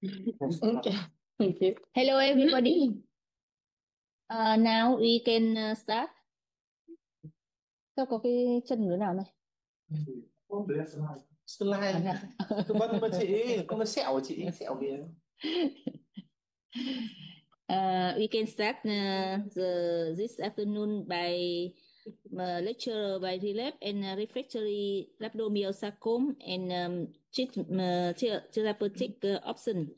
Okay, thank you. Hello, everybody. Now we can start. Sao có cái chân nữa nào này? Không, đấy là slide. Slide. Vâng, nhưng mà chị, có cái sẹo của chị, sẹo kìa. We can start this afternoon by lecture by relapse and refractory rhabdomyosarcoma and therapeutic option.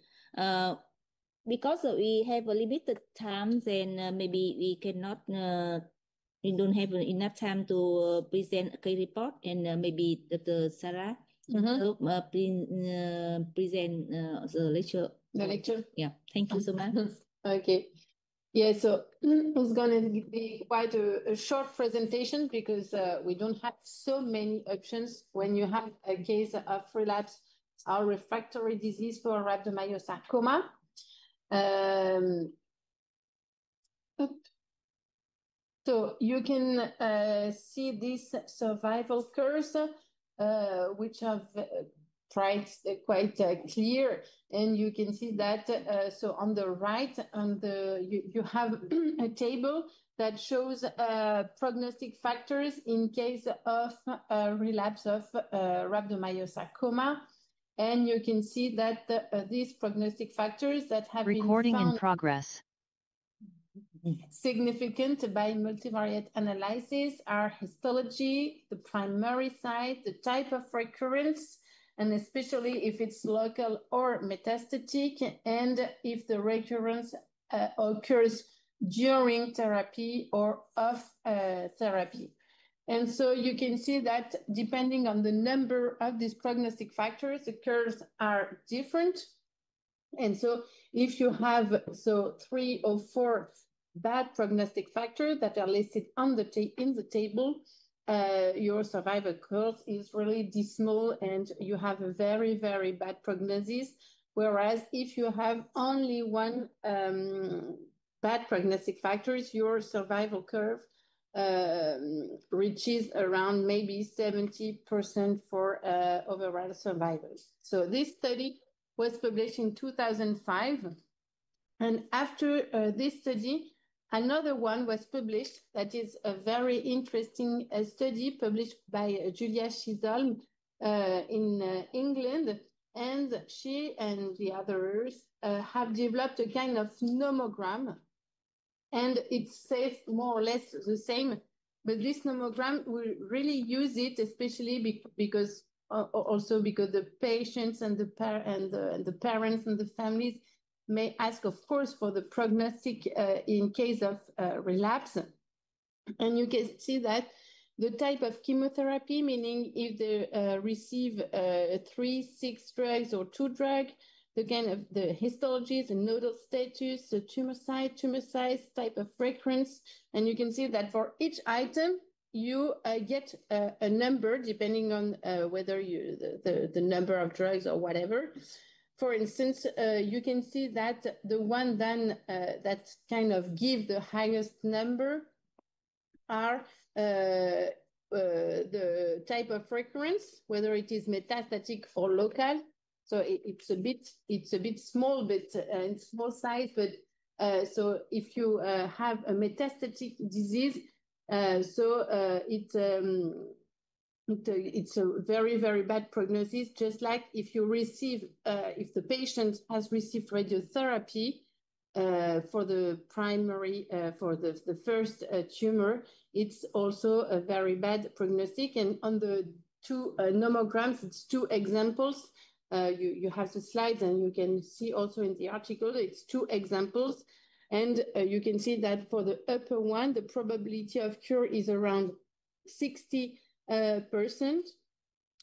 Because we have a limited time, then maybe we cannot. We don't have enough time to present a key report, and maybe Dr. Sarah help present the lecture. The lecture? Yeah, thank you so much. Okay. Yeah, so it's going to be quite a short presentation because we don't have so many options when you have a case of relapse or refractory disease for rhabdomyosarcoma. So you can see these survival curves, which are quite clear, and you can see that. So on the right, you have a table that shows prognostic factors in case of relapse of rhabdomyosarcoma. And you can see that these prognostic factors that have Recording been found in progress. Significant by multivariate analysis are histology, the primary site, the type of recurrence, and especially if it's local or metastatic, and if the recurrence occurs during therapy or off therapy. And so you can see that depending on the number of these prognostic factors, the curves are different. And so if you have 3 or 4 bad prognostic factors that are listed on in the table, your survival curve is really dismal and you have a very, very bad prognosis. Whereas if you have only one bad prognostic factors, your survival curve reaches around maybe 70% for overall survival. So this study was published in 2005. And after this study, another one was published that is a very interesting study published by Julia Chisholm in England. And she and the others have developed a kind of nomogram. And it says more or less the same. But this nomogram, we really use it, especially because also because the patients and the parents and the families may ask, of course, for the prognostic in case of relapse. And you can see that the type of chemotherapy, meaning if they receive 3, 6 drugs or 2 drugs, the kind of the histology, the nodal status, the tumor size, type of recurrence. And you can see that for each item, you get a number depending on whether the number of drugs or whatever. For instance, you can see that the one then that kind of give the highest number are the type of recurrence, whether it is metastatic or local. So it's a bit small, but in small size. But so if you have a metastatic disease, it's a very, very bad prognosis, just like if you receive, if the patient has received radiotherapy for the primary, for the first tumor, it's also a very bad prognostic. And on the 2 nomograms, it's 2 examples. You have the slides and you can see also in the article, it's 2 examples. And you can see that for the upper one, the probability of cure is around 60%,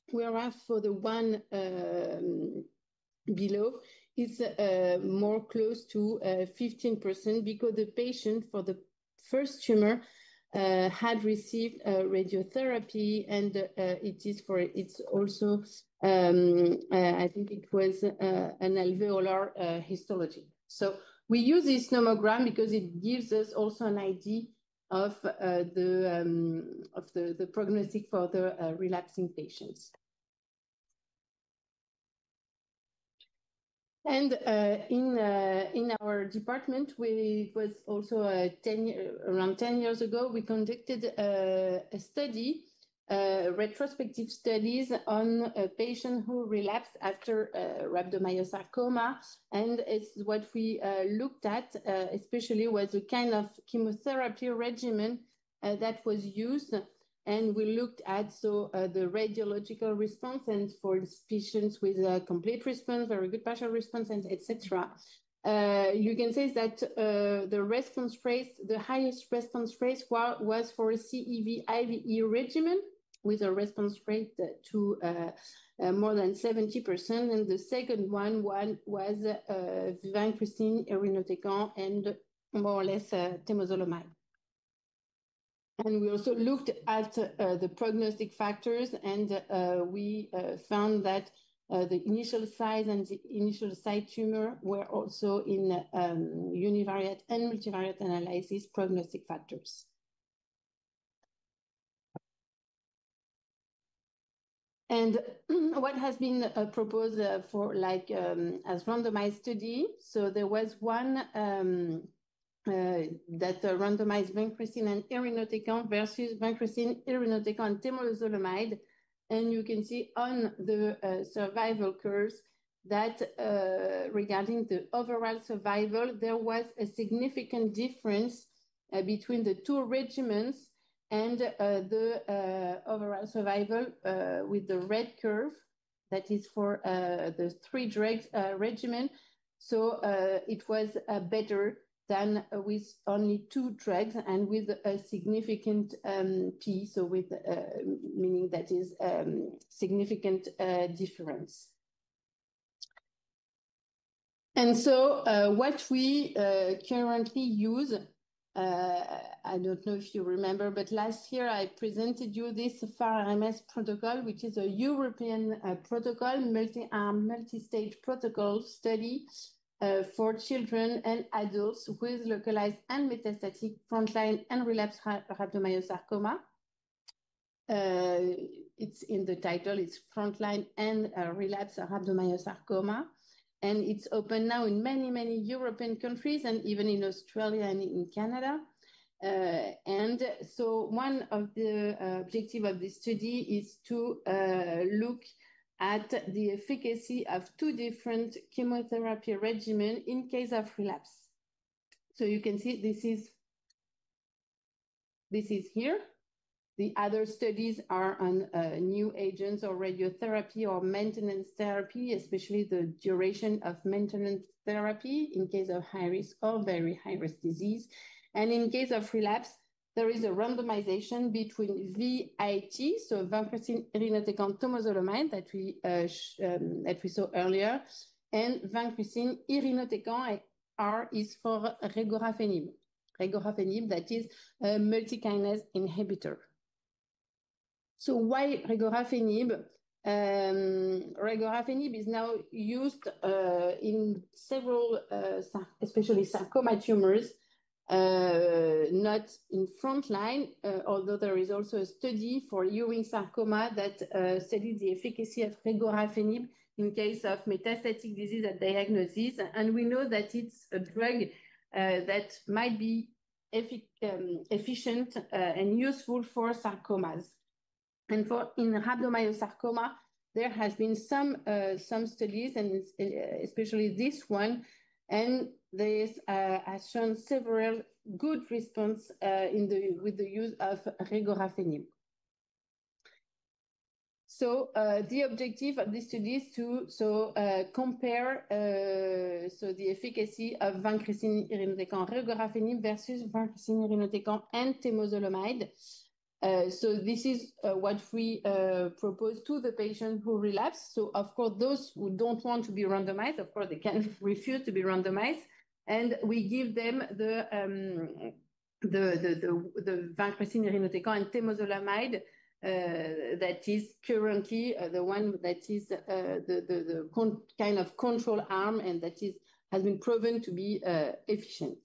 whereas for the one below, it's more close to 15% because the patient for the first tumor had received radiotherapy, and it's also I think it was an alveolar histology. So we use this nomogram because it gives us also an idea of the prognostic for the relapsing patients. And in our department, it was also around 10 years ago, we conducted a study, retrospective studies on a patient who relapsed after rhabdomyosarcoma. And it's what we looked at, especially was the kind of chemotherapy regimen that was used. And we looked at the radiological response, and for patients with a complete response, very good partial response, and etc. You can say that the response rate, the highest response rate was for a CEV-IVE regimen with a response rate to more than 70%. And the second one was vincristine, irinotecan, and more or less temozolomide. And we also looked at the prognostic factors, and we found that the initial size and the initial site tumor were also in univariate and multivariate analysis prognostic factors. And what has been proposed for as randomized study, so there was one that randomized vincristine and irinotecan versus vincristine, irinotecan, and temozolomide. And you can see on the survival curves that regarding the overall survival, there was a significant difference between the two regimens, and the overall survival with the red curve, that is for the 3 drugs regimen. So it was better than with only 2 drugs and with a significant P, so with meaning that is significant difference. And so what we currently use, I don't know if you remember, but last year I presented you this FAR-RMS protocol, which is a European protocol, multi-arm, multi-stage protocol study for children and adults with localized and metastatic frontline and relapsed rhabdomyosarcoma. It's in the title, it's frontline and relapsed rhabdomyosarcoma. And it's open now in many, many European countries, and even in Australia and in Canada. And so one of the objectives of this study is to look at the efficacy of 2 different chemotherapy regimens in case of relapse. So you can see this is here. The other studies are on new agents or radiotherapy or maintenance therapy, especially the duration of maintenance therapy in case of high risk or very high risk disease. And in case of relapse, there is a randomization between VIT, so vincristine, irinotecan, temozolomide that we saw earlier, and vincristine, irinotecan. R is for regorafenib. Regorafenib, that is a multikinase inhibitor. So why regorafenib? Regorafenib is now used in several, especially sarcoma tumors, not in frontline, although there is also a study for Ewing sarcoma that studied the efficacy of regorafenib in case of metastatic disease at diagnosis. And we know that it's a drug that might be efficient and useful for sarcomas. And in rhabdomyosarcoma, there has been some studies, and especially this one, and this has shown several good response with the use of regorafenib. So the objective of this study is to compare the efficacy of vincristine, irinotecan, regorafenib versus vincristine, irinotecan, and temozolomide. So this is what we propose to the patient who relapse. So of course, those who don't want to be randomized, of course, they can refuse to be randomized, and we give them the vincristine, irinotecan, and temozolomide. That is currently the one that is the kind of control arm, and that has been proven to be efficient.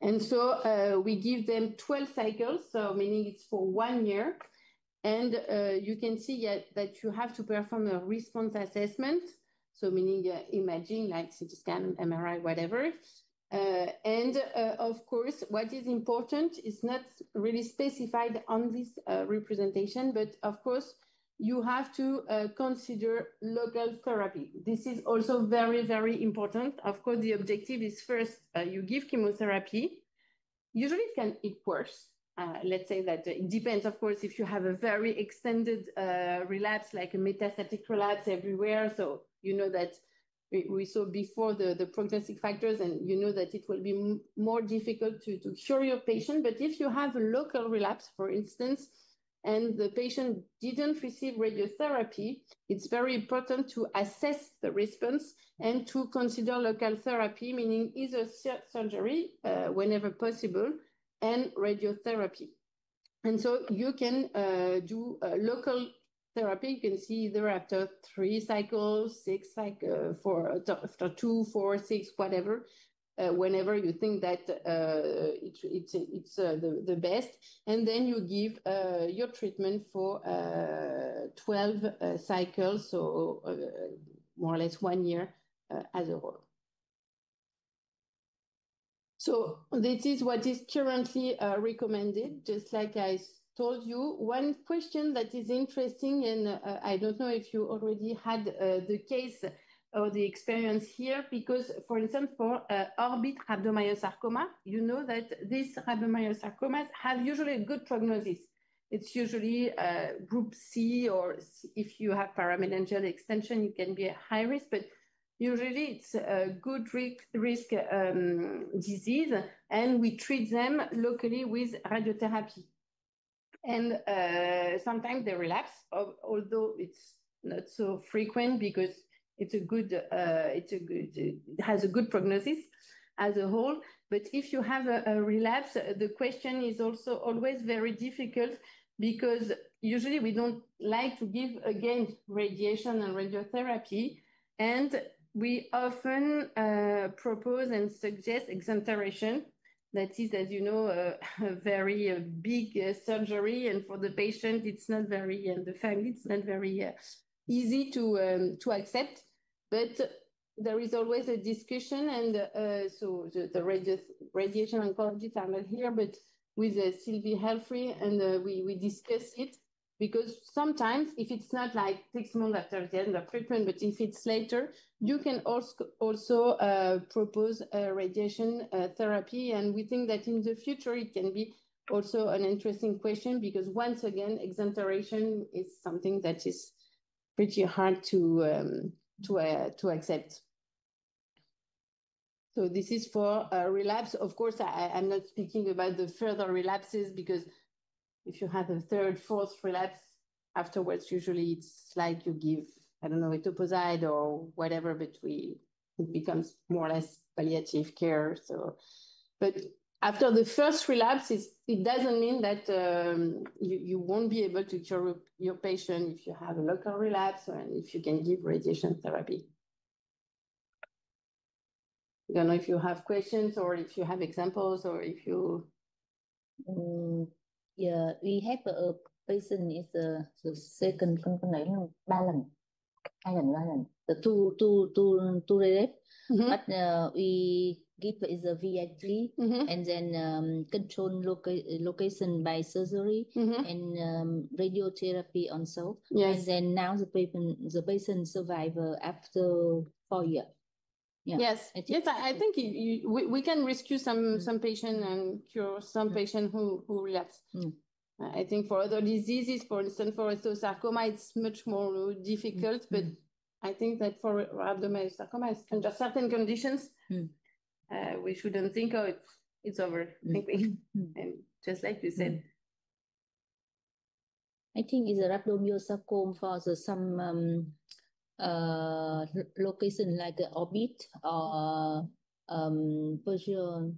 And so we give them 12 cycles, so meaning it's for 1 year. And you can see that you have to perform a response assessment. So meaning imaging like CT scan, MRI, whatever. Of course, what is important is not really specified on this representation, but of course, you have to consider local therapy. This is also very, very important. Of course, the objective is first, you give chemotherapy. Usually it works. Let's say that it depends, of course, if you have a very extended relapse, like a metastatic relapse everywhere. So you know that we saw before the prognostic factors, and you know that it will be more difficult to cure your patient. But if you have a local relapse, for instance, and the patient didn't receive radiotherapy, it's very important to assess the response and to consider local therapy, meaning either surgery whenever possible and radiotherapy. And so you can do local therapy. You can see either after 3 cycles, 6 cycles, after 2, 4, 6, whatever. Whenever you think that it's the best, and then you give your treatment for 12 cycles, so more or less 1 year as a whole. So this is what is currently recommended. Just like I told you, one question that is interesting, and I don't know if you already had the case or the experience here, because, for instance, for orbit rhabdomyosarcoma, you know that these rhabdomyosarcomas have usually a good prognosis. It's usually group C, or if you have parameningeal extension, you can be at high risk, but usually it's a good risk disease, and we treat them locally with radiotherapy. And sometimes they relapse, although it's not so frequent because it has a good prognosis as a whole. But if you have a relapse, the question is also always very difficult, because usually we don't like to give again radiation and radiotherapy, and we often propose and suggest exenteration. That is, as you know, a very big surgery, and for the patient, it's not very, and the family, it's not very easy to accept. But there is always a discussion, and so the radiation oncologists are not here, but with Sylvie Helfrey, and we discuss it, because sometimes if it's not like 6 months after the end of treatment, but if it's later, you can also propose radiation therapy. And we think that in the future, it can be also an interesting question, because once again, exenteration is something that is pretty hard to accept. So this is for relapse. Of course, I'm not speaking about the further relapses, because if you have a 3rd, 4th relapse afterwards, usually it's like you give, I don't know, etoposide or whatever, but it becomes more or less palliative care. So, but after the first relapse, it doesn't mean that you won't be able to cure your patient if you have a local relapse, and if you can give radiation therapy. I don't know if you have questions, or if you have examples, or if you... Yeah, we have a patient is the second con này là 3 lần, 2 lần, the two relapse, but we give is a VIP, and then control location by surgery, and radiotherapy also. Yes. And then now the patient survive after 4 years. Yeah. Yes, I think we can rescue some patient and cure some patient who relapse. I think for other diseases, for instance, for osteosarcoma, it's much more difficult, but I think that for rhabdomyosarcoma, under certain conditions, we shouldn't think, oh, it's over. I think and just like you said. I think it's a rhabdomyosarcoma for some location like orbit or virtual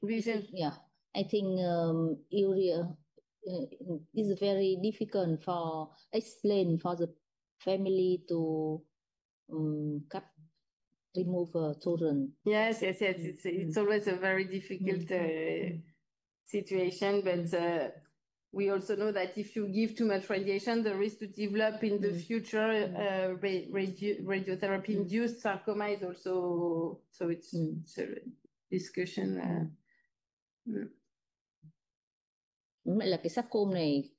vision. Yeah, I think area is very difficult for explain for the family to remove children. Yes. It's always a very difficult situation, but we also know that if you give too much radiation, the risk to develop in the future radiotherapy-induced sarcoma is also, so it's a discussion. Vậy là cái sarcom này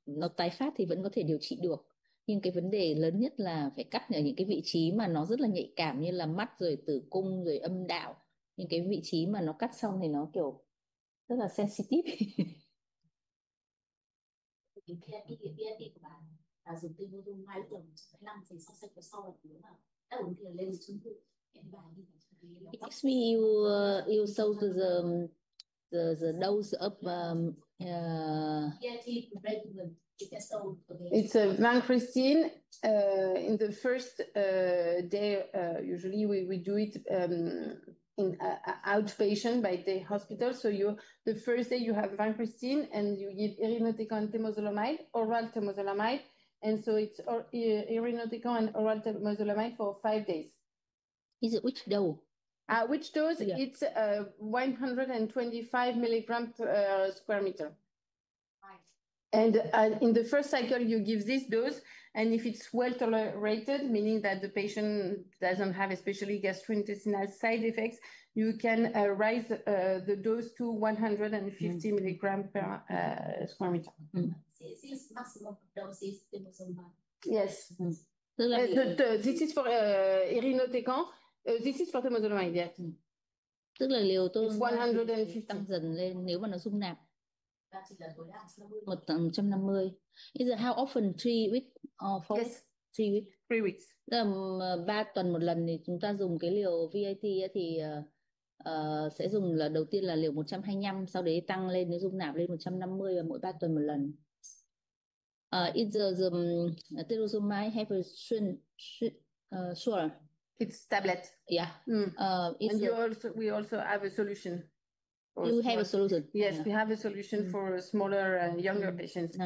nó tái phát thì vẫn có thể điều trị được. Nhưng cái vấn đề lớn nhất là phải cắt ở những cái vị trí mà nó rất là nhạy cảm như là mắt rồi tử cung rồi âm đạo. Những cái vị trí mà nó cắt xong thì nó kiểu rất là sensitive. Cái PND của bạn là dùng temozolomide lúc đầu 1,5 thì sau là nếu mà đáp ứng thì là lên chứng thử em bài đi. Next we you show the dose of PND regimen. It's a vincristine. In the first day, usually we do it in outpatient by day hospital. So the first day you have vincristine and you give irinotecan and temozolomide, oral temozolomide, and so it's irinotecan and oral temozolomide for 5 days. Is it which dose? Which dose? Yeah. It's 125 milligram per square meter. And in the first cycle, you give this dose, and if it's well tolerated, meaning that the patient doesn't have especially gastrointestinal side effects, you can raise the dose to 150 milligram per square meter. This maximum dose is temozolomide. Yes. This is for irinotecan. This is for temozolomide, yes. Tức là liều tôi 150 tăng dần lên nếu mà nó dung nạp. 150. Is it how often? 3 weeks or 4? Yes. 3 weeks. 3 weeks. Tức là 3 tuần một lần thì chúng ta dùng cái liều VAT thì sẽ dùng là đầu tiên là liều 125, sau đấy tăng lên nếu dung nạp lên 150 và mỗi 3 tuần một lần. Is the temozolomide have a sure? It's tablet. Yeah. And we also have a solution. You have a solution. Yes, we have a solution for smaller and younger patients.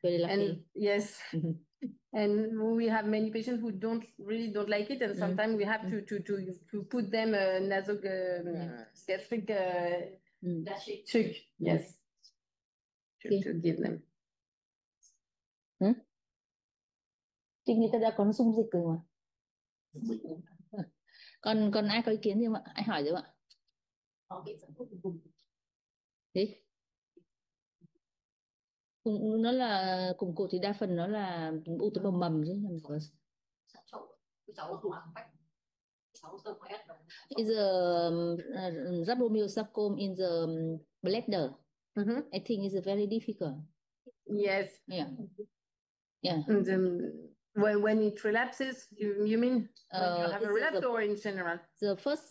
Very lucky. And yes. And we have many patients who don't like it, and sometimes we have to put them nasogastric trick. Yes. To give them. Thì người ta đã có dung dịch rồi mà. Còn ai có ý kiến gì không ạ? Ai hỏi gì không ạ? Thế nó là cùng cột thì đa phần nó là u tế bào mầm chứ. Is the rhabdomyosarcoma in the bladder? I think it's very difficult. Yes. Yeah. Yeah. When it relapses, you mean when you have a relapse or in general? The first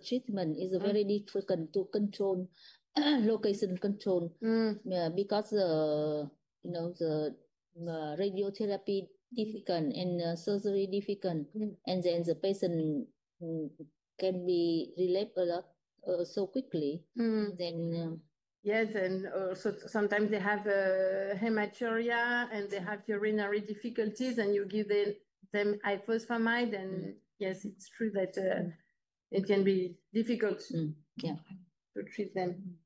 treatment is very difficult to control, location control, because the radiotherapy difficult and surgery difficult, and then the patient can be relapsed a lot so quickly. Then. Yes, and also sometimes they have hematuria and they have urinary difficulties, and you give them ifosfamide, and yes, it's true that it can be difficult to treat them.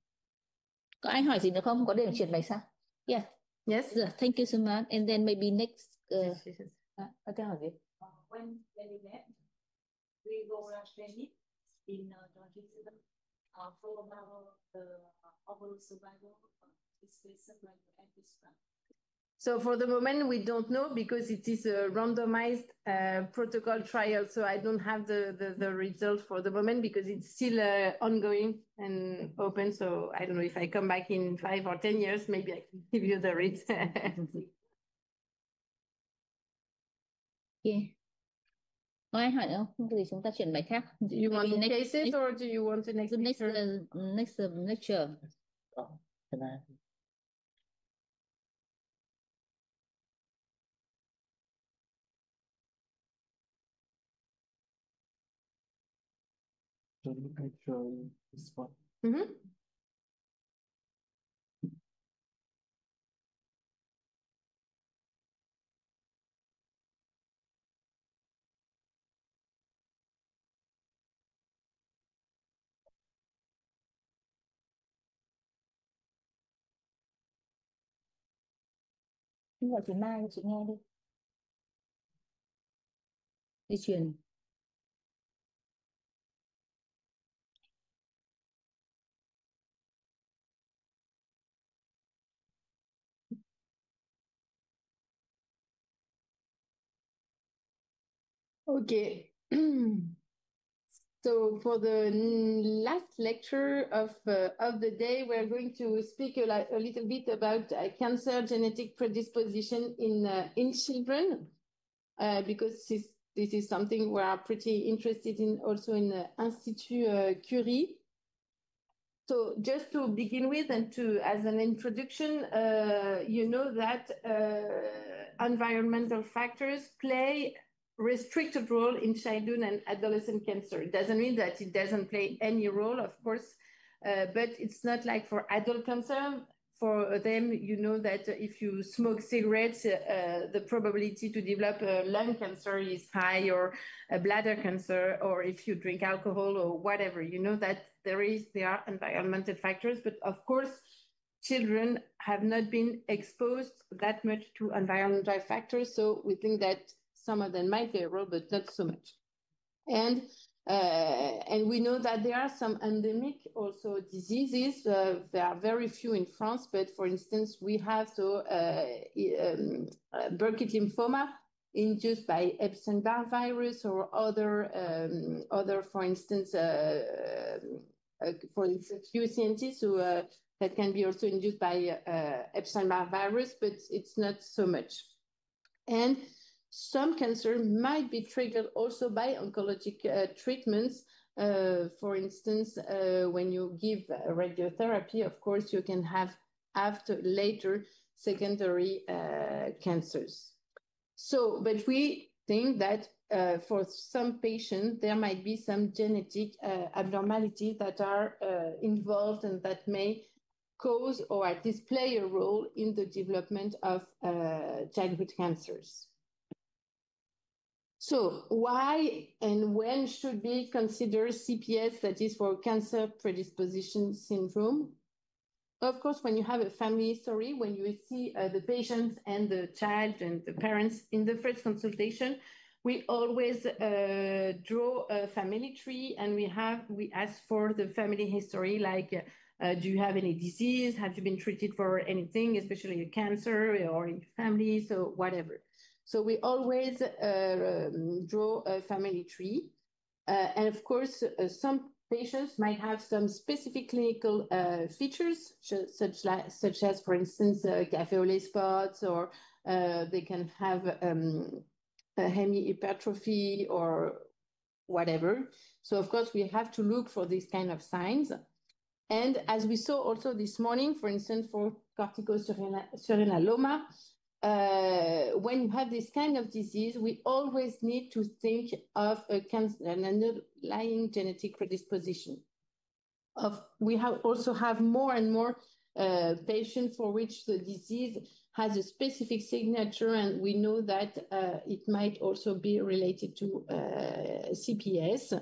Có ai hỏi gì nữa không? Có để chuyển bài sang? Yeah. Yes. Thank you so much. And then maybe next. Cái hỏi gì? When we met, we go training in for about overall survival So for the moment, we don't know because it is a randomized protocol trial. So I don't have the result for the moment because it's still ongoing and open. So I don't know if I come back in 5 or 10 years, maybe I can give you the result. Yeah. Có ai hỏi nữa không? Thì chúng ta chuyển bài khác. Do you want the cases or do you want the next lecture? Next lecture. This one. Nhưng mà chị Mai chị nghe đi. Di truyền. Okay. So for the last lecture of the day, we're going to speak a little bit about cancer genetic predisposition in children, because this is something we are pretty interested in also in the Institut Curie. So just to begin with and to as an introduction, you know that environmental factors play restricted role in childhood and adolescent cancer. It doesn't mean that it doesn't play any role, of course, but it's not like for adult cancer. For them, you know that if you smoke cigarettes, the probability to develop lung cancer is high, or a bladder cancer, or if you drink alcohol or whatever, you know that there are environmental factors, but of course, children have not been exposed that much to environmental factors, so we think that some of them might play a role, but not so much. And we know that there are some endemic also diseases. There are very few in France, but for instance, we have Burkitt lymphoma induced by Epstein-Barr virus, or other, for instance, UCNT, so that can be also induced by Epstein-Barr virus, but it's not so much. And some cancer might be triggered also by oncologic treatments. For instance, when you give radiotherapy, of course, you can have later secondary cancers. So, but we think that for some patients, there might be some genetic abnormalities that are involved and that may cause or at least play a role in the development of childhood cancers. So why and when should we consider CPS, that is for cancer predisposition syndrome? Of course, when you have a family history, when you see the patients and the child and the parents in the first consultation, we always draw a family tree, and we ask for the family history, like do you have any disease? Have you been treated for anything, especially a cancer or in your family, so whatever. So we always draw a family tree. And of course, some patients might have some specific clinical features, such as, for instance, café au lait spots, or they can have hemihypertrophy or whatever. So of course, we have to look for these kind of signs. And as we saw also this morning, for instance, for corticoserinaloma, when you have this kind of disease, we always need to think of an underlying genetic predisposition. We also have more and more patients for which the disease has a specific signature, and we know that it might also be related to CPS.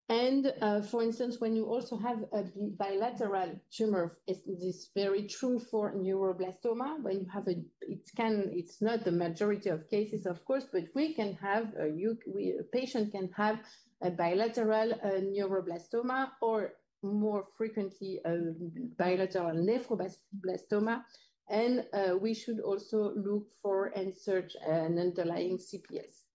And for instance, when you also have a bilateral tumor, this is very true for neuroblastoma. When you have it's not the majority of cases, of course, but we can have a patient can have a bilateral neuroblastoma, or more frequently a bilateral nephroblastoma, and we should also look for and search an underlying CPS.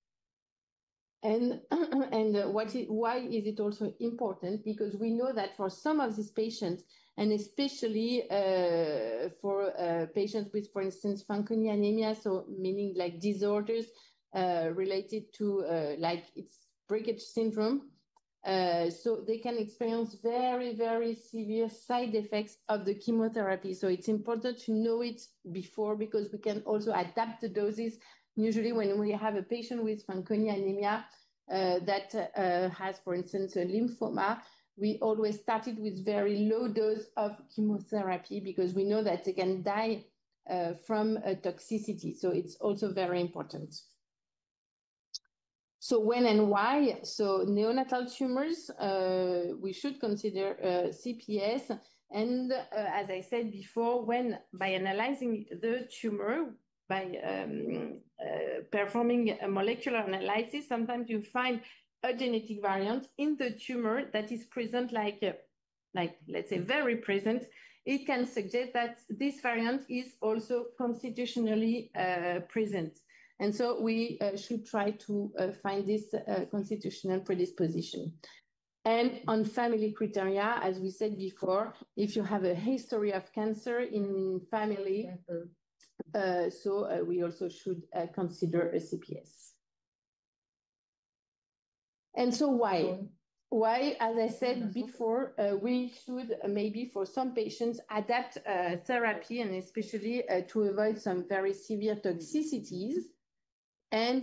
And why is it also important? Because we know that for some of these patients, and especially for patients with, for instance, Fanconi anemia, so meaning like disorders related to like it's breakage syndrome, so they can experience very, very severe side effects of the chemotherapy. So it's important to know it before, because we can also adapt the doses. Usually when we have a patient with Fanconi anemia that has, for instance, a lymphoma, we always started with very low dose of chemotherapy, because we know that they can die from toxicity. So it's also very important. So when and why? So neonatal tumors, we should consider CPS. And as I said before, when by analyzing the tumor, performing a molecular analysis, sometimes you find a genetic variant in the tumor that is present, like let's say very present. It can suggest that this variant is also constitutionally present. And so we should try to find this constitutional predisposition. And on family criteria, as we said before, if you have a history of cancer in family, we also should consider a CPS. And so why? Why, as I said before, we should maybe for some patients adapt therapy, and especially to avoid some very severe toxicities. And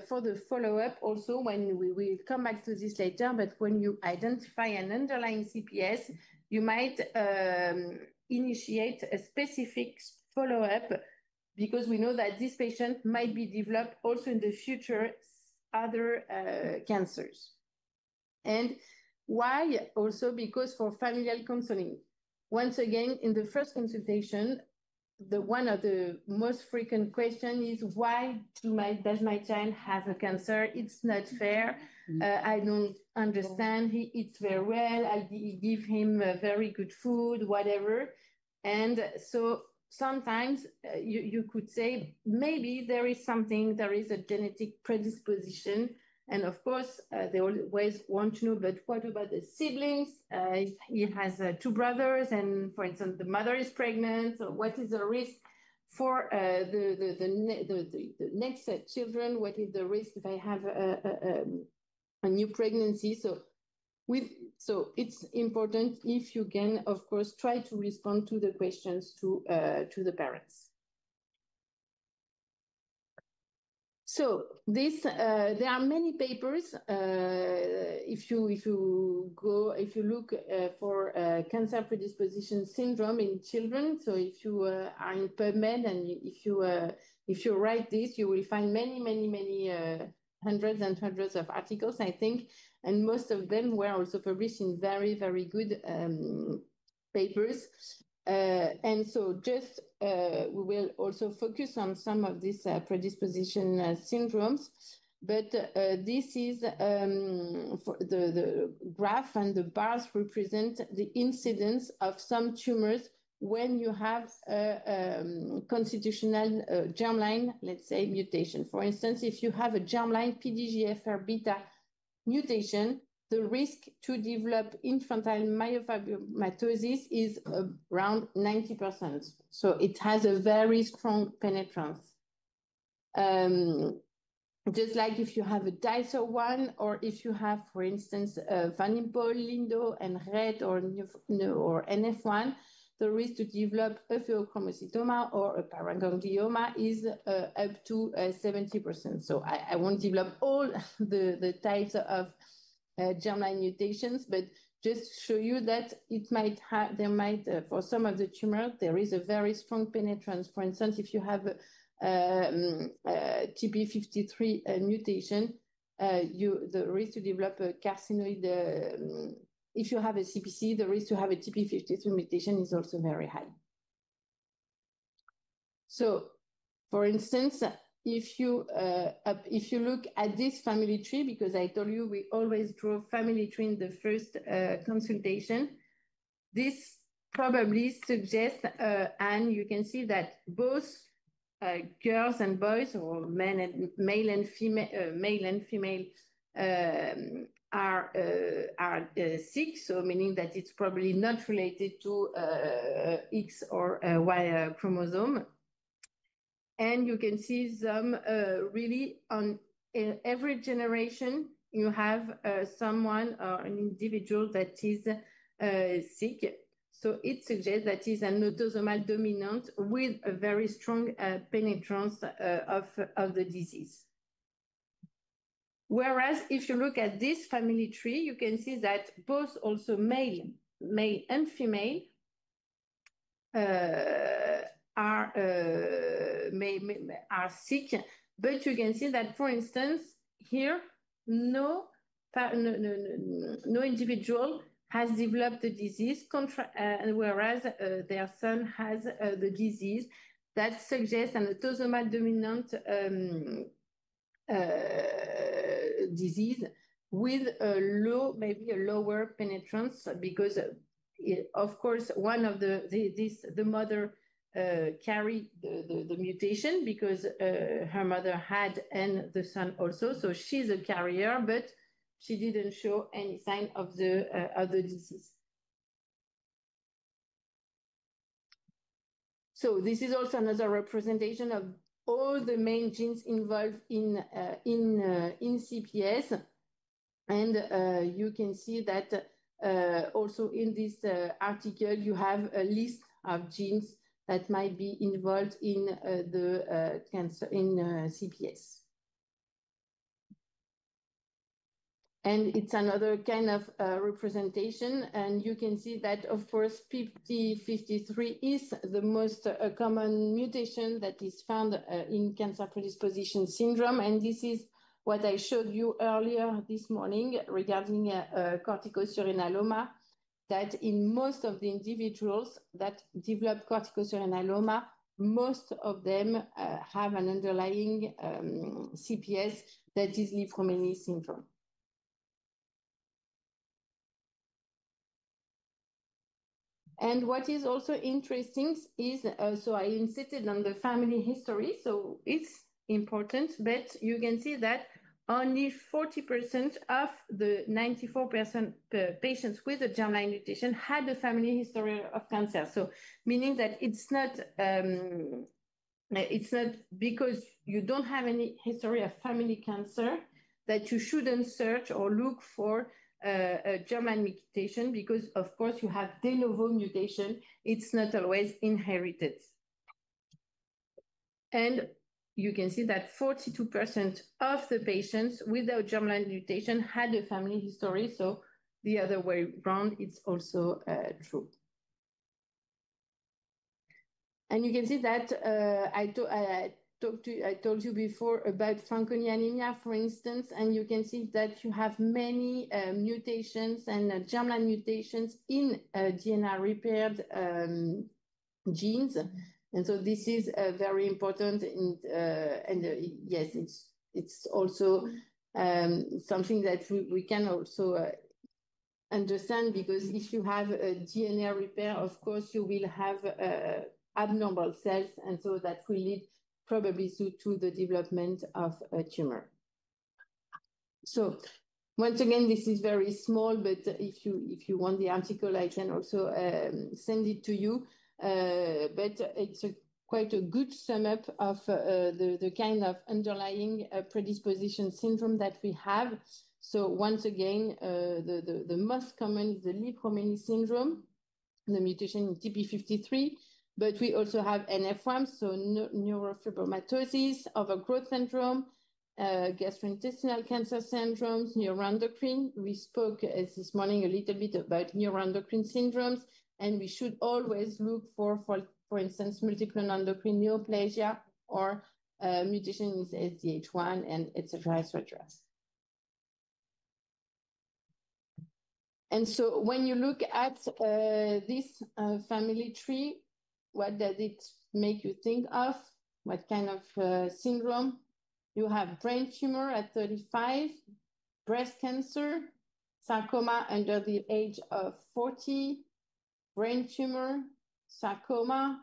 for the follow-up also, when we will come back to this later, but when you identify an underlying CPS, you might initiate a specific follow-up, because we know that this patient might be developed also in the future other cancers. And why? Also because for familial counseling, once again, in the first consultation, one of the most frequent question is, why does my child have a cancer? It's not fair. I don't understand. He eats very well. I give him very good food, whatever. And so sometimes you could say, maybe there is a genetic predisposition. And of course, they always want to know, but what about the siblings? If he has 2 brothers, and for instance, the mother is pregnant, so what is the risk for the next children? What is the risk if I have a new pregnancy? So it's important, if you can, of course, try to respond to the questions to the parents. So there are many papers. If you look for cancer predisposition syndrome in children, so if you are in PubMed and if you write this, you will find many hundreds and hundreds of articles, I think, and most of them were also published in very, very good papers. And so just we will also focus on some of these predisposition syndromes, but this is for the graph, and the bars represent the incidence of some tumors when you have a constitutional germline, let's say, mutation. For instance, if you have a germline PDGFR beta mutation, the risk to develop infantile myofibromatosis is around 90%. So it has a very strong penetrance. Just like if you have a DICER1, or if you have, for instance, Van Impe, Lindo, and Rett, or NF1, the risk to develop a pheochromocytoma or a paraganglioma is up to 70%. So I won't develop all the types of germline mutations, but just show you that for some of the tumors, there is a very strong penetrance. For instance, if you have TP53 mutation, the risk to develop a carcinoid, if you have a CPC, the risk to have a TP53 mutation is also very high. So, for instance, if you look at this family tree, because I told you we always draw family tree in the first consultation, this probably suggests, and you can see that both girls and boys, or male and female, are sick. So meaning that it's probably not related to X or Y chromosome. And you can see some really on every generation, you have someone or an individual that is sick. So it suggests that is an autosomal dominant with a very strong penetrance of the disease. Whereas if you look at this family tree, you can see that both also male and female are sick, but you can see that, for instance, here no individual has developed the disease, whereas their son has the disease. that suggests an autosomal dominant disease with a low, maybe a lower penetrance, because of course one of the mother carry the mutation because her mother had, and the son also, so she's a carrier, but she didn't show any sign of the disease. So this is also another representation of all the main genes involved in CPS. And you can see that also in this article, you have a list of genes that might be involved in the cancer in CPS. And it's another kind of representation. And you can see that, of course, P53 is the most common mutation that is found in cancer predisposition syndrome. And this is what I showed you earlier this morning regarding corticosurinaloma, that in most of the individuals that develop corticosurinaloma, most of them have an underlying CPS that is Li-Fraumeni syndrome. And what is also interesting is, so I insisted on the family history, so it's important, but you can see that only 40% of the 94% patients with a germline mutation had a family history of cancer. So meaning that it's not because you don't have any history of family cancer that you shouldn't search or look for a germline mutation, because of course you have de novo mutation. It's not always inherited. And you can see that 42% of the patients without germline mutation had a family history. So the other way around, it's also true. And you can see that I told you before about Fanconi anemia, for instance, and you can see that you have many mutations and germline mutations in DNA repaired genes. And so this is very important. Yes, it's also something that we can also understand, because if you have a DNA repair, of course, you will have abnormal cells, and so that will lead probably to the development of a tumor. So once again, this is very small, but if you want the article, I can also send it to you. But it's quite a good sum up of the kind of underlying predisposition syndrome that we have. So once again, the most common is the Li-Fraumeni syndrome, the mutation in TP53. But we also have NF1, so neurofibromatosis, overgrowth syndrome, gastrointestinal cancer syndromes, neuroendocrine. We spoke this morning a little bit about neuroendocrine syndromes, and we should always look for instance, multiple endocrine neoplasia or mutation in SDH1, and et cetera, et cetera. And so when you look at this family tree, what does it make you think of? What kind of syndrome? You have brain tumor at 35, breast cancer, sarcoma under the age of 40, brain tumor, sarcoma.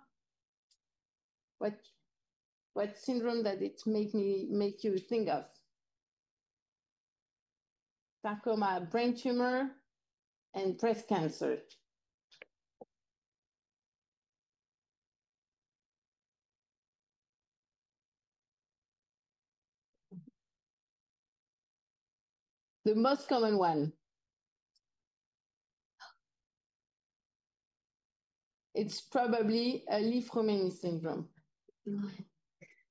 What syndrome does it make you think of? Sarcoma, brain tumor, and breast cancer. The most common one. It's probably a Li-Fraumeni syndrome.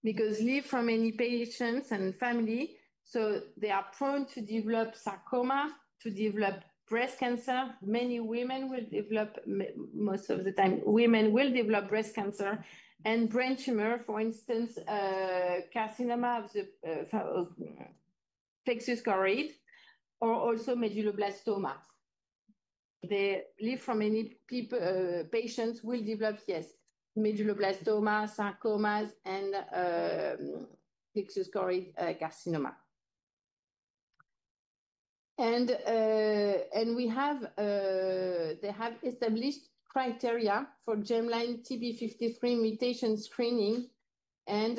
Because Li-Fraumeni patients and family, so they are prone to develop sarcoma, to develop breast cancer. Many women will develop, most of the time, women will develop breast cancer, and brain tumor, for instance, carcinoma of the plexus choroid, or also medulloblastoma. The Li-Fraumeni patients will develop, yes, medulloblastoma, sarcomas, and plexus choroid carcinoma. And we have they have established criteria for germline TP53 mutation screening, and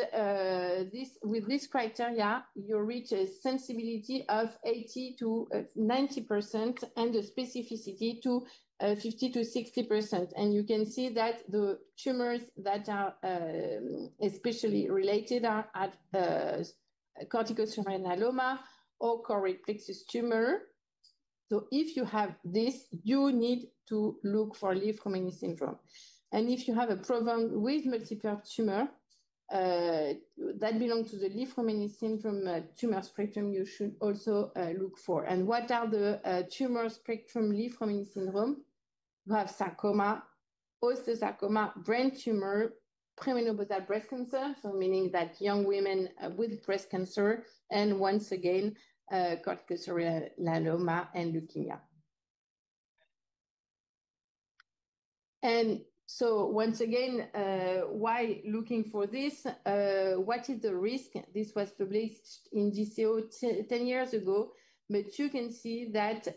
with this criteria you reach a sensibility of 80 to 90% and a specificity to 50 to 60%. And you can see that the tumors that are especially related are at corticocerebelloma or choroid plexus tumor. So if you have this, you need to look for Li-Fraumeni syndrome. And if you have a program with multiple tumor that belong to the Li-Fraumeni syndrome tumor spectrum, you should also look for. And what are the tumor spectrum Li-Fraumeni syndrome? You have sarcoma, osteosarcoma, brain tumor, premenopausal breast cancer, so meaning that young women with breast cancer, and once again, corticocerebelloma and leukemia. And so once again, why looking for this? What is the risk? This was published in JCO 10 years ago, but you can see that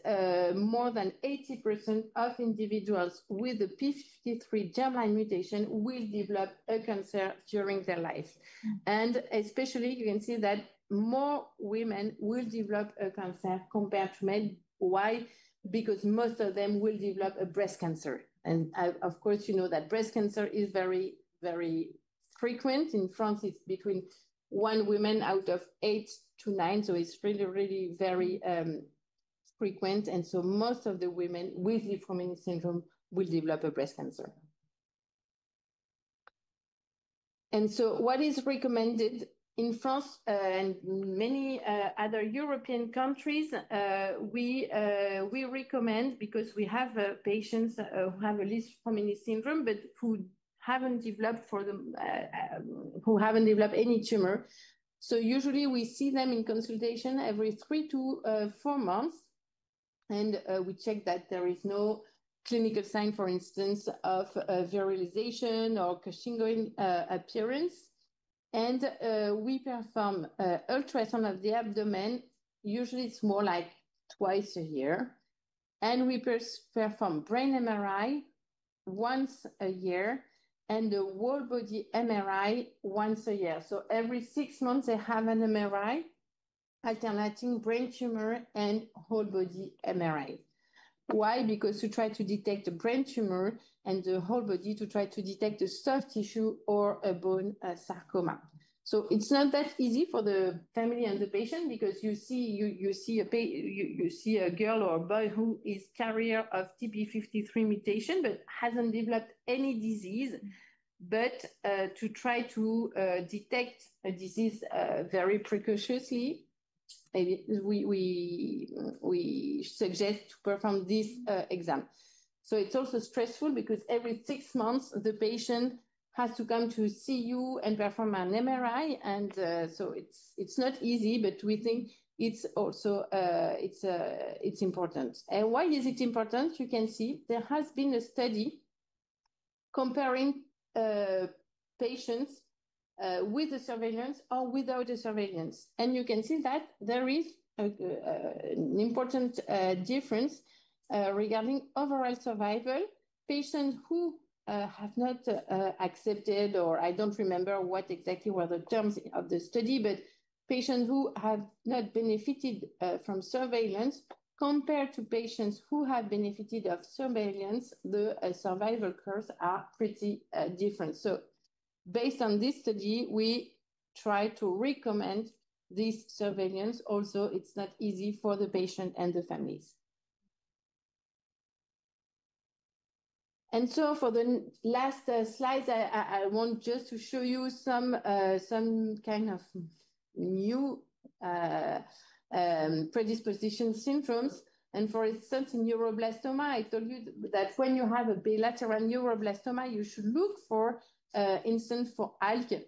more than 80% of individuals with the P53 germline mutation will develop a cancer during their life. And especially you can see that more women will develop a cancer compared to men. Why? Because most of them will develop a breast cancer. And of course, you know that breast cancer is very, very frequent. In France, it's between 1 woman out of 8 to 9. So it's really, really very frequent. And so most of the women with Li-Fraumeni syndrome will develop a breast cancer. And so what is recommended in France and many other European countries, we recommend, because we have patients who have a Li-Fraumeni syndrome, but who haven't developed who haven't developed any tumor. So usually we see them in consultation every 3 to 4 months, and we check that there is no clinical sign, for instance, of virilization or Cushingoid appearance. And we perform ultrasound of the abdomen. Usually it's more like twice a year. And we perform brain MRI once a year and the whole body MRI once a year. So every 6 months they have an MRI, alternating brain tumor and whole body MRI. Why? Because to try to detect a brain tumor, and the whole body to try to detect a soft tissue or a bone sarcoma. So it's not that easy for the family and the patient, because you see a girl or a boy who is carrier of TP53 mutation but hasn't developed any disease. But to try to detect a disease very precociously, we suggest to perform this exam. So it's also stressful because every 6 months the patient has to come to see you and perform an MRI, and so it's not easy, but we think it's also it's important. And why is it important? You can see there has been a study comparing patients with the surveillance or without the surveillance. And you can see that there is an important difference regarding overall survival. Patients who have not accepted, or I don't remember what exactly were the terms of the study, but patients who have not benefited from surveillance compared to patients who have benefited of surveillance, the survival curves are pretty different. So based on this study, we try to recommend this surveillance. Also, it's not easy for the patient and the families. And so for the last slides, I want just to show you some kind of new predisposition syndromes. And for instance, in neuroblastoma, I told you that when you have a bilateral neuroblastoma, you should look for instance for ALK.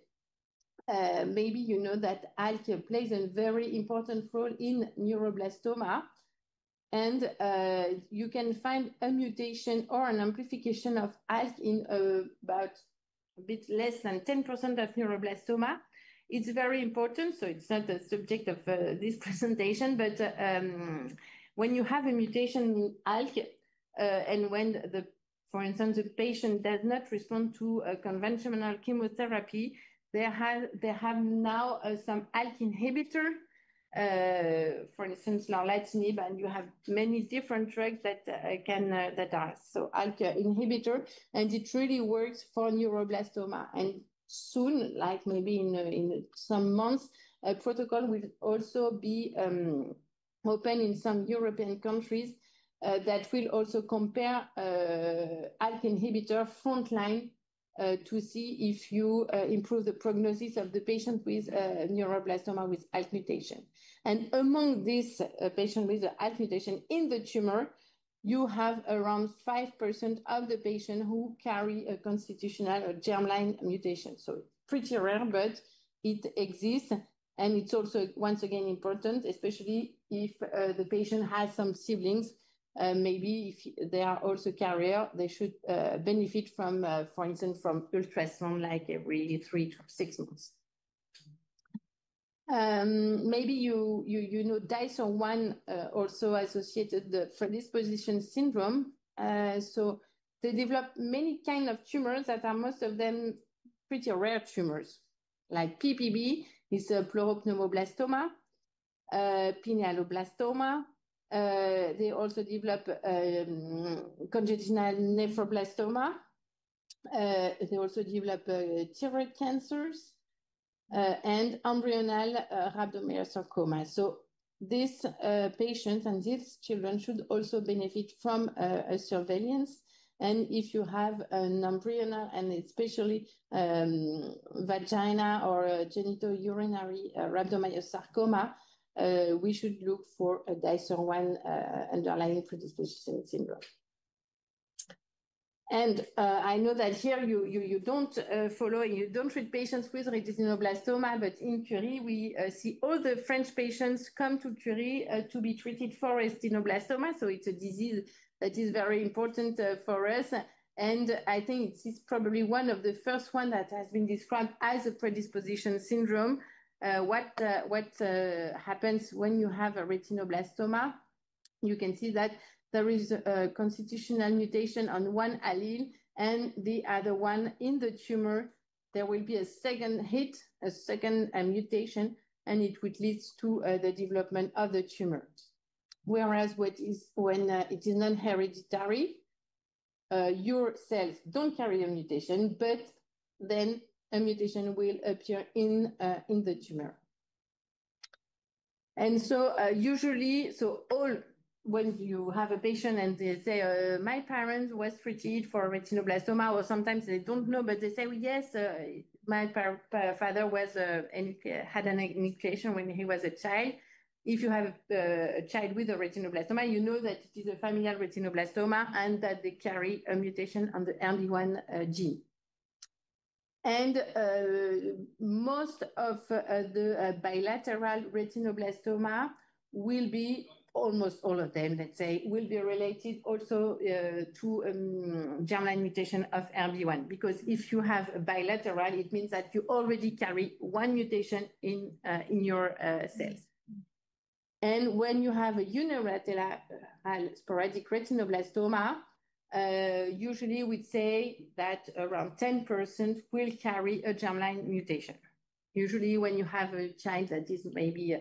Maybe you know that ALK plays a very important role in neuroblastoma. And you can find a mutation or an amplification of ALK in about a bit less than 10% of neuroblastoma. It's very important, so it's not the subject of this presentation, but when you have a mutation in ALK, and when for instance, the patient does not respond to a conventional chemotherapy, they have now some ALK inhibitor, for instance, lorlatinib, and you have many different drugs that are so ALK inhibitor, and it really works for neuroblastoma. And soon, like maybe in some months, a protocol will also be open in some European countries that will also compare ALK inhibitor frontline to see if you improve the prognosis of the patient with neuroblastoma with ALK mutation. And among these patients with the ALK mutation in the tumor, you have around 5% of the patient who carry a constitutional or germline mutation. So pretty rare, but it exists. And it's also, once again, important, especially if the patient has some siblings. Maybe if they are also carrier, they should benefit from, for instance, from ultrasound like every 3 to 6 months. Maybe you know DICER1 also associated the predisposition syndrome. So they develop many kind of tumors that are most of them pretty rare tumors, like PPB is a pleuropneumoblastoma, pinealoblastoma. They also develop congenital nephroblastoma. They also develop thyroid cancers and embryonal rhabdomyosarcoma. So these patients and these children should also benefit from a surveillance. And if you have an embryonal and especially vagina or genitourinary rhabdomyosarcoma, we should look for a DICER1 underlying predisposition syndrome. And I know that here you don't follow, you don't treat patients with retinoblastoma, but in Curie, we see all the French patients come to Curie to be treated for retinoblastoma. So it's a disease that is very important for us. And I think it's probably one of the first one that has been described as a predisposition syndrome. What happens when you have a retinoblastoma? You can see that there is a constitutional mutation on one allele and the other one in the tumor. There will be a second hit, a second mutation, and it would lead to the development of the tumor. Whereas when it is non-hereditary, your cells don't carry a mutation, but then a mutation will appear in the tumor. And so usually, when you have a patient and they say, my parent was treated for retinoblastoma, or sometimes they don't know, but they say, well, yes, my father had an indication when he was a child. If you have a child with a retinoblastoma, you know that it is a familial retinoblastoma and that they carry a mutation on the RB1 gene. And most of the bilateral retinoblastoma will be, almost all of them, let's say, will be related also to germline mutation of RB1. Because if you have a bilateral, it means that you already carry one mutation in your cells. And when you have a unilateral sporadic retinoblastoma, usually we'd say that around 10% will carry a germline mutation. Usually when you have a child that is maybe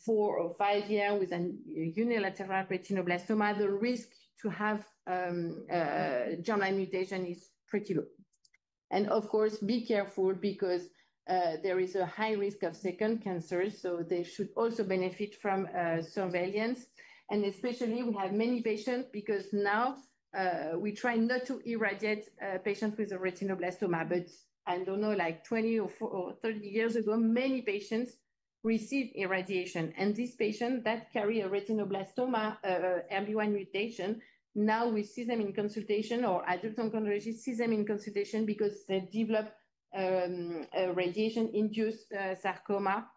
4 or 5 years with a unilateral retinoblastoma, the risk to have germline mutation is pretty low. And of course, be careful because there is a high risk of second cancer, so they should also benefit from surveillance. And especially we have many patients because now we try not to irradiate patients with a retinoblastoma, but I don't know, like 20 or 30 years ago, many patients received irradiation. And these patients that carry a retinoblastoma RB1 mutation, now we see them in consultation, or adult oncologists see them in consultation because they develop radiation-induced sarcoma.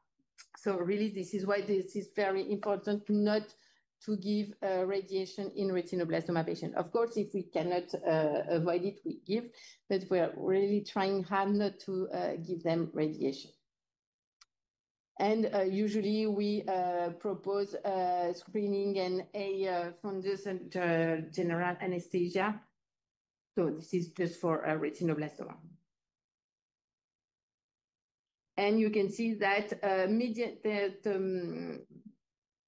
So really, this is why this is very important not to give radiation in retinoblastoma patient. Of course, if we cannot avoid it, we give, but we're really trying hard not to give them radiation. And usually we propose screening and a fundus and general anesthesia. So this is just for retinoblastoma. And you can see that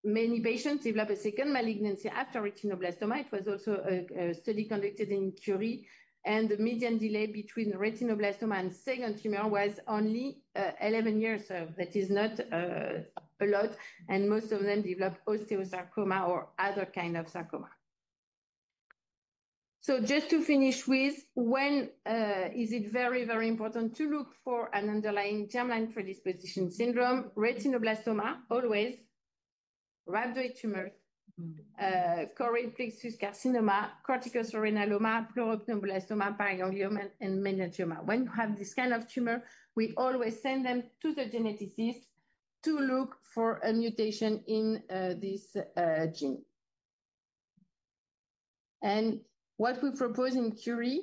many patients develop a second malignancy after retinoblastoma. It was also a study conducted in Curie, and the median delay between retinoblastoma and second tumor was only 11 years. So that is not a lot, and most of them develop osteosarcoma or other kind of sarcoma. So just to finish with, when is it very, very important to look for an underlying germline predisposition syndrome? Retinoblastoma, always, rhabdoid tumor, choroid plexus carcinoma, corticosteroidaloma, pleuropneumolastoma, paraganglioma, and meningioma. When you have this kind of tumor, we always send them to the geneticist to look for a mutation in this gene. And what we propose in Curie,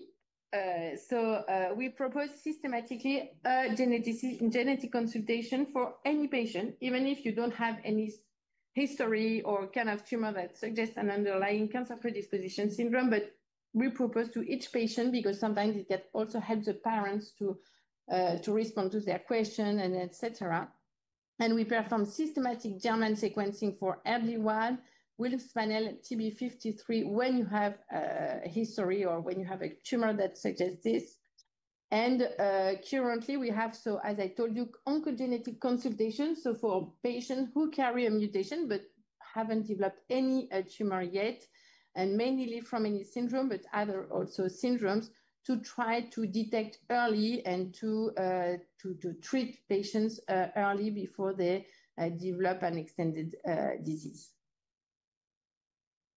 we propose systematically a genetic consultation for any patient, even if you don't have any history or kind of tumor that suggests an underlying cancer predisposition syndrome, but we propose to each patient because sometimes it can also help the parents to respond to their question and etc. And we perform systematic germline sequencing for ERBB1, Wilms panel, TP53 when you have a history or when you have a tumor that suggests this. And currently we have, so as I told you, oncogenetic consultation. So for patients who carry a mutation but haven't developed any tumor yet, and mainly from any syndrome, but other also syndromes, to try to detect early and to treat patients early before they develop an extended disease.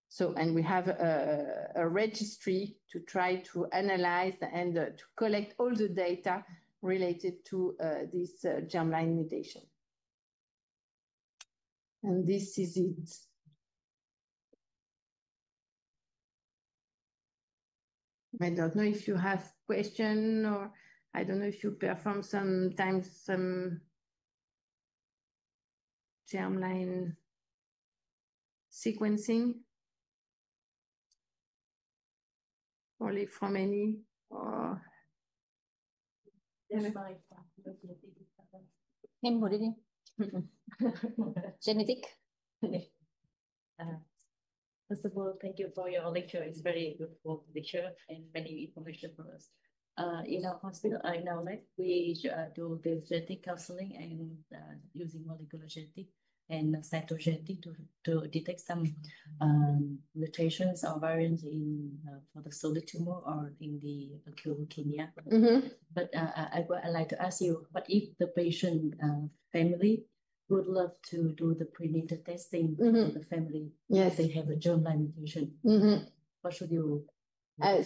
So, and we have a registry to try to analyze and to collect all the data related to this germline mutation. And this is it. I don't know if you have question, or I don't know if you perform sometimes some germline sequencing. Only from any or genetic. First of all, thank you for your lecture. It's very beautiful lecture and many information for us. In our hospital, in our lab, we do the genetic counseling and using molecular genetic and cytogenetic to detect some mutations or variants in for the solid tumor or in the acute leukemia. But I'd like to ask you, what if the patient family would love to do the prenatal testing for the family? Yes, if they have a germline mutation. What should you?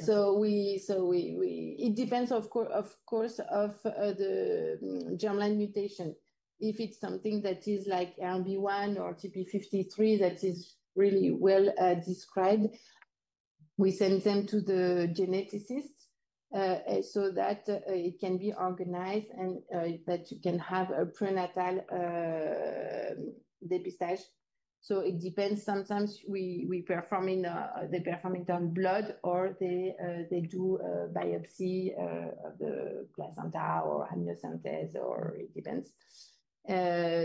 So it depends of course of the germline mutation. If it's something that is like ERBB1 or TP53 that is really well described, we send them to the geneticist so that it can be organized and that you can have a prenatal depistage. So it depends. Sometimes we perform they perform it on blood, or they do a biopsy of the placenta or amniocentesis, or it depends.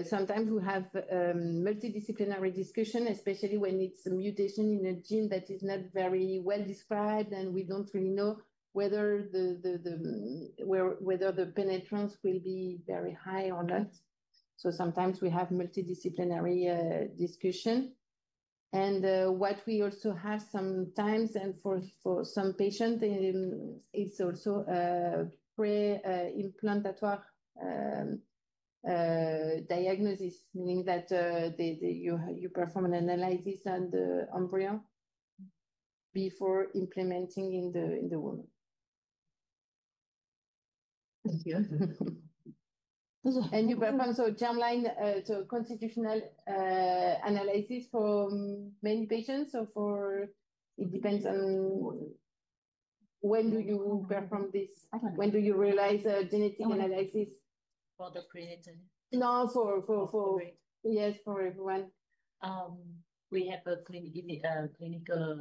Sometimes we have multidisciplinary discussion, especially when it's a mutation in a gene that is not very well described, and we don't really know whether whether the penetrance will be very high or not. So sometimes we have multidisciplinary discussion. And what we also have sometimes, and for some patients, it's also pre-implantatoire diagnosis, meaning that you perform an analysis on the embryo before implementing in the womb. Thank you. And you perform so germline, so constitutional analysis for many patients, or for, it depends on when do you perform this? When do you realize genetic analysis? For the prenatal. No, for yes, for everyone. We have a clinical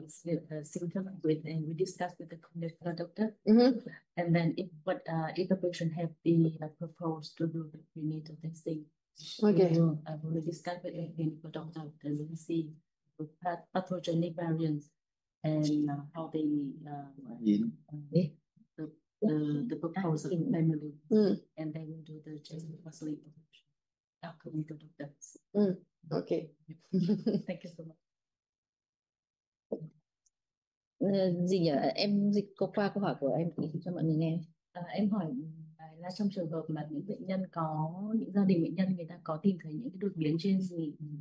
symptom with, and we discuss with the clinical doctor. And then if the patient have the proposed to do the prenatal testing, Okay. I will discuss with the clinical doctor, and we will see the pathogenic variants and how they the proposal family, and then we'll do the genetic counseling. Our clinical doctors. Okay. Thank you so much. Gì nhỉ? Em dịch qua câu hỏi của em cho mọi người nghe. Em hỏi là trong trường hợp mà những bệnh nhân những gia đình bệnh nhân người ta có tìm thấy những cái đột biến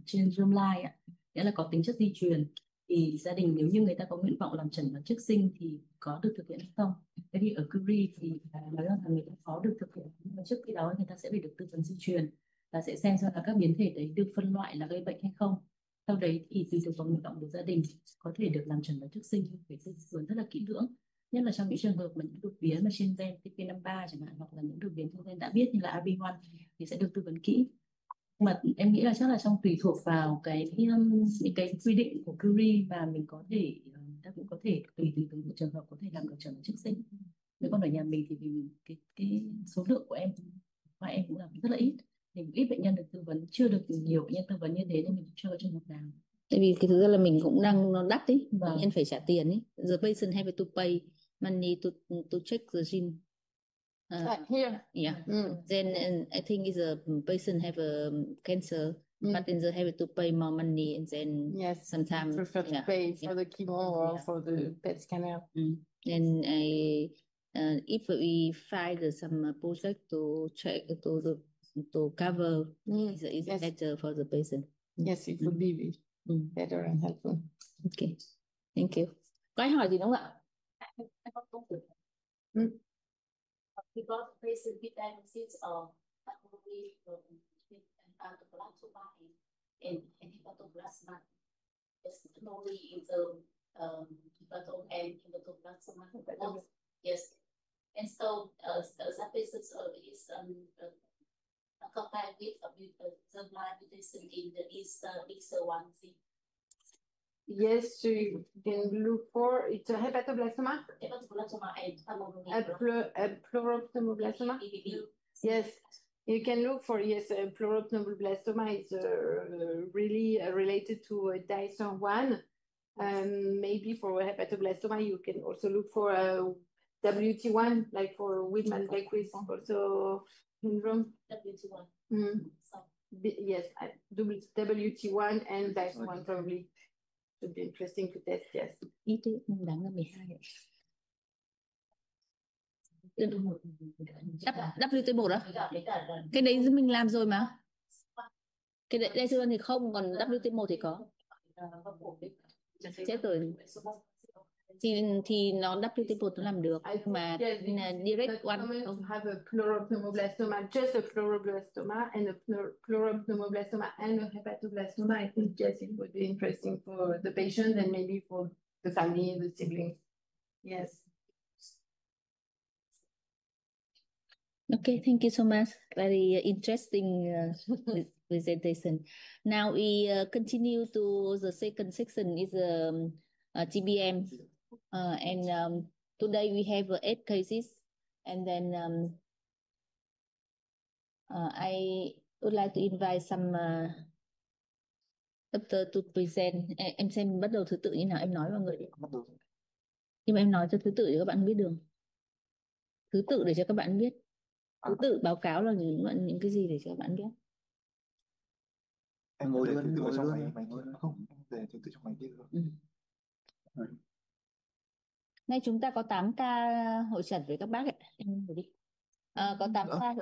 trên germline ạ, nghĩa là có tính chất di truyền, thì gia đình nếu như người ta có nguyện vọng làm chẩn đoán trước sinh thì có được thực hiện hay không? Thế thì ở Curie thì nói rằng là người ta có được thực hiện, nhưng mà trước khi đó người ta sẽ phải được tư vấn di truyền và sẽ xem là các biến thể đấy được phân loại là gây bệnh hay không. Sau đấy thì tùy thuộc vào nguyện vọng của gia đình có thể được làm chẩn đoán trước sinh, phải tư vấn rất là kỹ lưỡng, nhất là trong những trường hợp mà những đột biến mà trên gen TP53 chẳng hạn, hoặc là những đột biến trong gen đã biết như là RB1 thì sẽ được tư vấn kỹ. Mà em nghĩ là chắc là trong tùy thuộc vào những cái quy định của Curie, và mình có thể ta cũng có thể tùy từng trường hợp có thể làm được chẩn đoán trước sinh. Nếu còn ở nhà mình thì cái số lượng của em và em cũng làm rất là ít, thì ít bệnh nhân được tư vấn, chưa được nhiều bệnh nhân tư vấn như thế nên mình chưa có trường hợp nào. Tại vì thực ra là mình cũng đang nó đắt ấy, bệnh nhân phải trả tiền ấy. The patient have to pay money to check the gene. Here. Yeah. Then I think is a patient have a cancer, but then they have to pay more money, and then sometimes prefer to pay for the chemo or for the PET scanner. And if we find some project to check to cover, is better for the patient. Yes, it would be better and helpful. Okay, thank you. Có ai hỏi gì đúng không ạ? Because patient with diagnosis of pulmonary hepatoplasma and hepatoplasma, especially in the hepatom and hepatoplasma. Yes, and so that patient is combined with germline mutation in the XL1Z. Yes, so you can look for, it's a hepatoblastoma. Hepatoblastoma and a pleuropneumoblastoma. Yes, you can look for, pleuropneumoblastoma is really related to DICER1. Maybe for hepatoblastoma, you can also look for WT1, like for Widman-Beckwith also syndrome. WT1. Yes, WT1 and DICER1 probably. Would be interesting to test, yes. Ít ấy, không đáng là 12. WT1 đó. Cái đấy mình làm rồi mà. Cái đây thì không, còn WT1 thì có. Chết rồi. Thì nó WT1 nó làm được, mà direct one không. Have a pleuropneumoblastoma, just a pleuroblastoma and a pleuropneumoblastoma and a hepatoblastoma. I think yes, it would be interesting for the patient and maybe for the family, the siblings. Yes. Okay, thank you so much. Very interesting presentation. Now we continue to the second section is TBM. And today we have 8 cases, and then I would like to invite some doctor to present. Em xem bắt đầu thứ tự như nào, em nói mọi người đi. Nhưng mà em nói cho thứ tự để các bạn biết đường. Thứ tự để cho các bạn biết. Thứ tự báo cáo là những cái gì để cho các bạn biết. Em ngồi để thứ tự ở trong máy không, để thứ tự trong máy kia được. Nay chúng ta có 8 ca hội chẩn với các bác ấy. Em ngồi đi. Có 8 ca.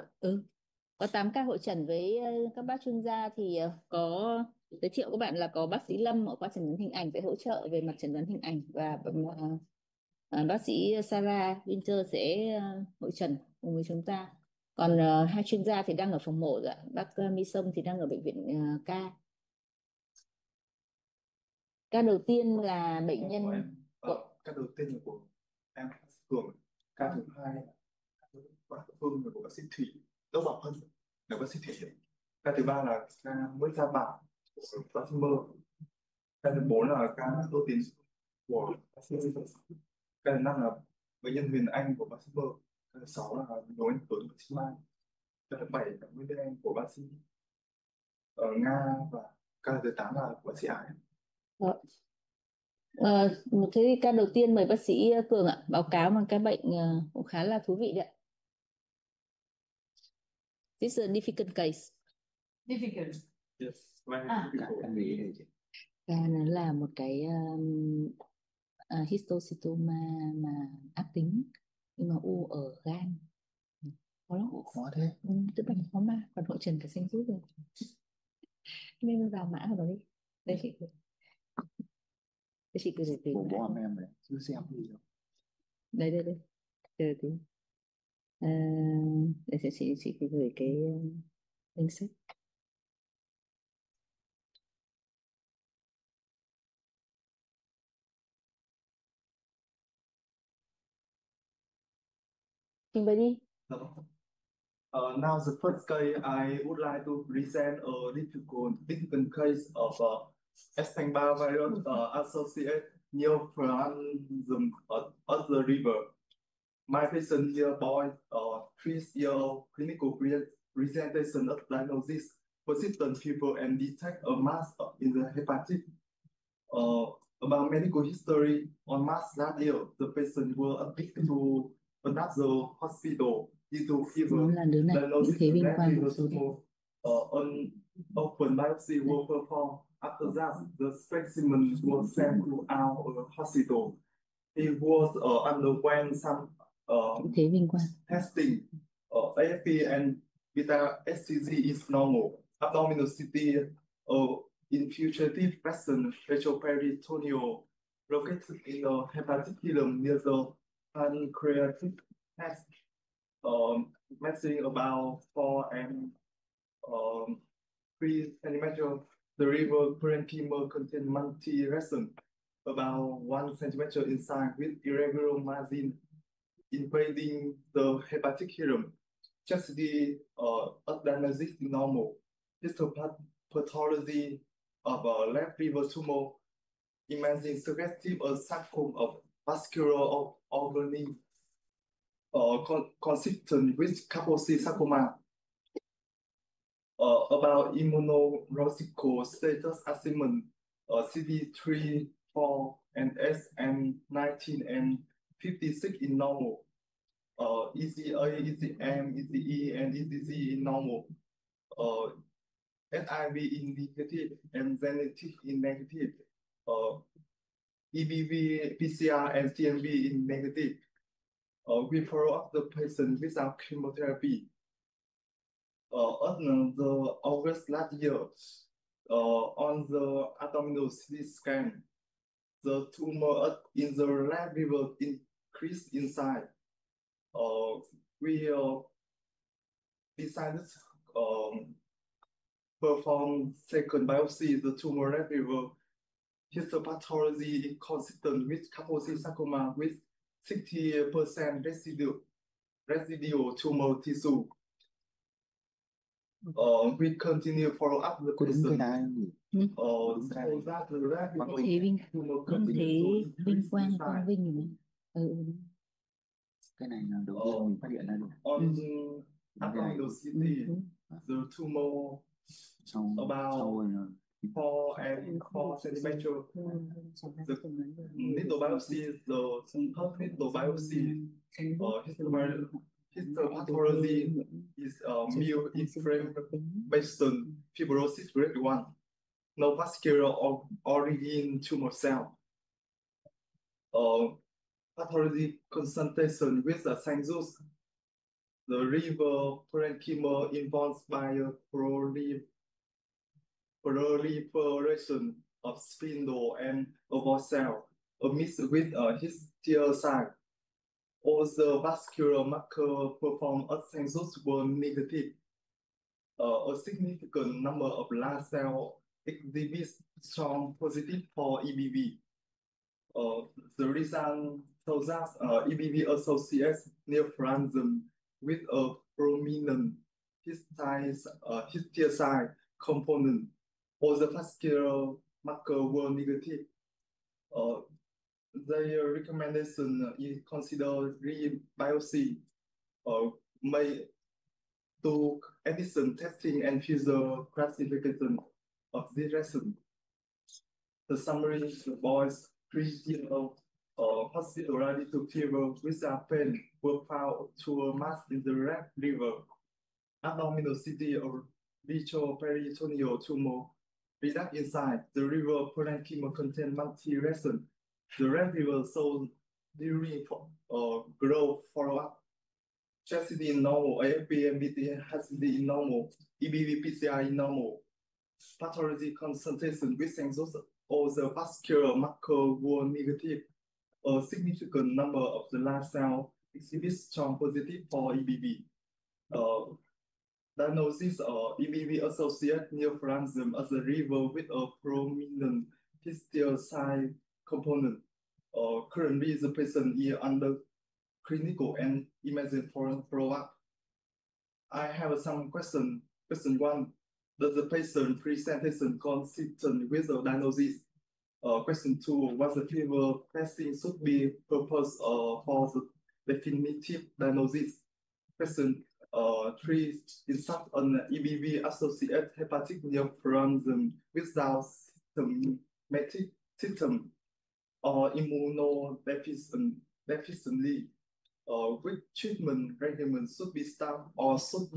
Có 8 ca hội chẩn với các bác chuyên gia, thì có giới thiệu các bạn là có bác sĩ Lâm ở khoa chẩn đoán hình ảnh sẽ hỗ trợ về mặt chẩn đoán hình ảnh, và bác sĩ Sarah Winter sẽ hội chẩn cùng với chúng ta. Còn hai chuyên gia thì đang ở phòng mổ rồi ạ. Bác My Sông thì đang ở bệnh viện ca. Ca đầu tiên là bệnh nhân Ca đầu tiên là của em Cường. Ca thứ hai là bác Phương là của bác sĩ Thủy, Đốc Bảo Hân là bác sĩ Thủy. Ca thứ ba là ca Nguyễn Gia Bảo của bác sĩ Mơ. Ca thứ bốn là ca Đỗ Tiến của bác sĩ Mơ. Ca thứ năm là bệnh nhân Huyền Anh của bác sĩ Mơ. Ca thứ sáu là Đỗ Anh Tuấn của bác sĩ Mai. Ca thứ bảy là Nguyễn Đức Anh của bác sĩ Nga, và ca thứ 8 là của bác sĩ Ái. Thế thì ca đầu tiên mời bác sĩ Cường ạ, báo cáo một cái bệnh cũng khá là thú vị đấy ạ. This is a difficult case. Difficult. Yes, very difficult. Ca nó là một cái histiocytoma mà ác tính, nhưng mà u ở gan. Khó lắm. Khó thế. Tự bệnh khó mà, còn hội trần cả xanh rút rồi. Nên vào mã vào đó đi. Đây chị cười. Đây chị cười để tìm. Bố em đấy, chưa xem gì đâu. Đây. Chờ tí. Để chị gửi cái danh sách. Trình bày đi. Now the first case I would like to present a difficult case of Epstein-Barr virus associated neoplasm at the liver. My patient here, boy, 3-year-old clinical presentation of diagnosis, persistent fever and detect a mass in the hepatic. About medical history, on March last year, the patient was admitted to another hospital due to fever. Nó là đứa này, những thế liên quan một số đấy. An open biopsy was performed. After that, the specimen was sent to our hospital. He was underwent some thế liên quan. testing. AFP and beta HCG is normal. Abdominal CT infiltrative present retroperitoneal located in the hepatic hilum near the pancreatic test, measuring about 4 and 3 centimeters. The liver parenchyma contains multi-resin, about 1 centimeter in size, with irregular margin invading the hepatic hilum. Chastity diagnosis normal. Histopathology of left liver tumor, imaging suggestive a sarcoma of vascular organic consistent with Kaposi sarcoma. About immunological status assessment, CD3, 4, and SM19 and 56 in normal. ECA, ECM, ECE, and ECC in normal. SIV in negative and genetic in negative. EBV, PCR, and CMV in negative. We follow up the patient without chemotherapy. On the August last year, on the abdominal CT scan, the tumor in the left liver increased in size. We decided perform second biopsy. The tumor left liver histopathology consistent with Kaposi sarcoma with 60% residual tumor tissue. We continue follow up the patient. Thế vinh quang quang vinh. Cái này là đầu tiên mình phát hiện ra được. On abdominal CT, the tumor about 4 and 4 centimeters. The needle biopsy, the needle biopsy, histopathology is myoinflammation fibrosis grade 1. No vascular origin tumor cell. Pathology consultation with the census. The liver parenchyma involved by a proliferation of spindle and oval cell, mixed with histiocyte. All the vascular markers performed a census were negative. A significant number of large cells exhibit strong positive for EBV. The result tells us EBV associates neoplasm with a prominent histiocyte component. All the vascular markers were negative. Their recommendation is consider re-biopsy may do addition testing and further classification of the reason. The summary: the boys 3-year-old hospitalized to fever without pain were found to mass in the left liver, abdominosity or retroperitoneal tumor. Reduct inside the liver parenchyma contain multi-resin. The red liver shows during growth follow-up. Chastity in normal, AFP and BT hastity in normal, EBV PCR in normal. Pathology concentration with census all the vascular markers were negative. A significant number of the large cells exhibit strong positive for EBV. Diagnosis of EBV associated neoplasm as a liver with a prominent histiocyte component. Currently, the patient is under clinical and imaging follow-up. I have some questions. Question 1. Does the patient presentation consistent with the diagnosis? Question 2. Was the fever testing should be purpose for the definitive diagnosis? Question 3. Is such an EBV associated hepatic neoplasm without symptomatic symptom or immunodeficiency? Which treatment regimen should be started or should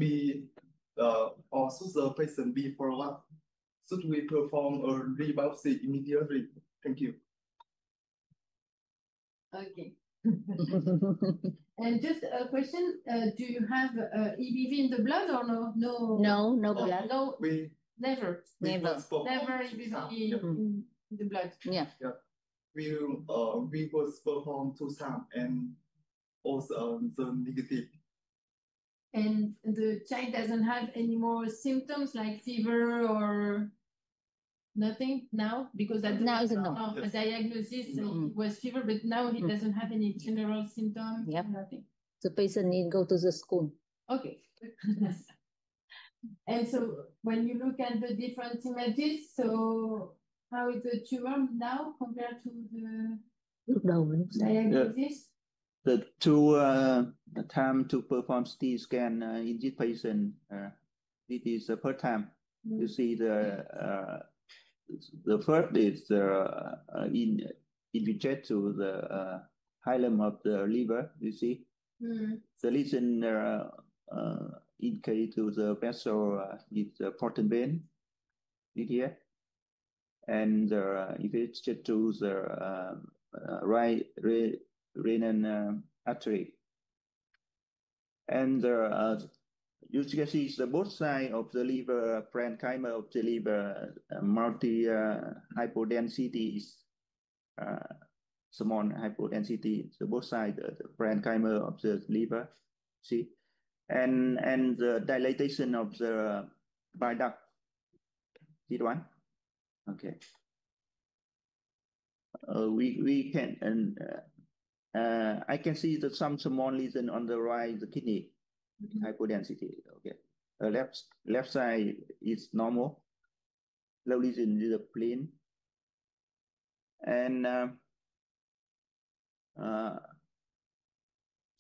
the patient be followed up? Should we perform a re-biopsy immediately? Thank you. Okay. And just a question, do you have EBV in the blood or no? No, no blood. No, We never. Never. Never EBV in the blood. Yeah. we was perform two SAM and also the negative. And the child doesn't have any more symptoms like fever or nothing now? Because at Now is a no. a Yes. diagnosis Mm. was fever, but now he doesn't have any general symptoms. Yep. Nothing. The patient need go to the school. Okay. And so when you look at the different images, so how is the tumor now compared to the Lúc đầu lúc sau. diagnosis? The two the time to perform CT scan in this patient, this is the first time. You see the first is infiltrate to the hilum of the liver. You see the lesion indicate to the vessel is the portal vein here, and if it's to the right renal artery, and you can see the both sides of the liver, parenchyma of the liver, multi hypodensity is small hypodensity. So both sides, the parenchyma of the liver, see, and the dilatation of the bile duct. See the one? Okay. We can and I can see that some small lesion on the right, the kidney, hypodensity. Okay, left side is normal. Low lesion is a plain, and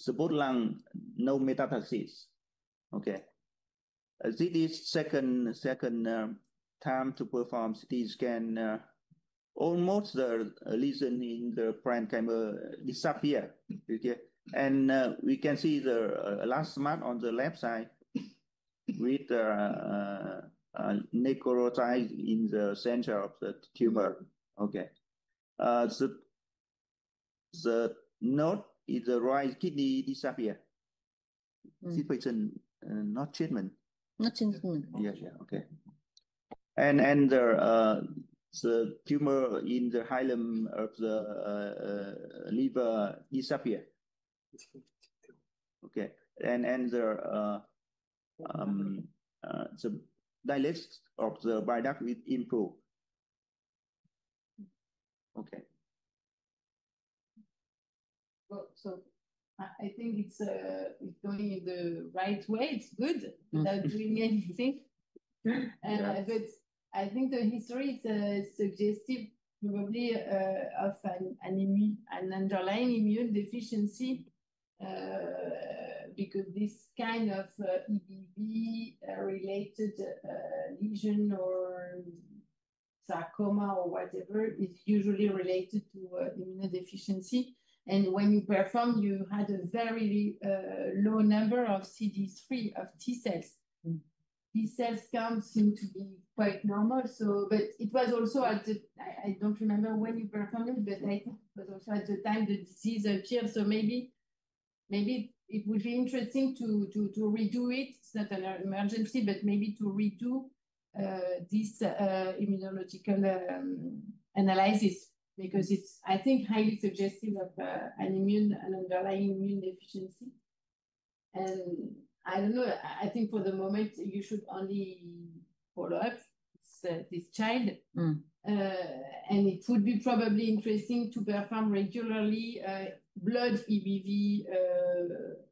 the both lung no metastasis. Okay, this is second time to perform CT scan. Almost the lesion in the parenchyma disappear. Okay, and we can see the last mark on the left side with necrotized in the center of the tumor. Okay, the node in the right kidney disappear. Situation not treatment. Not treatment. Yeah, okay. And the tumor in the hilum of the liver disappear. Okay, and the dilation of the bile duct will improve. Okay. Well, so I think it's going in the right way. It's good without doing anything. But I think the history is suggestive, probably of an underlying immune deficiency, because this kind of EBV related lesion or sarcoma or whatever is usually related to immunodeficiency. And when you perform, you had a very low number of CD3 of T cells. T cells count seem to be quite normal. So, but it was also at the, I don't remember when you performed it, but I think it was also at the time the disease appeared. So maybe it would be interesting to redo it. It's not an emergency, but maybe to redo this immunological analysis, because it's, I think, highly suggestive of an underlying immune deficiency. And I don't know, I think for the moment you should only follow up this child. And it would be probably interesting to perform regularly blood EBV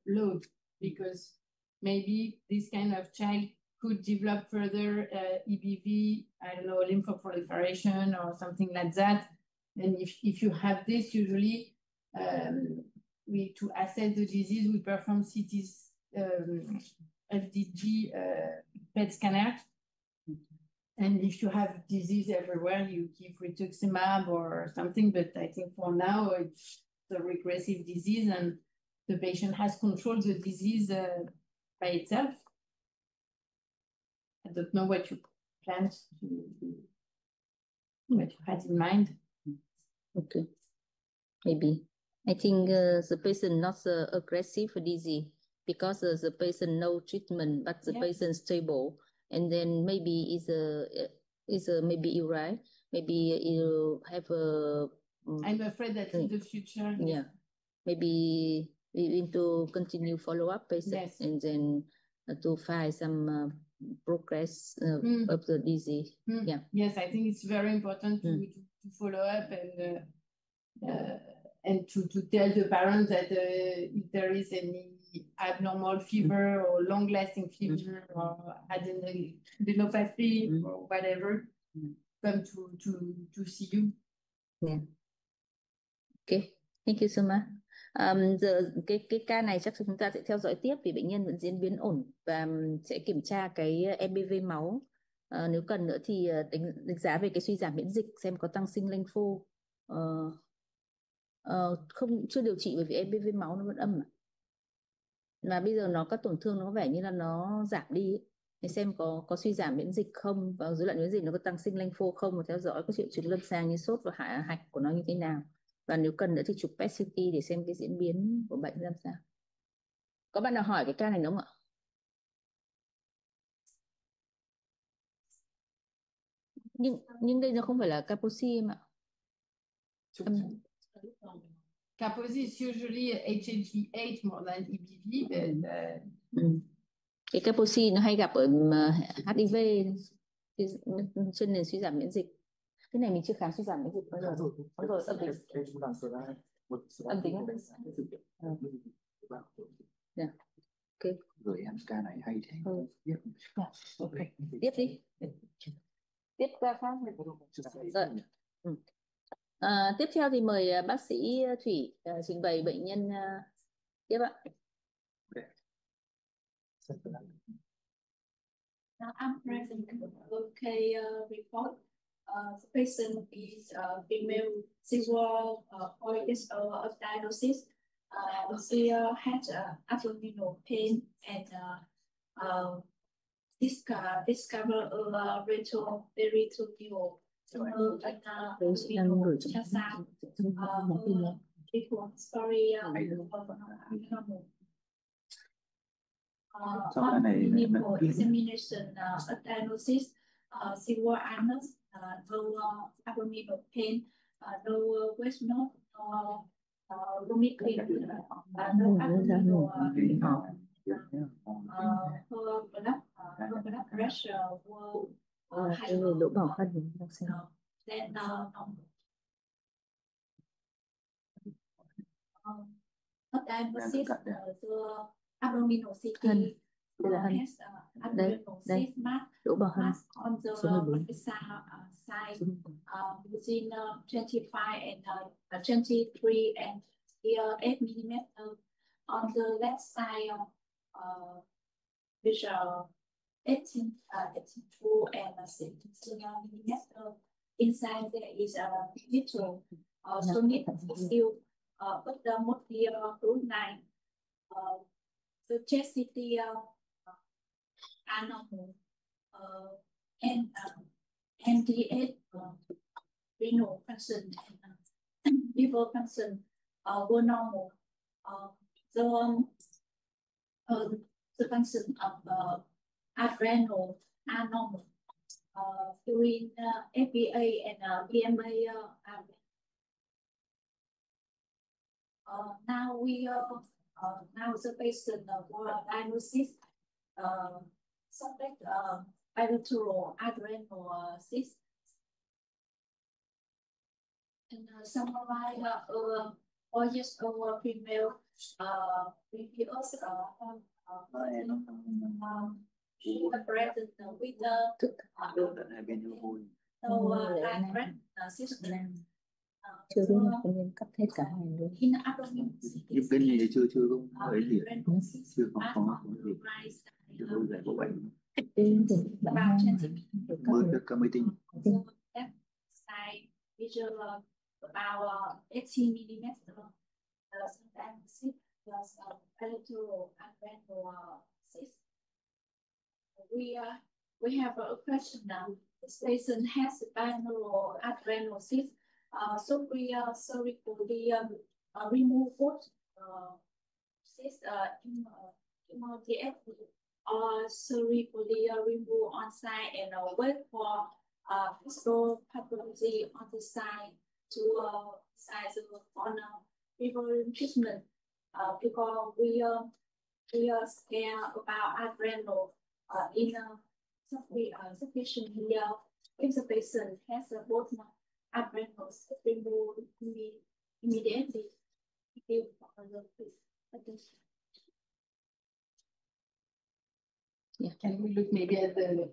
load, because maybe this kind of child could develop further EBV, I don't know, lymphoproliferation or something like that. And if you have this, usually to assess the disease, we perform CTs, FDG PET scanner. And if you have disease everywhere, you give rituximab or something. But I think for now, it's a regressive disease and the patient has controlled the disease by itself. I don't know what you planned to do, what you had in mind. Okay, maybe. I think the patient not aggressive disease because the patient no treatment, but the patient stable. And then maybe is maybe you're right. Maybe you have a. I'm afraid that in the future. Yeah, maybe we need to continue follow up patient and then to find some progress of the disease. Yeah. Yes, I think it's very important to follow up and to tell the parents that if there is any abnormal fever or long-lasting fever or adenopathy or whatever, come to see you. Yeah. Okay, thank you so much. Giờ cái ca này chắc chúng ta sẽ theo dõi tiếp vì bệnh nhân vẫn diễn biến ổn và sẽ kiểm tra cái EBV máu. Nếu cần nữa thì đánh giá về cái suy giảm miễn dịch xem có tăng sinh lympho. Không, chưa điều trị bởi vì EBV máu nó vẫn âm mà bây giờ nó có tổn thương, nó có vẻ như là nó giảm đi ấy. Để xem có suy giảm miễn dịch không và rối loạn miễn dịch nó có tăng sinh lympho không, và theo dõi có triệu chứng lâm sàng như sốt và hạch của nó như thế nào, và nếu cần nữa thì chụp PET CT để xem cái diễn biến của bệnh ra sao. Có bạn nào hỏi cái ca này đúng không ạ? Nhưng đây nó không phải là Kaposi em ạ. Kaposi is usually HLA-8 more than EBV, but cái Kaposi nó hay gặp ở HIV trên nền suy giảm miễn dịch. Cái này mình chưa khám suy giảm miễn dịch bao giờ rồi. Rồi âm tính. Âm tính. Yeah. Ok. Gửi em ca này hay thế. Okay. Tiếp đi. Tiếp ca khác. Rồi. Tiếp theo thì mời bác sĩ Thủy trình bày bệnh nhân tiếp ạ. Now I'm presenting okay report. The patient is female, sexual or of diagnosis. She had abdominal pain and discover a retroperitoneal tumor and ultrasound. It was very normal. On clinical examination diagnosis, severe illness, no abdominal pain, no waist note, Lumicin, her blood pressure will high. Then diagnosis the abdominal CT has abdominal cyst mass on the side between 25 and 23 and 8 millimeter. On the left side, which are 18, 82 and 16 millimeter. Inside there is a little sonic still, but the multi-line the chest CT are normal, and MDH renal function and liver function were normal. The function of adrenal are normal. During FBA and BMA now we now the patient for diagnosis subject bilateral adrenal cyst and summarize or just over female we also she was present with chưa biết là bệnh nhân cấp hết cả hai luôn. Giúp kinh gì chưa không phải gì chưa không gì chưa lại bộ bệnh mới được cả mấy tin about 18 millimeters. Sometimes plus bilateral adrenal cyst. We have a question now. This patient has bilateral adrenal cyst. So we surgically remove both cyst immediately, or surgically remove on site and wait for histopathology on the side to size on before treatment. Because we are scared about adrenal in sufficient here if the patient has both adrenal remove immediately. Yeah, can we look maybe at the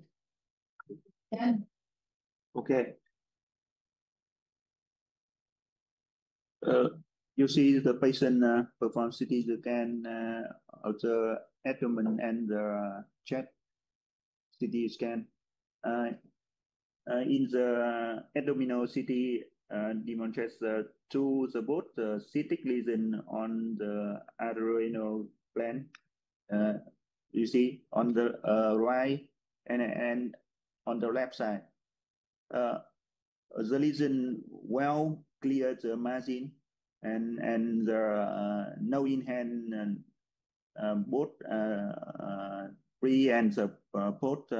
okay. You see the patient perform CT scan of the abdomen and the chest CT scan. In the abdominal CT demonstrates both the cystic lesion on the adrenal gland. You see on the right and on the left side. The lesion well cleared the margin and the no in hand both pre and post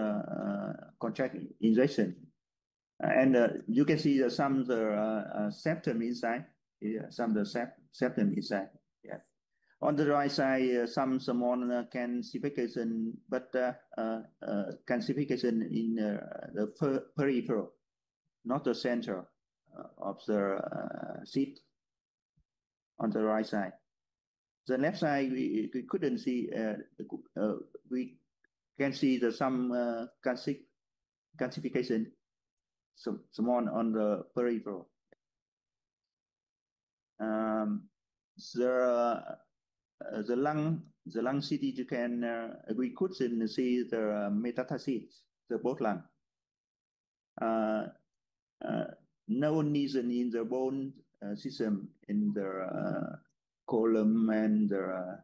contract injection. And you can see some septum inside. Yeah, some the septum inside. Yeah. On the right side, some small calcification, but calcification in the peripheral, not the center of the seat. On the right side, the left side we couldn't see. We can see some calcification. Some on the peripheral. The lung CT you can we could see the metastasis, the both lung. No lesion in the bone system in the column and the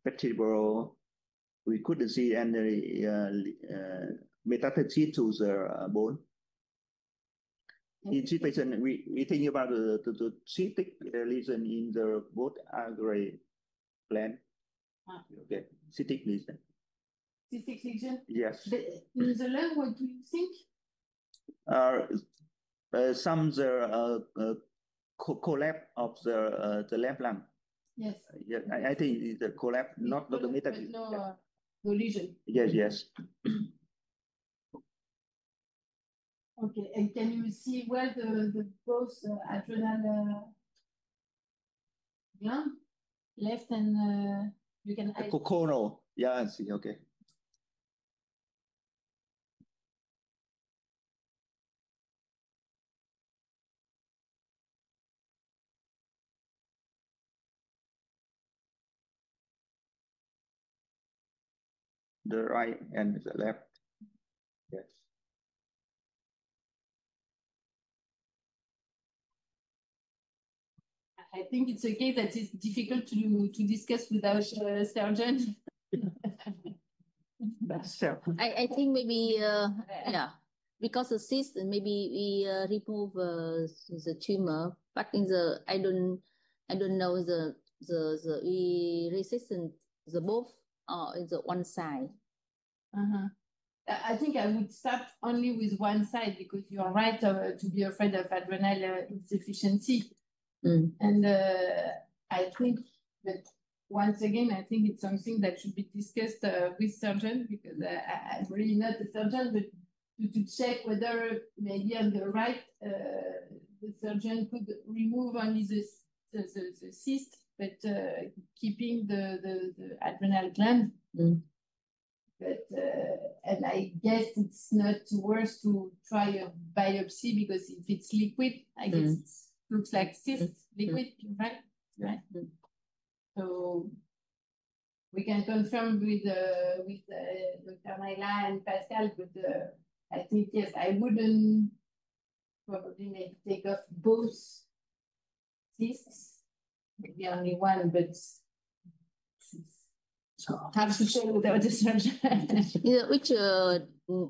vertebral. We couldn't see any metastasis to the bone. In this patient, we think about the cystic lesion in the both artery gland. Okay, cystic lesion. Cystic lesion? Yes. In the lung, what do you think? some collapse of the left lung. Yes. Yeah, I think the collapse, not the metastasis. No lesion. Yes. Okay, and can you see where the both adrenal gland, left and you can The coronal. Yeah, I see. Okay. The right and the left. Yes. I think it's okay that it's difficult to discuss without a surgeon. I think maybe yeah, because the cyst maybe we remove the tumor, but in the I don't know the we resistant the both or in the one side. I think I would start only with one side because you're right to be afraid of adrenal insufficiency. And I think that once again, I think it's something that should be discussed with surgeon because I'm really not a surgeon, but to check whether maybe on the right, the surgeon could remove only the cyst, but keeping the adrenal gland. But and I guess it's not worse to try a biopsy because if it's liquid, I guess it looks like cyst liquid, right? So we can confirm with Dr. Naila and Pascal, but I think yes, I wouldn't probably maybe take off both cysts, maybe only one, but. So have to check with the surgeon.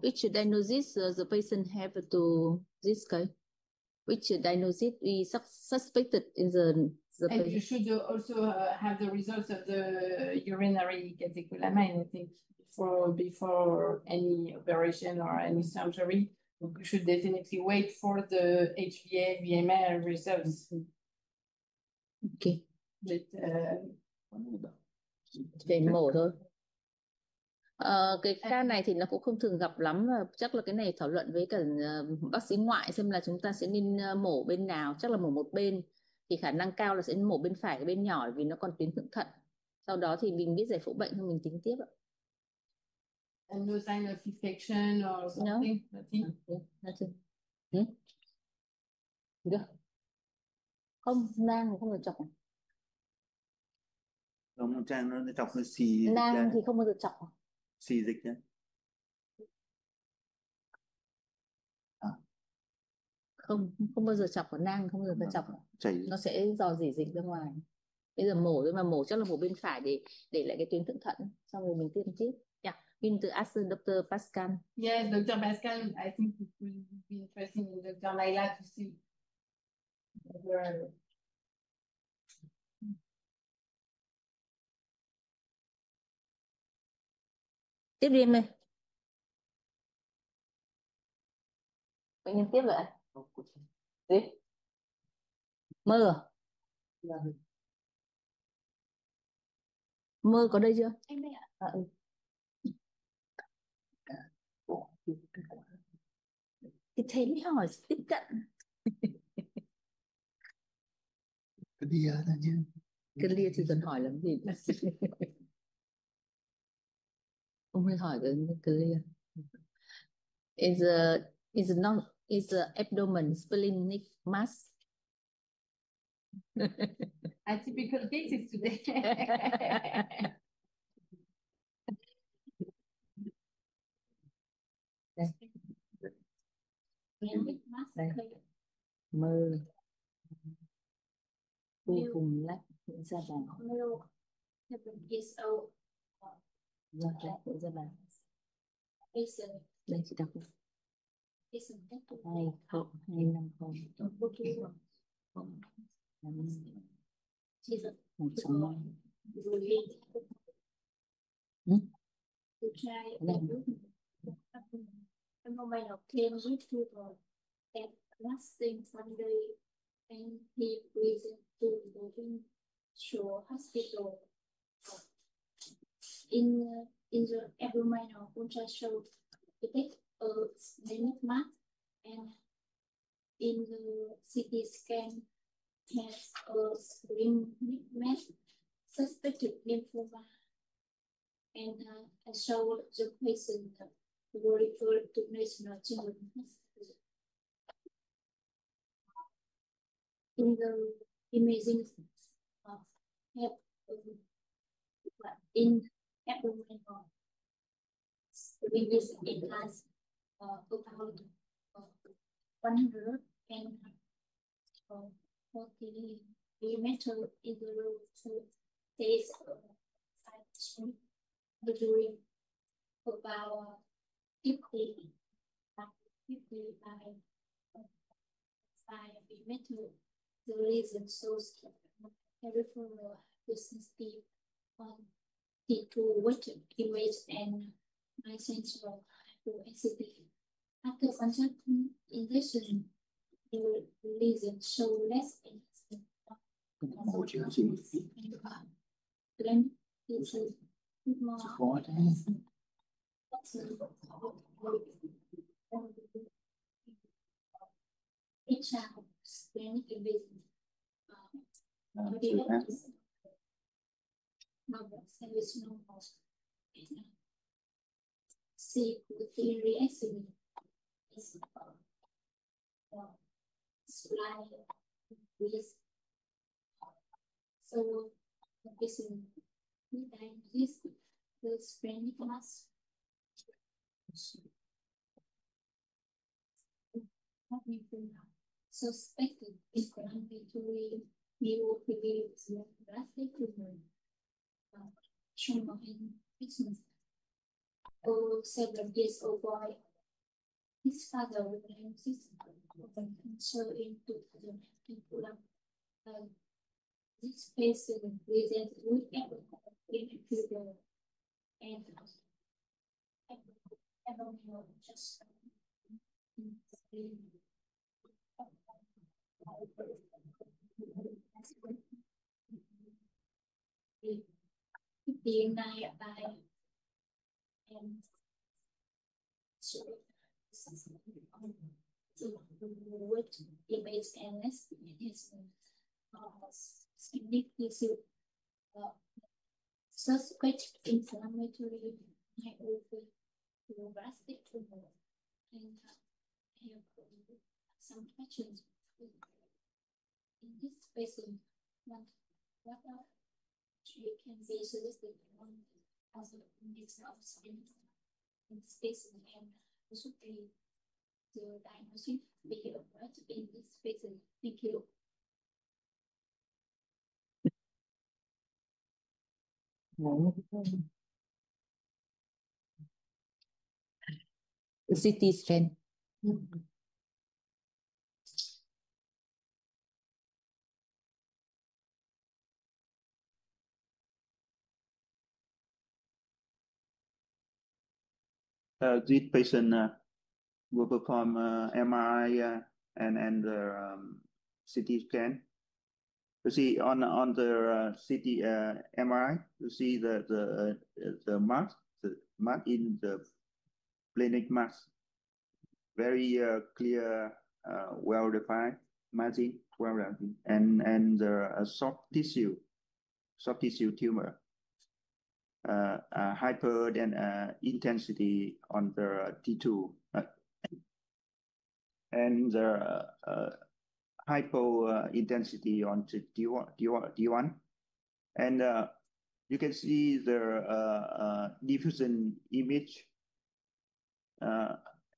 Which diagnosis the patient have to this case? Which diagnosis we suspected in the and patient? you should also have the results of the urinary catecholamine, I think, before any operation or any surgery. You should definitely wait for the HbA, VMR results. Okay. But, về mổ thôi. Cái ca này thì nó cũng không thường gặp lắm, chắc là cái này thảo luận với cả bác sĩ ngoại xem là chúng ta sẽ nên mổ bên nào. Chắc là mổ một bên thì khả năng cao là sẽ mổ bên phải, cái bên nhỏ vì nó còn tuyến thượng thận. Sau đó thì mình biết giải phẫu bệnh thì mình tính tiếp ạ. And no sign of infection or something? No. Nothing. Được. Không, nang không được chọc. Không, Trang nó chọc nó xì dịch nang ra. Thì không bao giờ chọc. Xì dịch ra. Không bao giờ chọc vào nang, không bao giờ chọc. Chảy. Nó sẽ dò dỉ dịch ra ngoài. Bây giờ mổ nhưng mà mổ chắc là mổ bên phải để lại cái tuyến thượng thận, xong rồi mình tiêm tiếp. Yeah, we need to ask Dr. Pascal. Yes, Dr. Pascal, I think it will be interesting in Dr. Naila to see. Tiếp đi em ơi. Bệnh nhân tiếp vậy. Gì? Mơ. Mơ có đây chưa? Em đây ạ. Thì thế mới hỏi tiếp cận. Clear là chứ. Clear thì cần hỏi làm gì? Ông hơi hỏi cái clear. Is a abdomen splenic mass. Atypical cases today. Đây. Mơ. Khu vùng lách ra bàn. Ra bàn. Đây chị đọc. 20250. Em hôm nay học thêm với thư rồi. Em last thing Sunday, and he present to the Shore Hospital. In the abdominal ultrasound, detect a splenic mass, and in the CT scan has a splenic mass, suspected lymphoma, and so the patient were referred to National Children's Hospital. In the imaging in abdominal, it has about 140 millimeter in the road to face during about 50 by 5 millimeter. The reason shows peripheral sensitive on T2 weighted image and my central hyperactivity. After contact injection, the lesion show less intensity. Then it's more each splenic invasion. See the reaction is slide with so this is the splenic mass. Suspected inflammatory neoplastic tumor, tumor in Christmas. Oh, 7 years old boy. His father became cancer in 2021. This patient presents with fever and abdominal just being night by and so with image and his splenic tissue suspect inflammatory myoplastic tumor and have some questions in this patient. What we can be suggested on as a mix of in space and also the diagnosis be applied in this patient. Thank you. The CT scan. This patient will perform MRI and CT scan. You see on the CT MRI, you see the mark in the splenic mass, very clear, well defined margin, well defined, and the soft tissue tumor. Hyper intensity on the T2 and the hypo intensity on the D1, and you can see the diffusion image.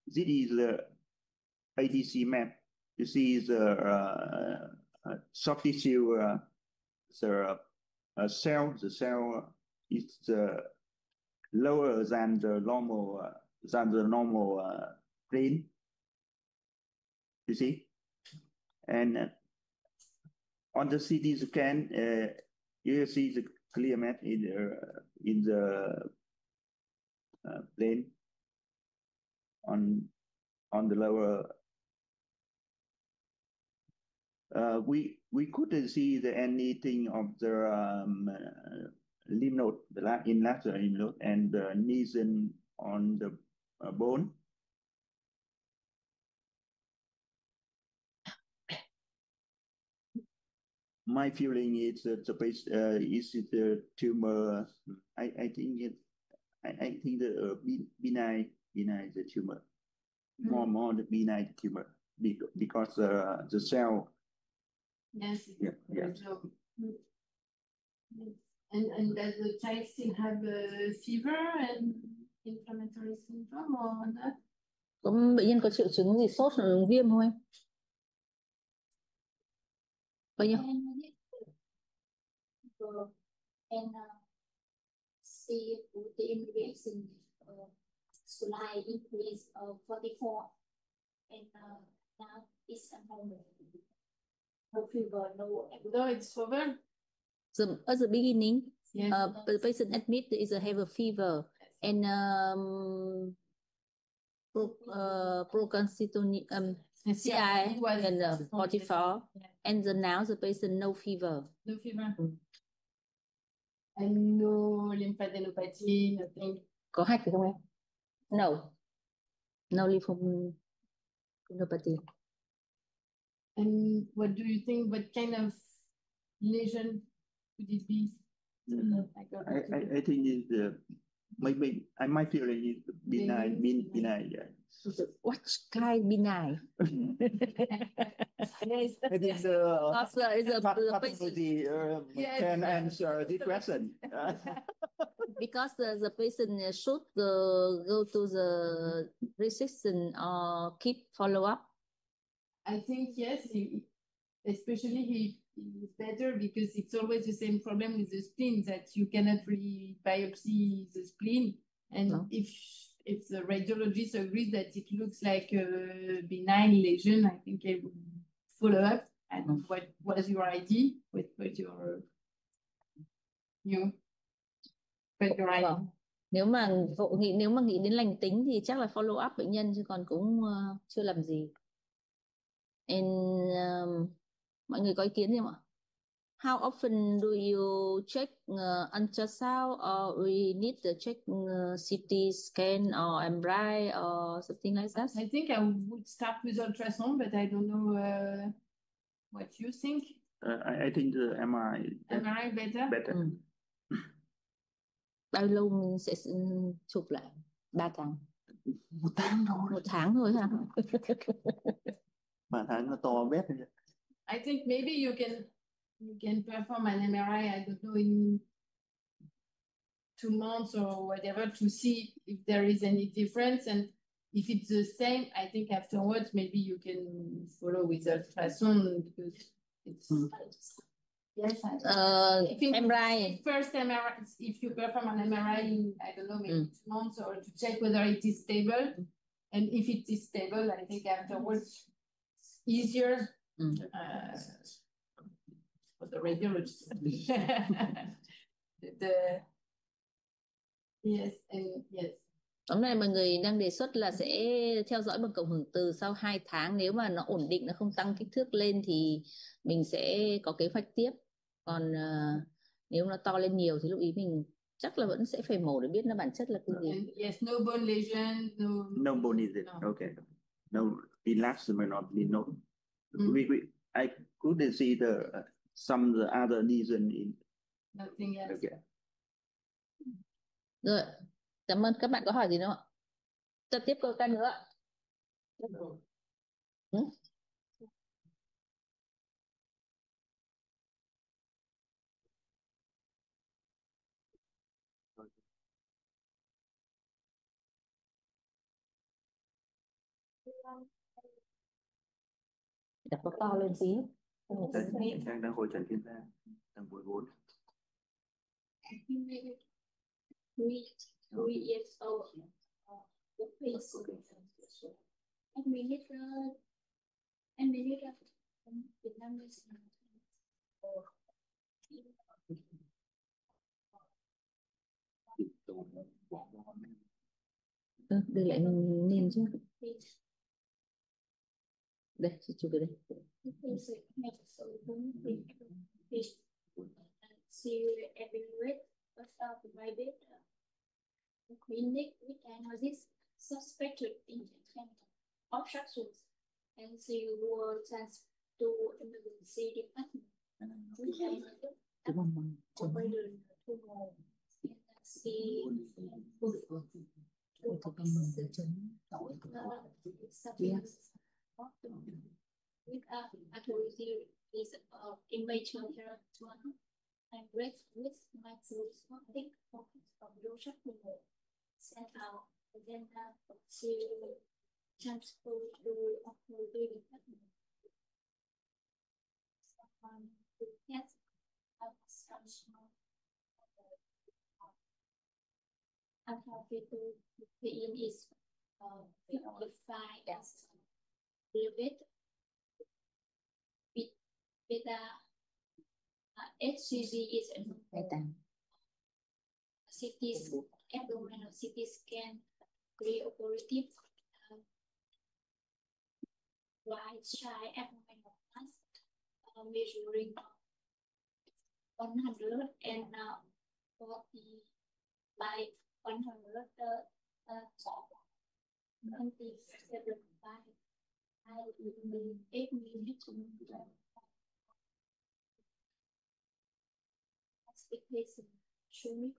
This is the ADC map. You see the soft tissue, the cell is lower than the normal plane. You see, and on the CT scan, you see the clear map in the plane on the lower we couldn't see anything of the lymph node, in lateral lymph node and the lesion on the bone. My feeling is that is the tumor. I think the benign the tumor, more the benign tumor because the cell. Yes. Yeah. So, and does the child still have a fever and inflammatory syndrome or not? Bệnh nhân có triệu chứng gì sốt viêm không em? Bao nhiêu? And see the reaction slide increase 44 and now it's normal. No fever, no, it's over. So at the beginning, Yes. the patient admit is have a fever and procalcitonin CI and 44 and now the patient no fever. No fever. And no lymphadenopathy, nothing. Có hạch không em? No. No lymphadenopathy. And what do you think? What kind of lesion could it be? I think it's maybe my feeling is benign. Yeah. What kind benign? Yes. It is the pathology can answer this question. Because the patient should go to the resection or keep follow up. I think yes, especially he is better because it's always the same problem with the spleen that you cannot really biopsy the spleen, and if the radiologist agrees that it looks like a benign lesion, I think I would follow up. And what was your idea? What your idea? Nếu mà nghĩ đến lành tính thì chắc là follow up bệnh nhân chứ còn cũng chưa làm gì. And mọi người có ý kiến gì không ạ? How often do you check ultrasound or we need to check CT scan or MRI or something like that? I think I would start with ultrasound, but I don't know what you think. I think the MRI. MRI better. Bao lâu mình sẽ chụp lại? 3 tháng. 1 tháng thôi hả? 3 tháng nó to bét. I think maybe you can perform an MRI, I don't know, in 2 months or whatever to see if there is any difference. And if it's the same, I think afterwards maybe you can follow with ultrasound because it's yes. MRI. First MRI, if you perform an MRI in, I don't know, maybe 2 months or to check whether it is stable. And if it is stable, I think afterwards it's easier for the radiologist. Yes, and yes. Tóm lại mọi người đang đề xuất là sẽ theo dõi bằng cộng hưởng từ sau 2 tháng. Nếu mà nó ổn định, nó không tăng kích thước lên thì mình sẽ có kế hoạch tiếp. Còn nếu nó to lên nhiều thì lúc ý mình chắc là vẫn sẽ phải mổ để biết nó bản chất là cái gì. Yes, no bone lesion, no bone lesion. No. Okay. No relapse may not be no. I couldn't see some other lesion in. Nothing else. Okay. Rồi, cảm ơn các bạn. Có hỏi gì nữa ạ? Tiếp tiếp câu ca nữa. Đập nó to lên xí. Đang hội trần chuyên gia tầng 14. 3 years old. The face. Việt Nam đưa lại nhìn chứ. Đây, chị chụp cái đây. Evaluate provided clinic with diagnosis suspected intent obstructions, and so you were transferred to emergency department. Operated tumor and see with authority is immature one and with microscopic focus of your tumor sent out and then to transfer to operating department. To test protein is defined as beta HCG is abdominal CT scan preoperative right side abdominal mass measuring 140 by 127 by 8 millimeters. Expectation showing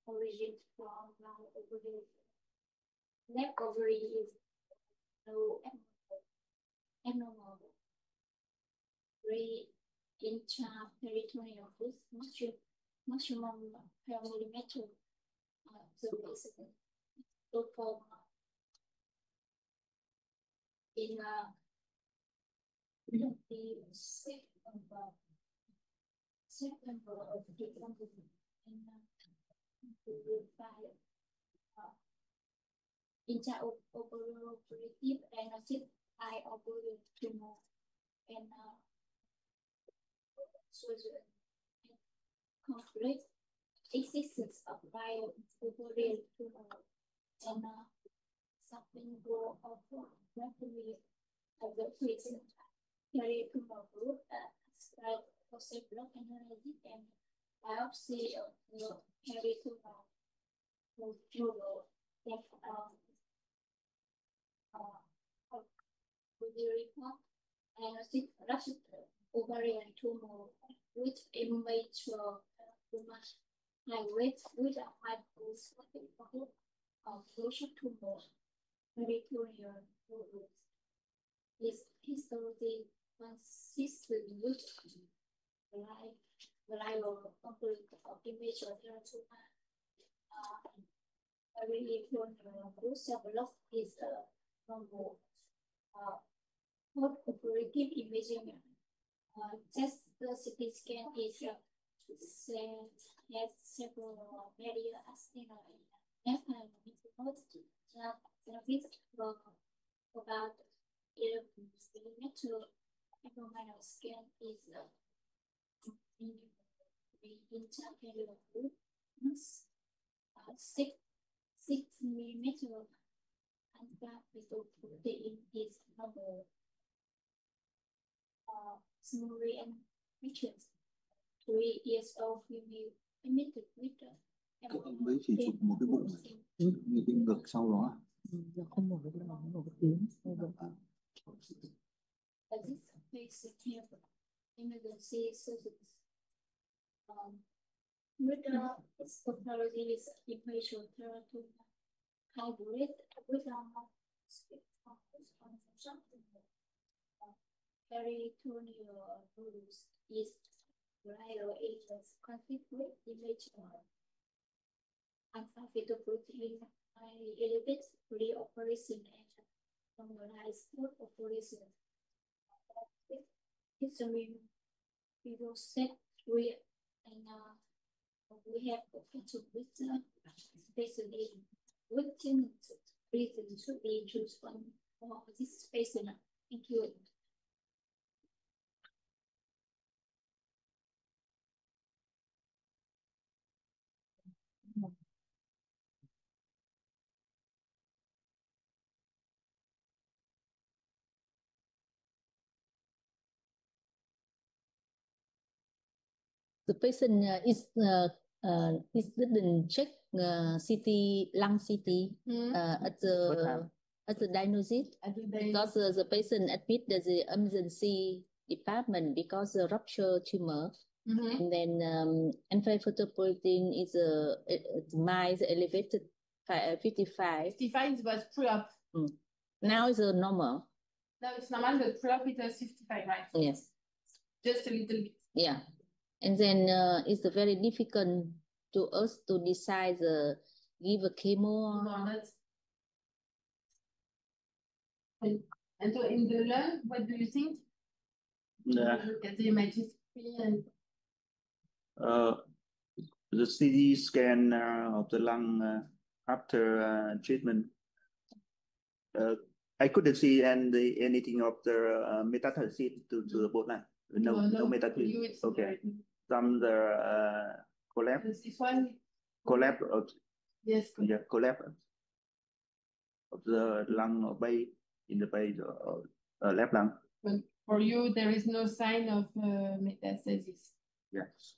origin from ovary. Left ovary is no abnormal. Intraperitoneal foot maximum per millimeter. So basically, perform in the September of 2005 intraoperative diagnosis eye ovarian tumor and surgery complete existence of ovarian tumor and something go of rapidly of the patient carry tumor group spread possible blood analysis and biopsy of the carry tumor that with the report diagnostic rapid ovarian tumor with immature tumor high weight with a high pulse of social tumor peritoneal tumors is histology consistent with reliable complete of immature tumor. Peritoneal cell block is normal. Post-operative imaging just the CT scan is has several media asthenia and service about 11 millimeter abdominal scan is intercalated group 6 millimeter and that protein is normal. Summary and pictures. 3 years old female emitted with Các em mới chỉ chụp một cái bụng này, như cái ngực sau đó. Không một cái lòng, một cái tiếng. This basic care emergency service. With pathology is immature teratoma hybrid with peritoneal nodules is viral agents conflict with immature alpha-fetoprotein elevates pre-operation and normalized post-operation. History we will set and we have potential with especially written reason to be chosen for this patient. Thank you. the patient didn't check lung CT at the diagnosis because the patient admitted at the emergency department because the rupture tumor. And then anti-photoprotein is mild elevated 55. 55 was pre-op. Now it's normal. Now it's normal, but pre-op it was 55, right? Yes. Just a little bit. Yeah. And then it's very difficult to us to decide give a chemo. And so in the lung, what do you think? Yeah. Look at the images and the CT scan of the lung after treatment. I couldn't see anything of the metastasis to the bone. No metastasis. Okay. Some the collapse. this one. Collapse of Yes. yeah, collapse of the lung or base in the base of left lung. But for you, there is no sign of metastasis. Yes.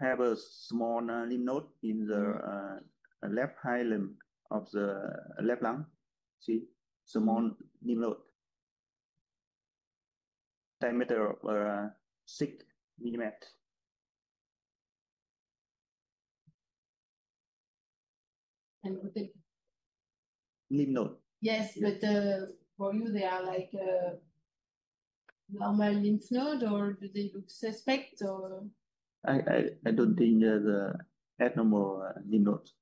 Have a small lymph node in the left high limb of the left lung. See, small lymph node. Diameter of 6 millimeters. And Lymph node. yes, but for you, they are like normal lymph node, or do they look suspect? Or I don't think the abnormal lymph nodes.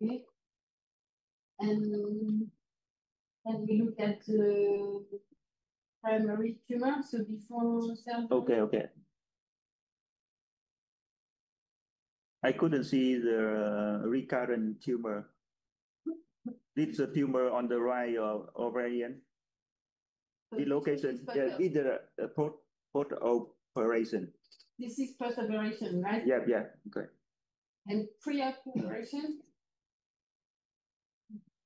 okay. And we look at the primary tumor, so before surgery. Okay. I couldn't see the recurrent tumor. This a tumor on the right of ovarian. So The location, yeah, did the post operation. this is post-operation, right? Yeah, okay. And pre-operation?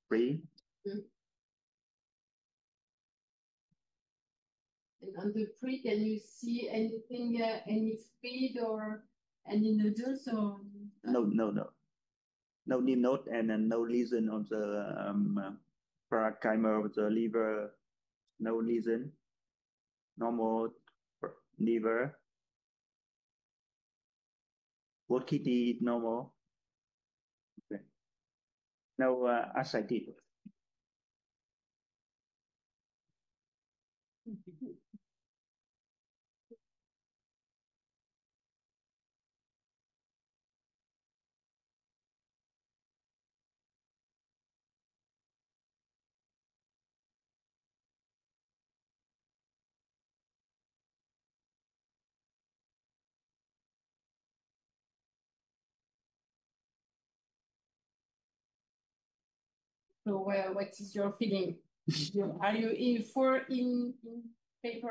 Pre. And on the pre, can you see anything, any fluid or any nodules or? No. No lymph node and no lesion on the parenchyma of the liver. No lesion. Normal liver. Both kidney normal. Okay. No ascites. So what is your feeling? Are you in favor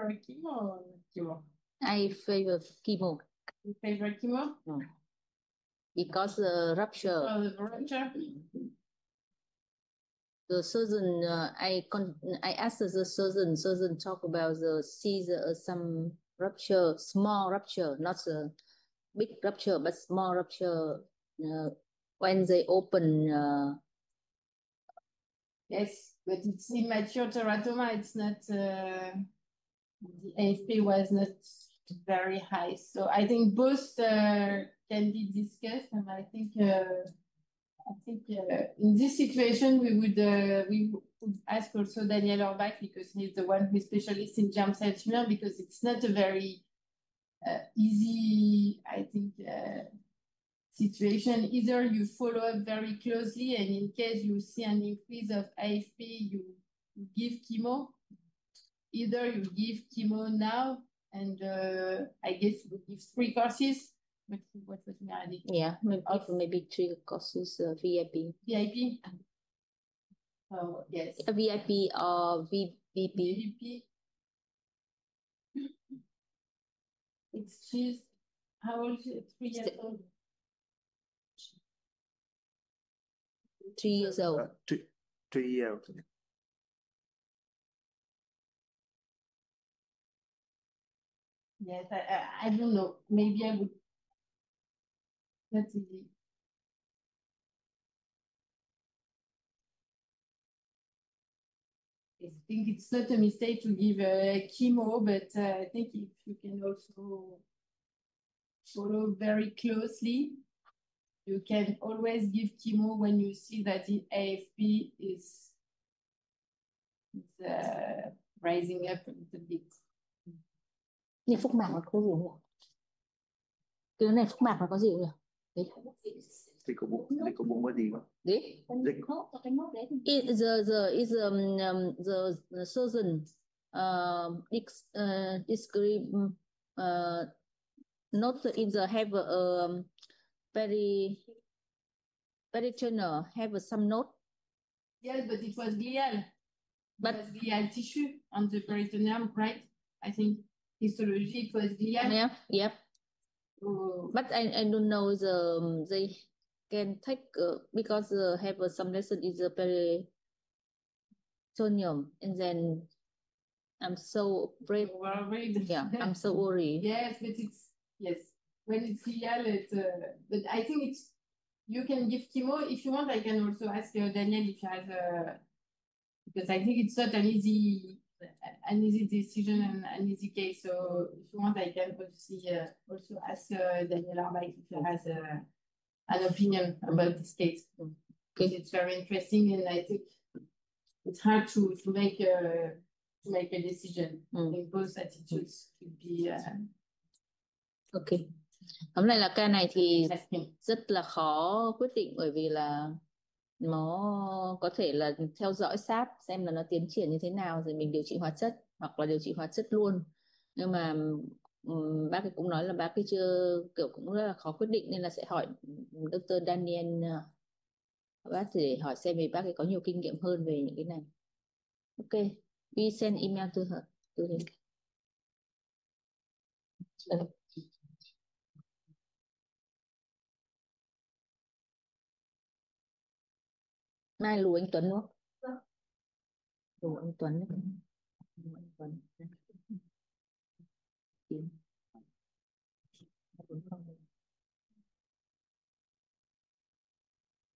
of chemo or chemo? I favor chemo. In favor of chemo? No. Because the rupture. The rupture? The surgeon, I asked the surgeon talk about some rupture, small rupture, not a big rupture, but small rupture when they open. Yes, but it's immature teratoma. It's not, the AFP was not very high. So I think both can be discussed, and I think in this situation we would ask also Daniel Orbach, because he's the one who is specialist in germ cell tumor, because it's not a very easy, I think, situation. Either you follow up very closely, and in case you see an increase of AFP, you give chemo. Either you give chemo now, and I guess you give 3 courses. What was Meredith? Yeah, maybe 3 courses VIP. VIP. Oh, yes. A VIP or VP? VP. She's, how old is she? 3 years old. 3 years old. 3 years. Yes, I don't know. Maybe I would. That's easy. I think it's not a mistake to give chemo, but I think if you can also follow very closely, you can always give chemo when you see that the AFP is rising up a little bit. Này phúc mạc là có gì nhỉ? Cái này phúc mạc là có gì nhỉ? Đấy. Dịch của bụng có gì không? Đấy. Dịch. The surgeon describe not in the have a very journal have some note. Yes, but it was glial. But it was glial tissue on the peritoneum, right? I think histology it was glial. Yeah, yep. But I don't know they can take because have some lesson is a peritoneum, and then I'm so afraid. Yeah, I'm so worried. Yes, but it's when it's glial, but I think it's you can give chemo if you want. I can also ask Daniel if he has because I think it's not an easy decision and an easy case. So if you want, I can also ask Daniel Arbeit if he has an opinion about this case. Because it's very interesting, and I think it's hard to make a decision. I think both attitudes could be. Okay. Hôm nay là ca này thì rất là khó quyết định, bởi vì là nó có thể là theo dõi sát xem là nó tiến triển như thế nào rồi mình điều trị hóa chất hoặc là điều trị hóa chất luôn. Nhưng mà bác ấy cũng nói là bác ấy chưa kiểu cũng rất là khó quyết định, nên là sẽ hỏi Dr. Daniel bác để hỏi xem vì bác ấy có nhiều kinh nghiệm hơn về những cái này. Ok, we send email to her. Mai lù anh Tuấn đúng không? Lù anh Tuấn đấy. Lù anh Tuấn.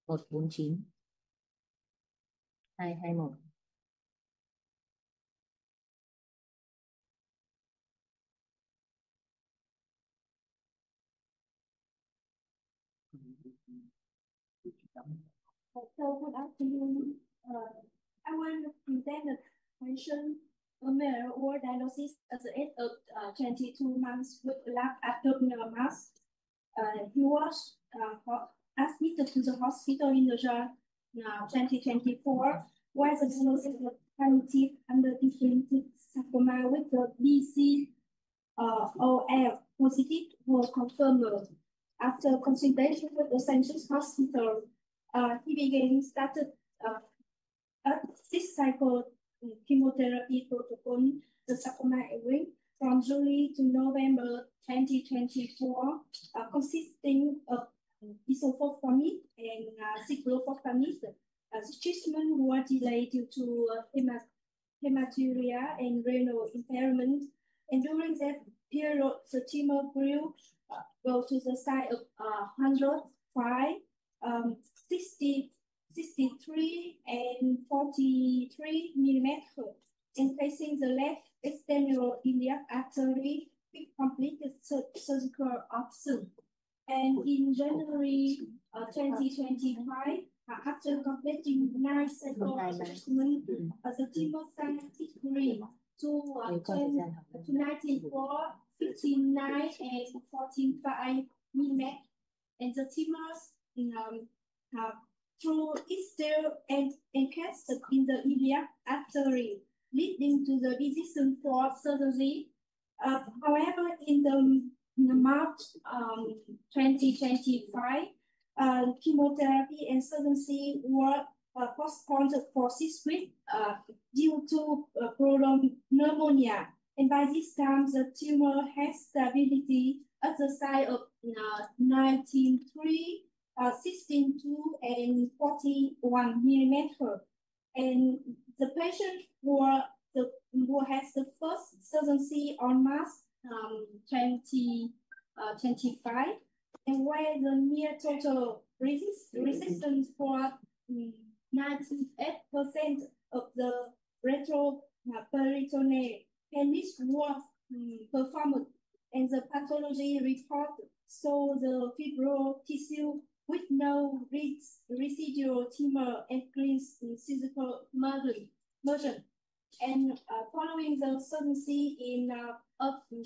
149 221. So good afternoon. I will present the patient or diagnosis at the age of 22 months with left abdominal mass. He was admitted to the hospital in June 2024, where the diagnosis was palliative under differentiated sarcoma with the BCOL positive was confirmed. After consultation with the Census Hospital, he started a 6-cycle chemotherapy protocol, the sarcoma ring, from July to November 2024, consisting of isofosfamide and cyclophosphamide. The treatment was delayed due to hematuria and renal impairment. And during that period, the tumor grew go to the size of 105, 63 and 43 millimeters, and facing the left external iliac artery with completed surgical option. And in January 2025, after completing 9 cycles of treatment, the tumor size decreased to 94, 59, and 45 millimeters, and the tumors through is still encased in the iliac artery, leading to the decision for surgery. However, in March 2025, chemotherapy and surgery were postponed for 6 weeks due to prolonged pneumonia. And by this time, the tumor has stability at the size of 19.3, 16.2, and 41 millimeter. And the patient who has the first surgery on March 2025, and where the near total resistance for 98% of the retroperitoneal pelvis was performed, and the pathology report saw the fibro tissue with no residual tumor and clean surgical margin. And following the surgery in April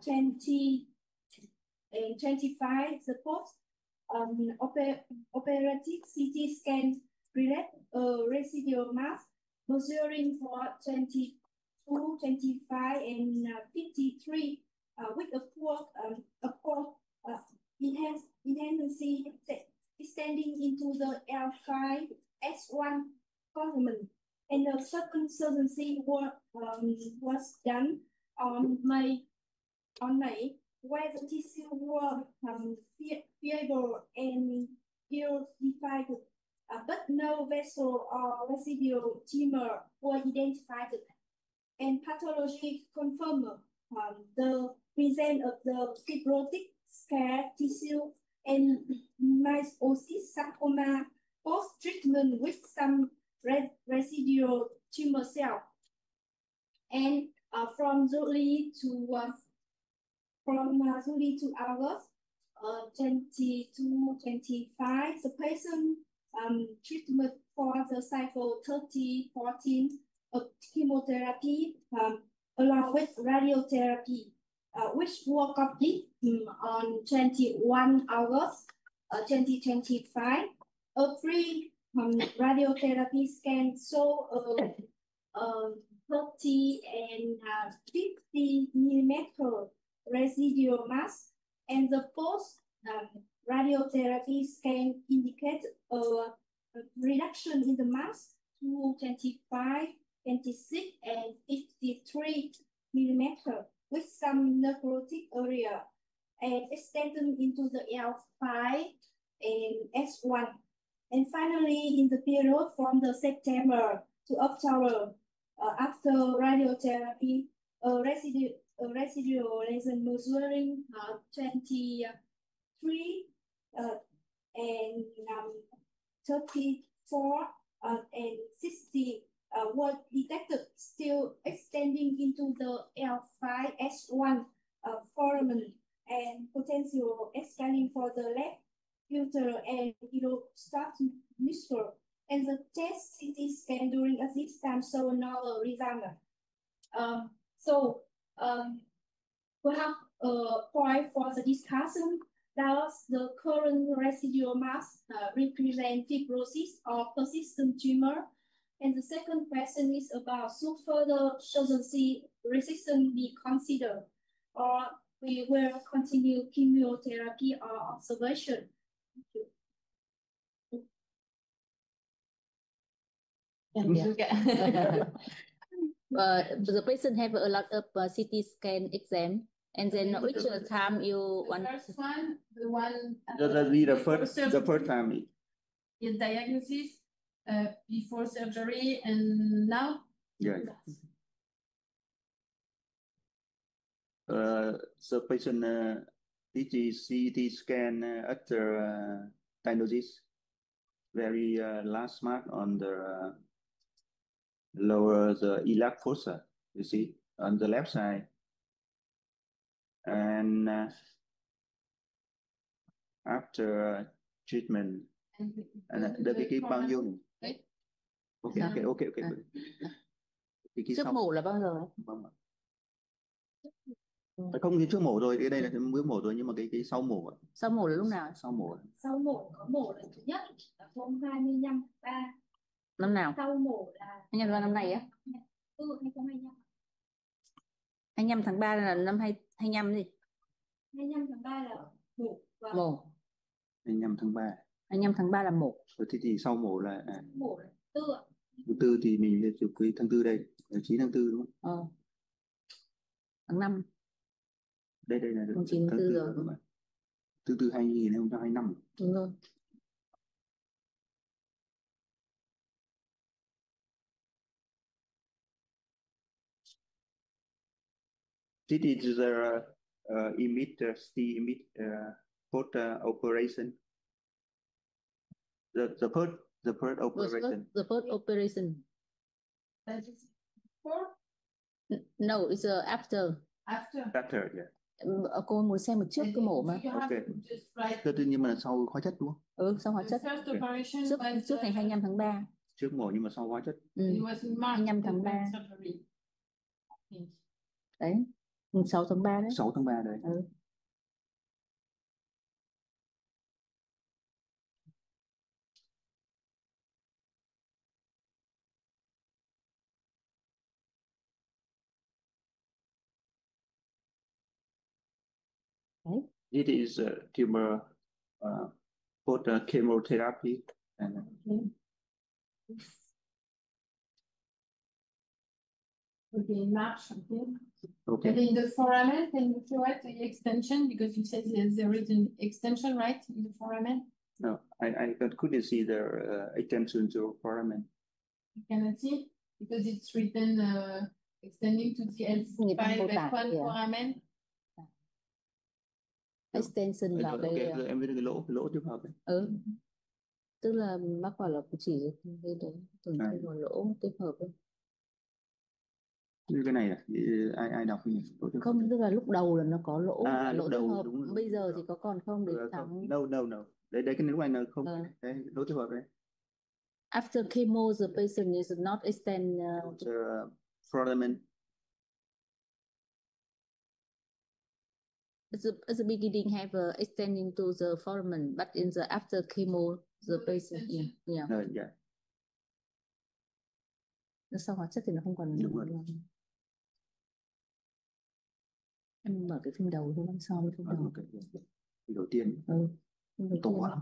2025, the post operative CT scan revealed residual mass measuring for 22, 25, and 53 with a poor intensity extending into the L5S1 complement. And the second surgery was done on May, where the tissue was viable and purified, but no vessel or residual tumor were identified. And pathology confirmed the presence of the fibrotic scar tissue and meiosis sarcoma post-treatment with some residual tumor cell. And from July to August 22-25, the patient treatment for the cycle 30-14 of chemotherapy along with radiotherapy, which were complete on 21 August 2025. A free radiotherapy scan show 30 and 50 millimeter residual mass, and the post radiotherapy scan indicates a reduction in the mass to 25, 26, and 53 millimeter with some necrotic area and extending into the L5 and S1. And finally, in the period from the September to October, after radiotherapy, residual lesion measuring 23 and 34 and 60 were detected, still extending into the L5S1 foramen and potential scanning for the left filter and start muscle. And the test CT scan during this time saw no result. We have a point for the discussion. Does the current residual mass represent fibrosis or persistent tumor? And the second question is about should further surgery resistance be considered, or we will continue chemotherapy or observation? Thank you. The patient have a lot of CT scan exam, and then which time you want? The first one, the one. The first time. In diagnosis, before surgery, and now. Yeah. The patient CT scan after diagnosis very last mark on the lower the iliac fossa, you see, on the left side. And after treatment, and the cái bao nhiêu này? Okay. Trước mổ là bao giờ? Không thì trước mổ rồi, cái đây là mới mổ rồi, nhưng mà cái sau mổ. Sau mổ là lúc nào? Sau mổ có mổ lần thứ nhất là hôm 25 tháng 3. Năm nào? Sau mổ là 25 năm này á? 2025. 25 tháng 3 là năm 25 gì? 25 tháng 3 là mổ. Mổ. 25 tháng 3. 25 tháng 3 là 1. Rồi thế thì sau mổ là Mổ là tư ạ. tháng 4 thì mình chụp cái tháng 4 đây, 9 tháng 4 đúng không? Tháng 5. Đây là được 9 tháng 4 rồi. các bạn. Tháng 4 2025. Đúng rồi. This is the post operation. The first operation. The first operation. That is before, No, it's after. after. Yeah. Cô muốn xem một trước cái mổ mà. You have Okay. to just write Tất nhiên nhưng mà sau hóa chất đúng không? Sau hóa chất. the first operation Trước ngày 25 tháng 3. Trước mổ nhưng mà sau hóa chất. It was in March 25 tháng 3. surgery. Đấy. 6 tháng 3 đấy. 6 tháng 3 đấy. Đấy. It is tumor post chemotherapy. Okay, March. Okay. And in the foramen, can you show us the extension? Because you said there is an extension, right, in the foramen? No, I couldn't see the extension to foramen. You cannot see because it's written extending to the L5-F1 foramen. Extension vào Okay, cái em biết cái lỗ tiếp hợp ấy. Tức là bác bảo là chỉ cái đấy tổn thương vào lỗ tiếp hợp ấy. Như cái này ai đọc nhỉ? Không, tức là lúc đầu là nó có lỗ lúc tiếp đầu hợp. đúng. Bây giờ thì có còn không để thắng. No. Đấy cái lúc này là không. Đấy lỗ tiếp hợp đấy. After chemo, the patient is not extend the foramen. At the beginning have extending to the foramen, but in the after chemo, the patient yeah. Sau hóa chất thì nó không còn. Đúng rồi. Em mở cái phim đầu thôi, so với phim đầu. Phim đầu tiên. To lắm.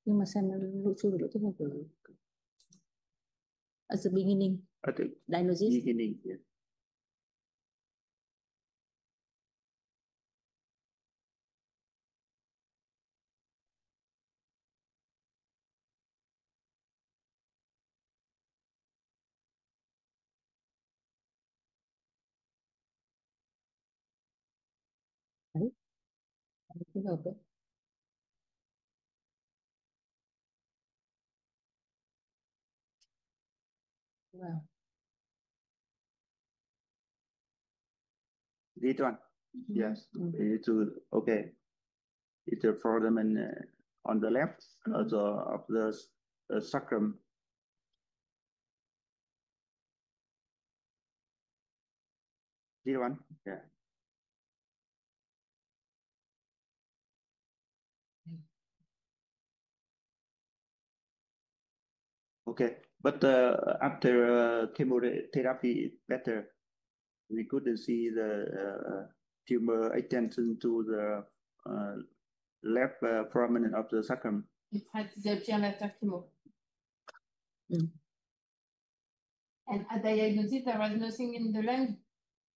Nhưng mà xem lỗ chưa được lỗ tiếp hợp rồi. At the beginning. At the diagnosis. Beginning. Yeah. Đấy. Tiếp hợp đấy. Wow. This one. Yes. It's okay. It's a foramen on the left of the sacrum. This one. Yeah. Okay, but after chemotherapy, it's better. We couldn't see the tumor extension to the left foramen of the sacrum. It's disappeared after chemo. And at diagnosis, there was nothing in the lung,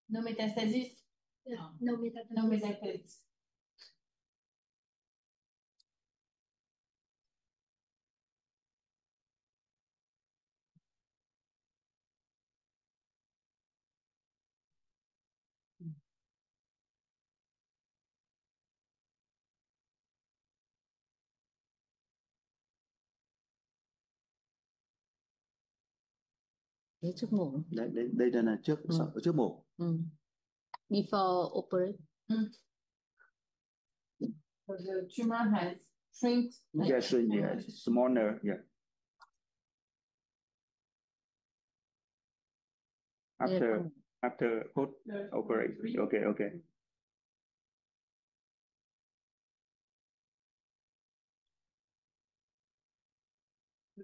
no metastasis. No metastasis. No metastasis. Đấy, trước mổ. Đây là trước mổ. Before operate. So the tumor has shrunk. Yes, smaller. Yeah. After post operation. Okay.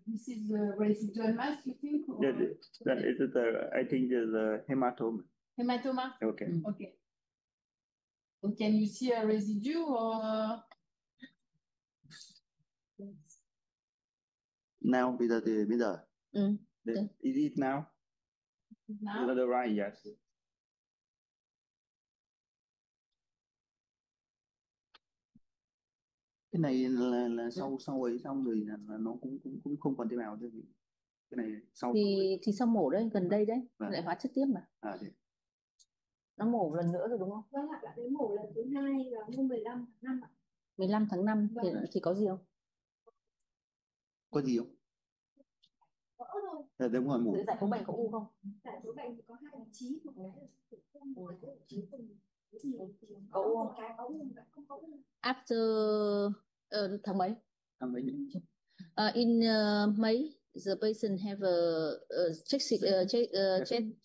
This is the residual mass, you think? Or? That is I think the hematoma. Hematoma? Okay. Okay. And can you see a residue or? Now bây giờ. Is it now? Now? The right, yes. Cái này là sau rồi là nó cũng không còn tế bào nữa. Cái này sau thì sau mổ đấy, gần đây đấy, lại hóa chất tiếp mà. Thì nó mổ lần nữa rồi đúng không? Vâng ạ, bạn ấy mổ lần thứ 2 là hôm 15 tháng 5 ạ. 15 tháng 5 thì có gì không? Có gì không? Có rồi. Đúng rồi, mổ. Giải phẫu bệnh có u không? Giải phẫu bệnh thì có 2 đồng chí, một cái là có u không? Có u, không có u. After tháng mấy? In May, the patient have check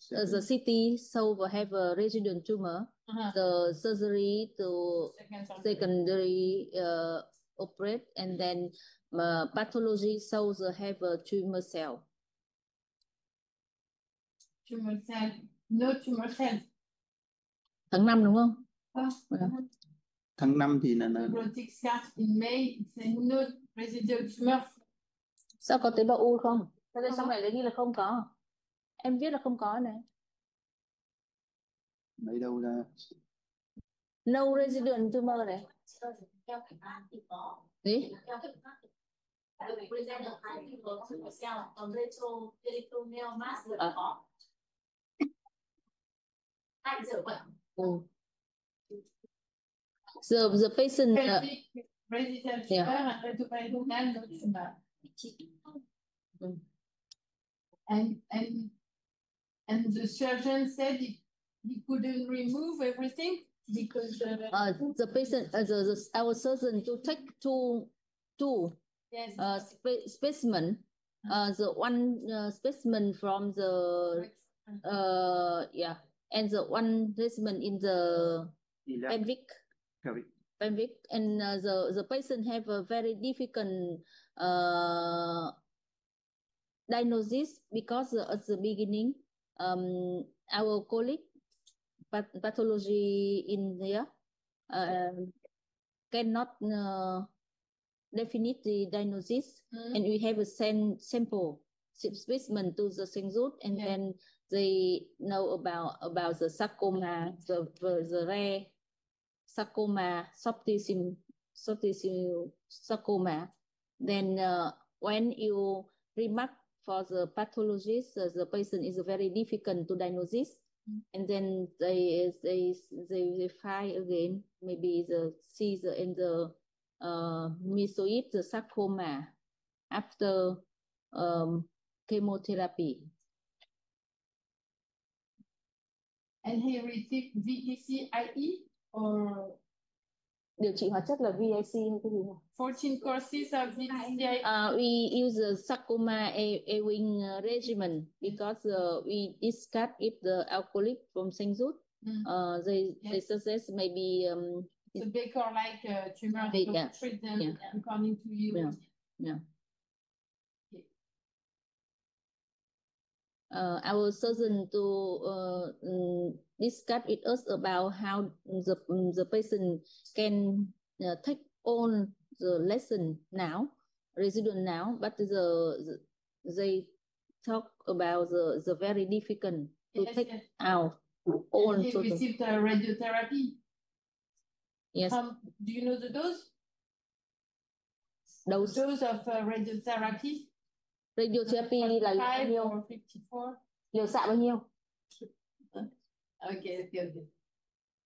the CT, so have a residual tumor. The surgery to secondary operate, and then pathology shows have a tumor cell. Tumor cell, no tumor cell. Tháng 5 đúng không? Tháng 5 thì là Fibrotic scar in May, it's no residual tumor. Sao có tế bào u không? Thế đây xong này ghi là không có. Em viết là không có này. lấy đâu ra? No residual tumor này. Gì? The patient Residual tumor and the surgeon said he couldn't remove everything because the patient our surgeon to take two specimen, the one specimen from the and the one specimen in the pelvic, and the patient have a very difficult diagnosis because at the beginning our colleague pathology in there cannot definite the diagnosis, and we have a sample specimen to the St. Jude, and then they know about the sarcoma, the rare sarcoma, soft tissue sarcoma. Then when you remark for the pathologist, the patient is very difficult to diagnosis, and then they find again maybe the Caesar and the myxoid, the sarcoma after chemotherapy. And he received VTC-IE or điều trị hóa chất là VIC hay cái gì nhỉ? 14 courses of VTC-IE. We use the sarcoma Ewing regimen because we discussed if the alcoholic from St. Jude, they suggest maybe so Baker-like tumor to treat them according to you. Our surgeon to discuss with us about how the patient can take on the lesson now, residual now, but they talk about the very difficult to take out all. He received radiotherapy. Yes. Do you know the dose? Dose of radiotherapy. Radiotherapy là bao nhiêu? 54. Liều xạ bao nhiêu? Okay.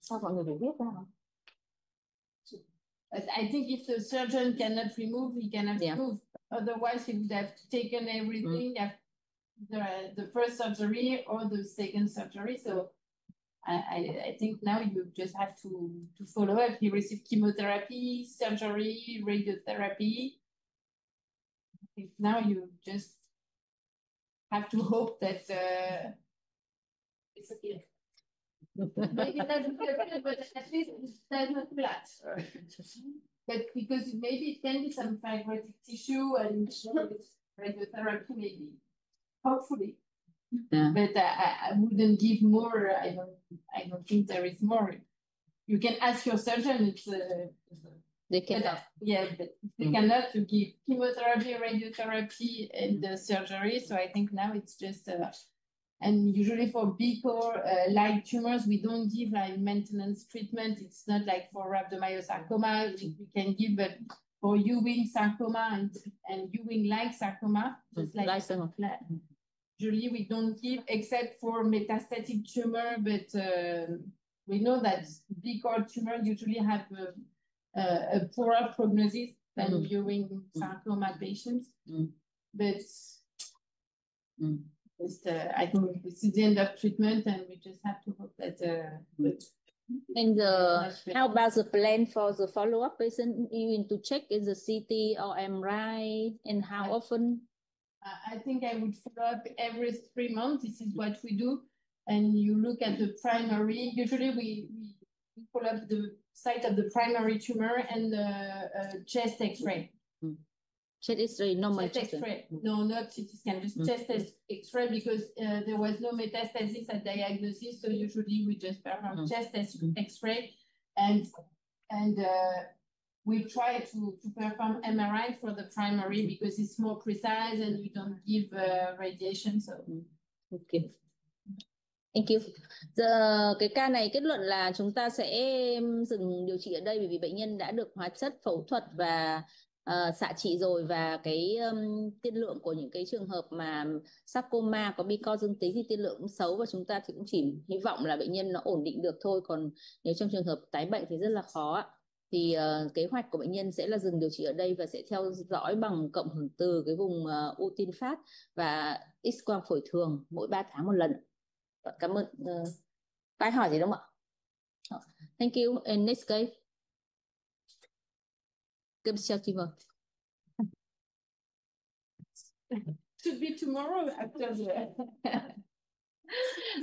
Sao mọi người phải viết ra? I think if the surgeon cannot remove, he cannot remove. Otherwise, he would have taken everything after the first surgery or the second surgery. So I think now you just have to follow up. He received chemotherapy, surgery, radiotherapy. I think now you just have to hope that it's okay. Maybe not okay, but at least there's not flat. But because maybe it can be some fibrotic tissue and radiotherapy maybe. Hopefully. But I wouldn't give more. I don't think there is more. You can ask your surgeon. It's They cannot. But they cannot, you give chemotherapy, radiotherapy, and the surgery. So I think now it's just, and usually for big or light tumors, we don't give like maintenance treatment. It's not like for rhabdomyosarcoma, we can give, but for Ewing sarcoma and Ewing-like sarcoma, just like usually we don't give except for metastatic tumor, but we know that big or tumor usually have a poorer prognosis than Ewing sarcoma patients. But I think this is the end of treatment, and we just have to hope that. And how about the plan for the follow-up patient? You need to check is the CT or MRI, and how often? I think I would follow up every 3 months. This is what we do, and you look at the primary. Usually, we follow up the site of the primary tumor and the chest X-ray. Chest X-ray, normal chest X-ray. No, not CT scan, just chest X-ray, because there was no metastasis at diagnosis. So usually we just perform chest X-ray, and we try to perform MRI for the primary because it's more precise and we don't give radiation. So okay. Thank you. Giờ cái ca này kết luận là chúng ta sẽ dừng điều trị ở đây, bởi vì bệnh nhân đã được hóa chất, phẫu thuật và xạ trị rồi, và cái tiên lượng của những cái trường hợp mà sarcoma có BCOR dương tính thì tiên lượng cũng xấu, và chúng ta thì cũng chỉ hy vọng là bệnh nhân nó ổn định được thôi. Còn nếu trong trường hợp tái bệnh thì rất là khó. Thì kế hoạch của bệnh nhân sẽ là dừng điều trị ở đây và sẽ theo dõi bằng cộng hưởng từ cái vùng u tinh phát và X-quang phổi thường mỗi 3 tháng một lần. Cảm ơn. Có ai hỏi gì đúng không ạ? Thank you. And next case. Gumshoe tumor. Should be tomorrow after the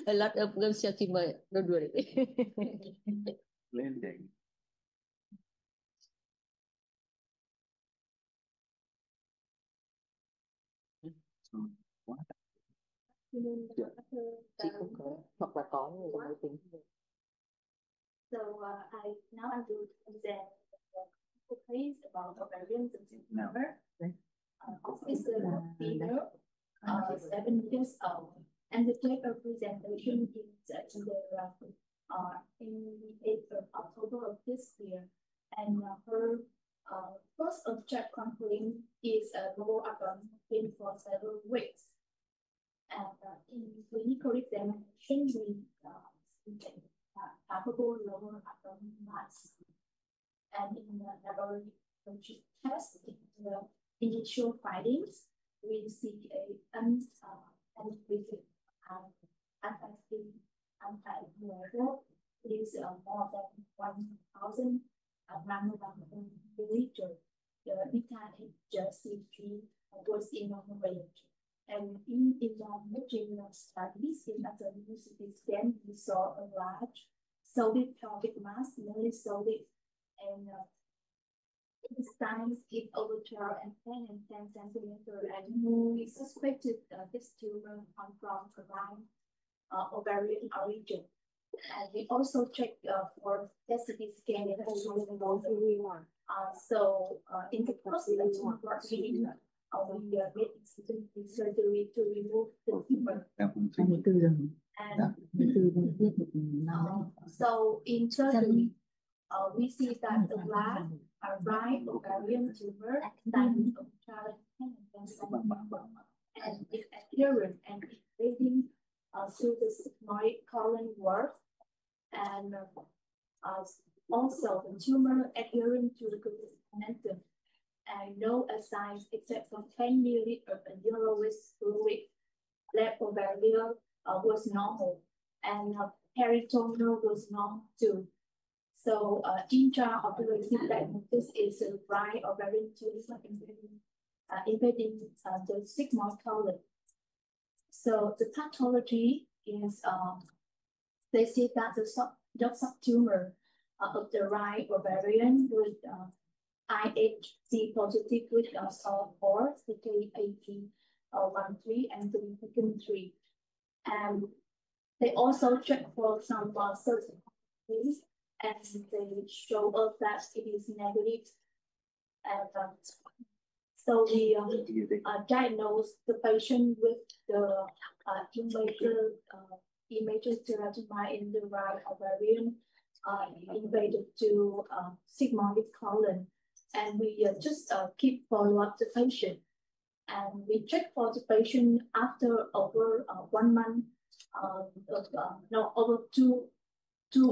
a lot of Gumshoe tumor. Don't worry. Landing. Chị không có, hoặc là có người máy tính. So now I will present the case about ovarian tumor. This is a female, 7 years old, and the date of presentation is in October of this year, and her first object complaint is a lower abdomen pain for several weeks. And in clinical examination, we see palpable lower abdomen mass. And in the laboratory test, in the initial findings, we see a untreated anti-level is more than 1,000 nanogram per milliliter. The beta-HCG was in normal range. And in the longitudinal studies in the university scan, we saw a large solid pelvic mass, nearly solid, and the size is over 12 and 10 and 10 centimeters. And we suspected this tumor come from combined ovarian origin. And we also checked for CT scan. So in the process, we made surgery to remove the tumor. And so in surgery, we see that the right ovarian tumor and is adherent and invading through the sigmoid colon wall, and also the tumor adherent to the momentum, and no signs except for 10 milliliters of yellowish fluid. Left ovarian was normal, and peritoneal was normal too. So intraoperative diagnosis is a right ovarian tumor invading the sigmoid colon. So the pathology is they see that the subtumor of the right ovarian with IHC positive with SOL4, CK1813, and significant 3. And they also check for some certain things, and they show us that it is negative And so we diagnosed the patient with the immature teratoma in the right ovarian invaded to sigmoid colon, and we just keep follow up the patient, and we check for the patient after over 1 month over two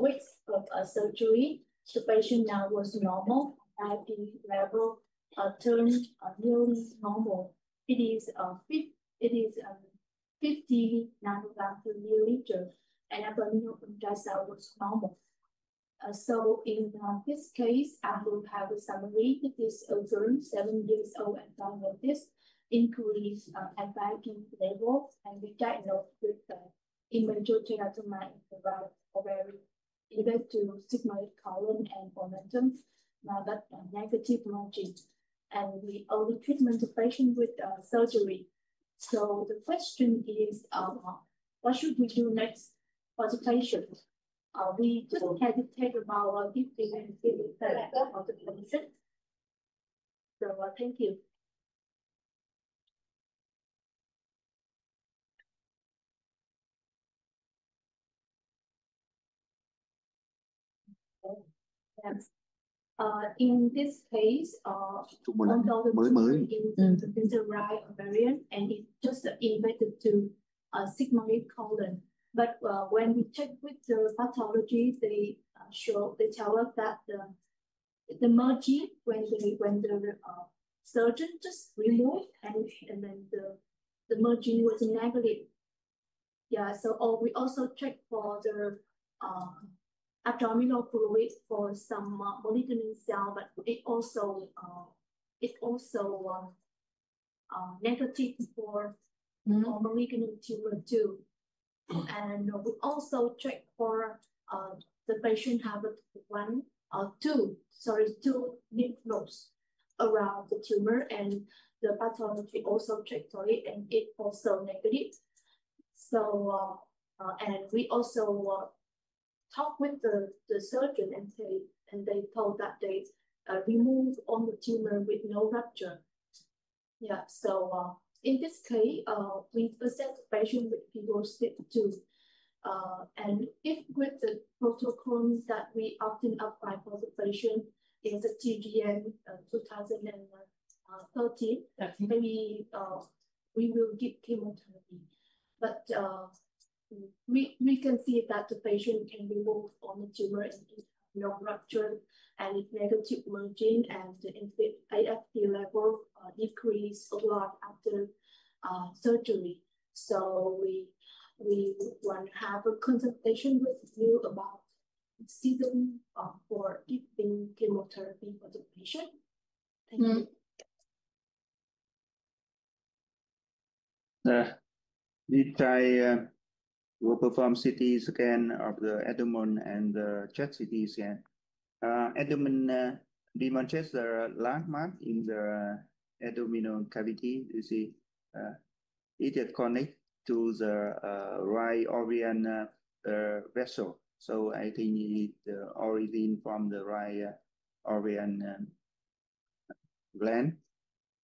weeks of surgery. The patient now was normal. IFD level turned nearly normal. It is 50 nanogram per milliliter, and abdominal contractile was normal. So in this case, I will have a summary. This girl, 7 years old, and diagnosis increased anxiety level, and we diagnosed with immature teratoma in the right ovary, either to sigmoid colon and momentum, but negative margin. And we only treatment the patient with surgery. So the question is, what should we do next for the patient? We just hesitate about giving and giving therapy for the patient. So thank you. Yes. In this case, although the tumor is in the right ovarian and it just invaded to sigmoid colon, but when we check with the pathology, they tell us that the margin when the surgeon just removed and then the margin was negative. Yeah, so we also check for the abdominal fluid for some malignant cell, but it also negative for malignant tumor too. And we also check for the patient have two lymph nodes around the tumor, and the pathology also checked for it, and it also negative. So and we also talk with the surgeon, and they told that they remove all the tumor with no rupture. Yeah, so in this case, we present the patient with PIVOT step 2. And if with the protocol that we often apply for the patient is the TGN 2013, maybe we will give chemotherapy. But we can see that the patient can remove on the tumor and no rupture and negative margin, and the AFP level decrease a lot after surgery. So we want to have a consultation with you about season for giving chemotherapy for the patient. Thank you. Did I will perform CT scan of the abdomen and the chest CT scan? Abdomen demonstrates the landmark in the abdominal cavity. You see, it is connected to the right ovarian vessel. So I think it the origin from the right ovarian gland.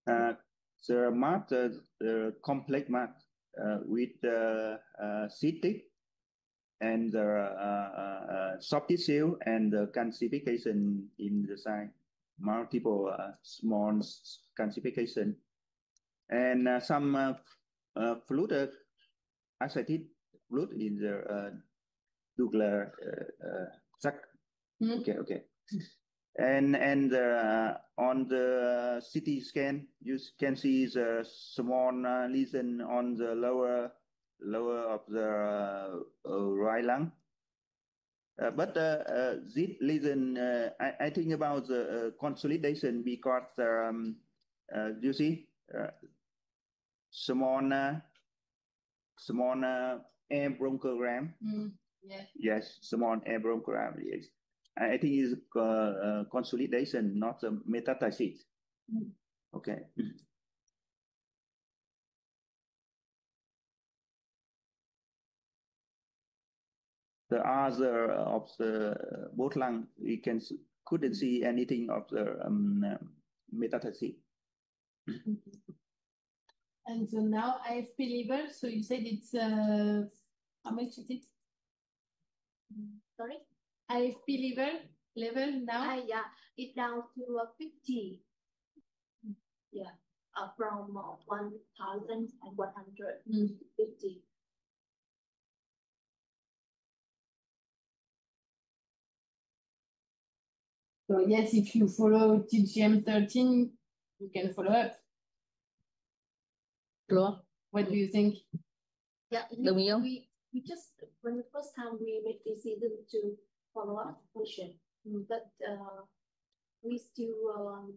The map, the complex map with the cystic and the soft tissue and the calcification in the side, multiple small calcification, and some fluid, ascitic fluid in the jugular sac. Okay. And on the CT scan, you can see the small lesion on the lower of the right lung. But this lesion, I think about the consolidation because you see small air bronchogram. Yes, small air bronchogram. Yes. I think it's consolidation, not a metastasis. Okay. The other of the both lung, we couldn't see anything of the metastasis. And so now IFP level, so you said it's how much is it? Sorry? IFP level now? Yeah, it's down to 50. Yeah, from 1,150. So yes, if you follow TGM13, you can follow up. Laura, what do you think? Yeah, Đồng ý không? we just, when the first time we made decision to follow up patient, but we still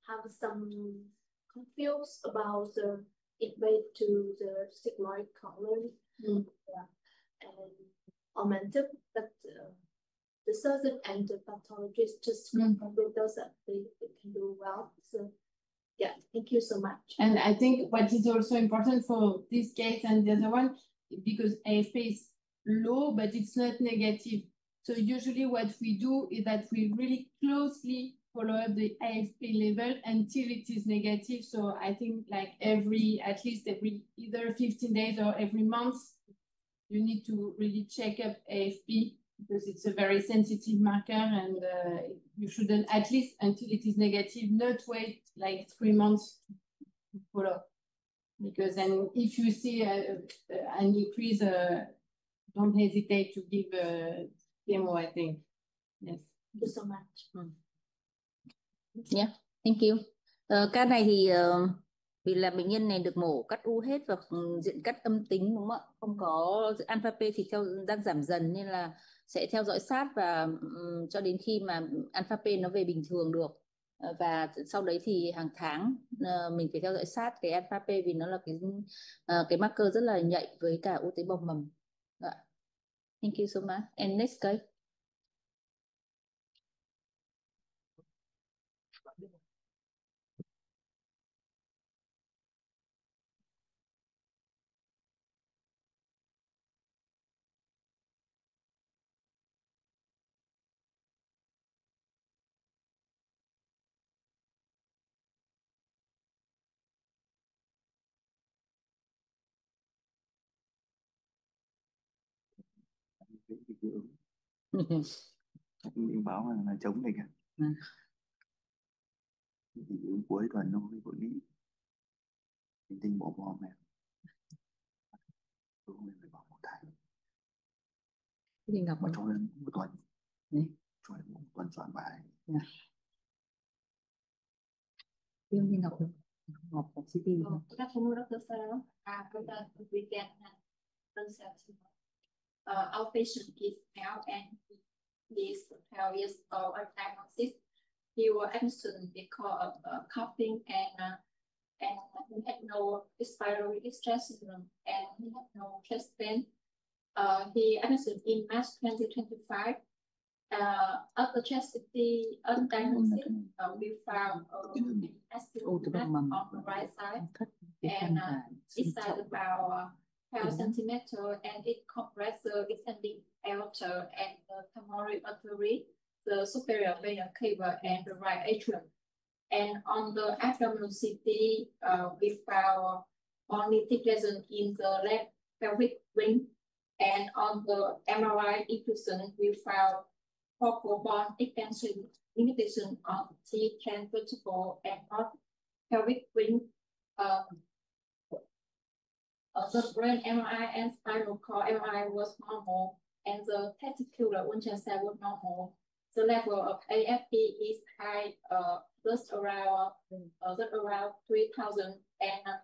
have some confused about the invade to the sigmoid colon, yeah, and momentum, but the surgeon and the pathologist just confirmed with us that they can do well. So yeah, thank you so much. And I think what is also important for this case and the other one, because AFP is low, but it's not negative. So usually what we do is that we really closely follow up the AFP level until it is negative. So I think like at least every either 15 days or every month, you need to really check up AFP, because it's a very sensitive marker, and you shouldn't, at least until it is negative, not wait like 3 months to follow. Because then if you see an increase, don't hesitate to give chemo, I think. Yes. Thank you so much. Yeah, thank you. Ca này thì vì là bệnh nhân này được mổ cắt u hết và diện cắt âm tính, đúng không ạ? Không có alpha P thì đang giảm dần, nên là sẽ theo dõi sát và cho đến khi mà alpha P nó về bình thường được. Và sau đấy thì hàng tháng mình phải theo dõi sát cái alpha P, vì nó là cái marker rất là nhạy với cả u tế bào mầm. Thank you so much. And next case. Mình báo là chống này kìa. Thì cuối tuần nó mới hội nghị tinh bộ bom này, tôi mình phải bỏ một tháng. Thì Ngọc mà trong lên một tuần, cho nên một tuần soạn bài. Tiêu như Ngọc Ngọc của CT. Good afternoon, Dr. Sarah. Good weekend. Our patient is now and he is 12 years old at diagnosis. He was admitted because of coughing and he had no respiratory distress syndrome and he had no chest pain. He admitted in March 2025. After chest CT diagnosis, we found acid on the right side, and it's size about 12 centimeters, and it compressed the descending aorta and the femoral artery, the superior vena cava, and the right atrium. And on the abdominal CT, we found only thick lesion in the left pelvic ring, and on the MRI diffusion, we found focal bone extension limitation of T10 vertebral and not pelvic ring. The brain MRI and spinal cord MRI was normal, and the testicular ultrasound was normal. The level of AFP is high, just around 3,000, and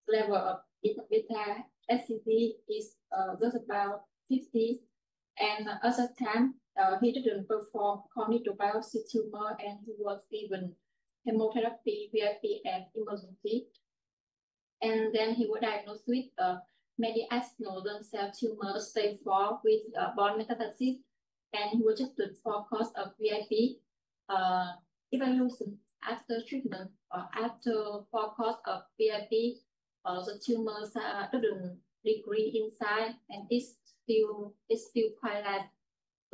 level of beta SCD is just about 50. And at the time, he didn't perform cognitive biopsy tumor, and he was given chemotherapy, VIP, and emergency. And then he was diagnosed with mediastinal cell tumor stage 4 with bone metastasis, and he was tested for cause of VIP. Evaluation after treatment or after for cause of VIP, the tumors didn't decrease in size, and it's still quite large,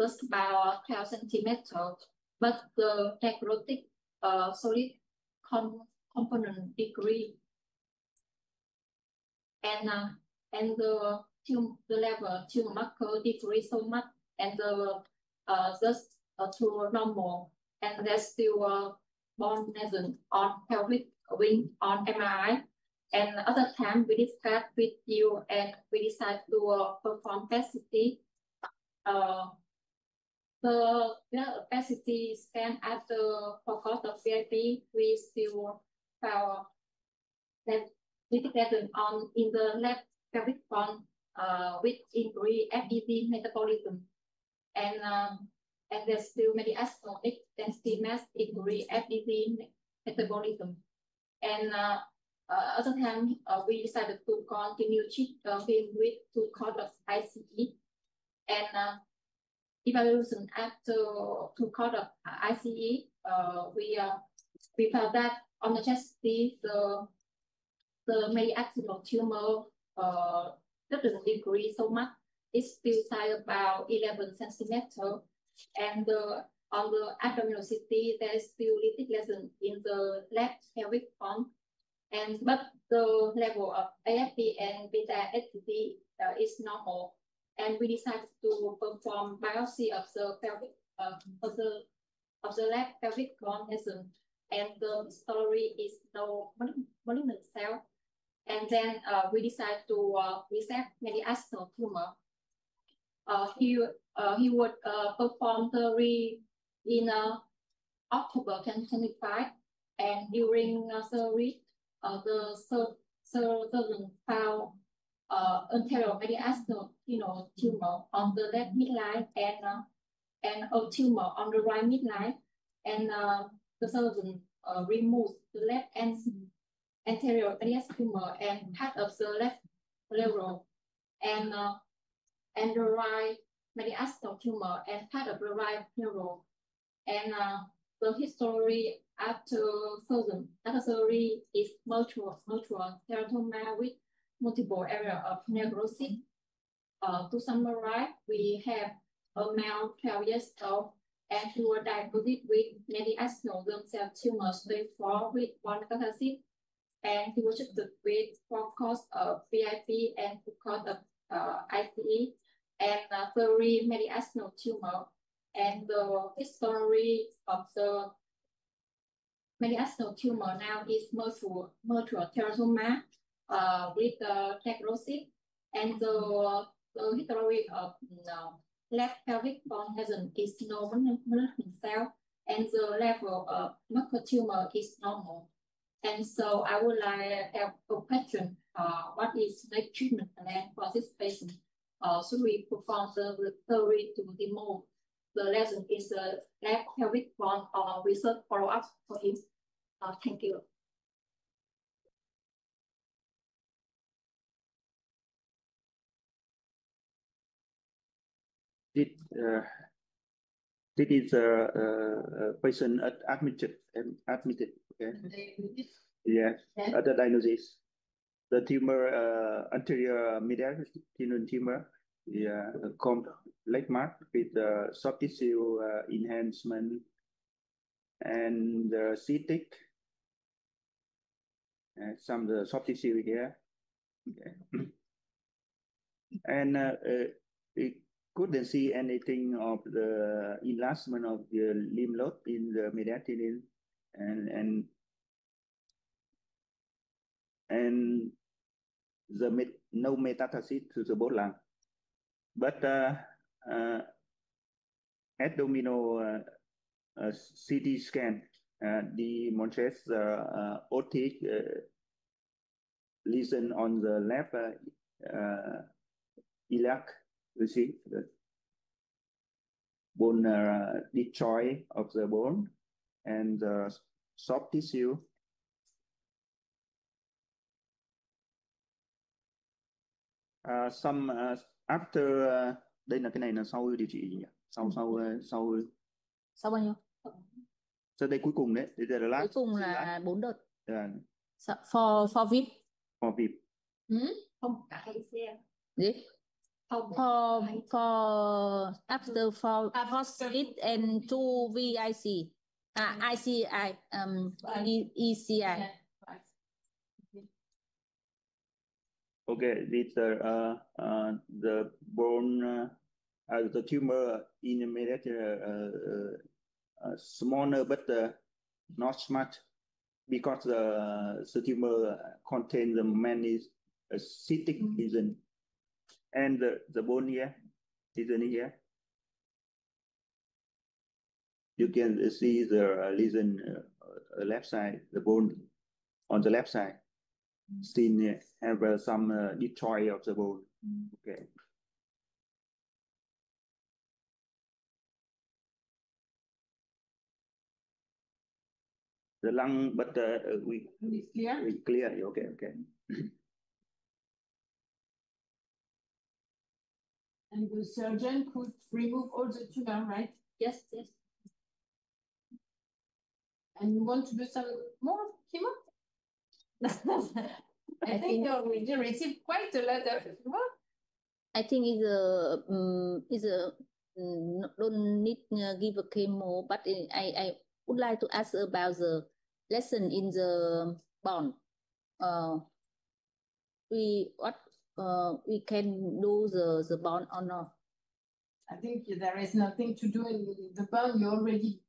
just about 12 centimeters. But the necrotic solid component degree, and the level tumor marker decrease so much, and the just to normal, and there's still bone lesion on pelvic wing on MRI. And other time we discuss with you and we decide to perform PET-CT. The PET-CT scan after focus of VIP, we still found that detected on in the left pelvic bone with increased FEV metabolism, and there's still mediastinal density mass increased FEV metabolism, and other time we decided to continue him with 2 course of ICE, and evaluation after 2 course of ICE, we found that on the chest the mediastinal tumor doesn't decrease so much. It's still size about 11 centimeters, and on the abdominal CT there's still little lesion in the left pelvic bone, but the level of AFP and beta HTT is normal, and we decided to perform biopsy of the pelvic of the left pelvic bone lesion, and the story is no malignant cell, and then we decided to resect mediastinal tumor. He would perform surgery in October 2025, and during surgery, the surgeon found anterior mediastinal tumor on the left midline and a tumor on the right midline, and the surgeon removed the left anterior mediastinal tumor and part of the left pleural, and the right mediastinal tumor and part of the right pleural, and the history after surgery is multiple teratoma with multiple area of necrosis. To summarize, we have a male 12 years old, and he was diagnosed with mediastinal germ cell tumor stage 4 with 1 metastasis, and he was treated with 4 course of VIP and 2 course of ICE, and 3 mediastinal tumor, and the history of the mediastinal tumor now is multiple teratoma with necrosis, and the history of left pelvic bone lesion is no malignant cell, and the level of muscle tumor is normal. And so I would like to have a question: what is the treatment plan for this patient? Should we perform the surgery to remove the lesion in the left pelvic bone, or research follow-up for him? Thank you. This is a patient admitted. Okay. Yeah. Other diagnosis. The tumor, anterior mediastinal tumor, yeah, leg mark with soft tissue enhancement and cystic, some of the soft tissue here. Okay. And it couldn't see anything of the enlargement of the lymph node in the mediastinal, and no metastasis to the bone lung, but abdominal CT scan demonstrates the otic lesion on the left iliac. You see the bone destroy of the bone and the soft tissue. Some after đây là cái này là sau điều trị gì nhỉ? Sau bao nhiêu? Sau đây cuối cùng đấy, đây là cuối cùng là 4 đợt. Yeah. For VIP. For VIP. Không cả hay xe. Gì? For after for hospital and 2 VIC. ICI, ECI. Yeah, right. Okay, this the bone the tumor in smaller but not much because the tumor contains the many cystic lesion and the bone here lesion here. You can see the lesion left side, the bone on the left side. Seen have some Detroit of the bone. Okay. The lung, but we Clear? clear. Okay, okay. And the surgeon could remove all the tumor, right? Yes, yes. And you want to do some more chemo? I think you already received quite a lot of chemo. I think don't need give a chemo, but I would like to ask about the lesson in the bond. We can do the bond or not? I think there is nothing to do in the bone. You already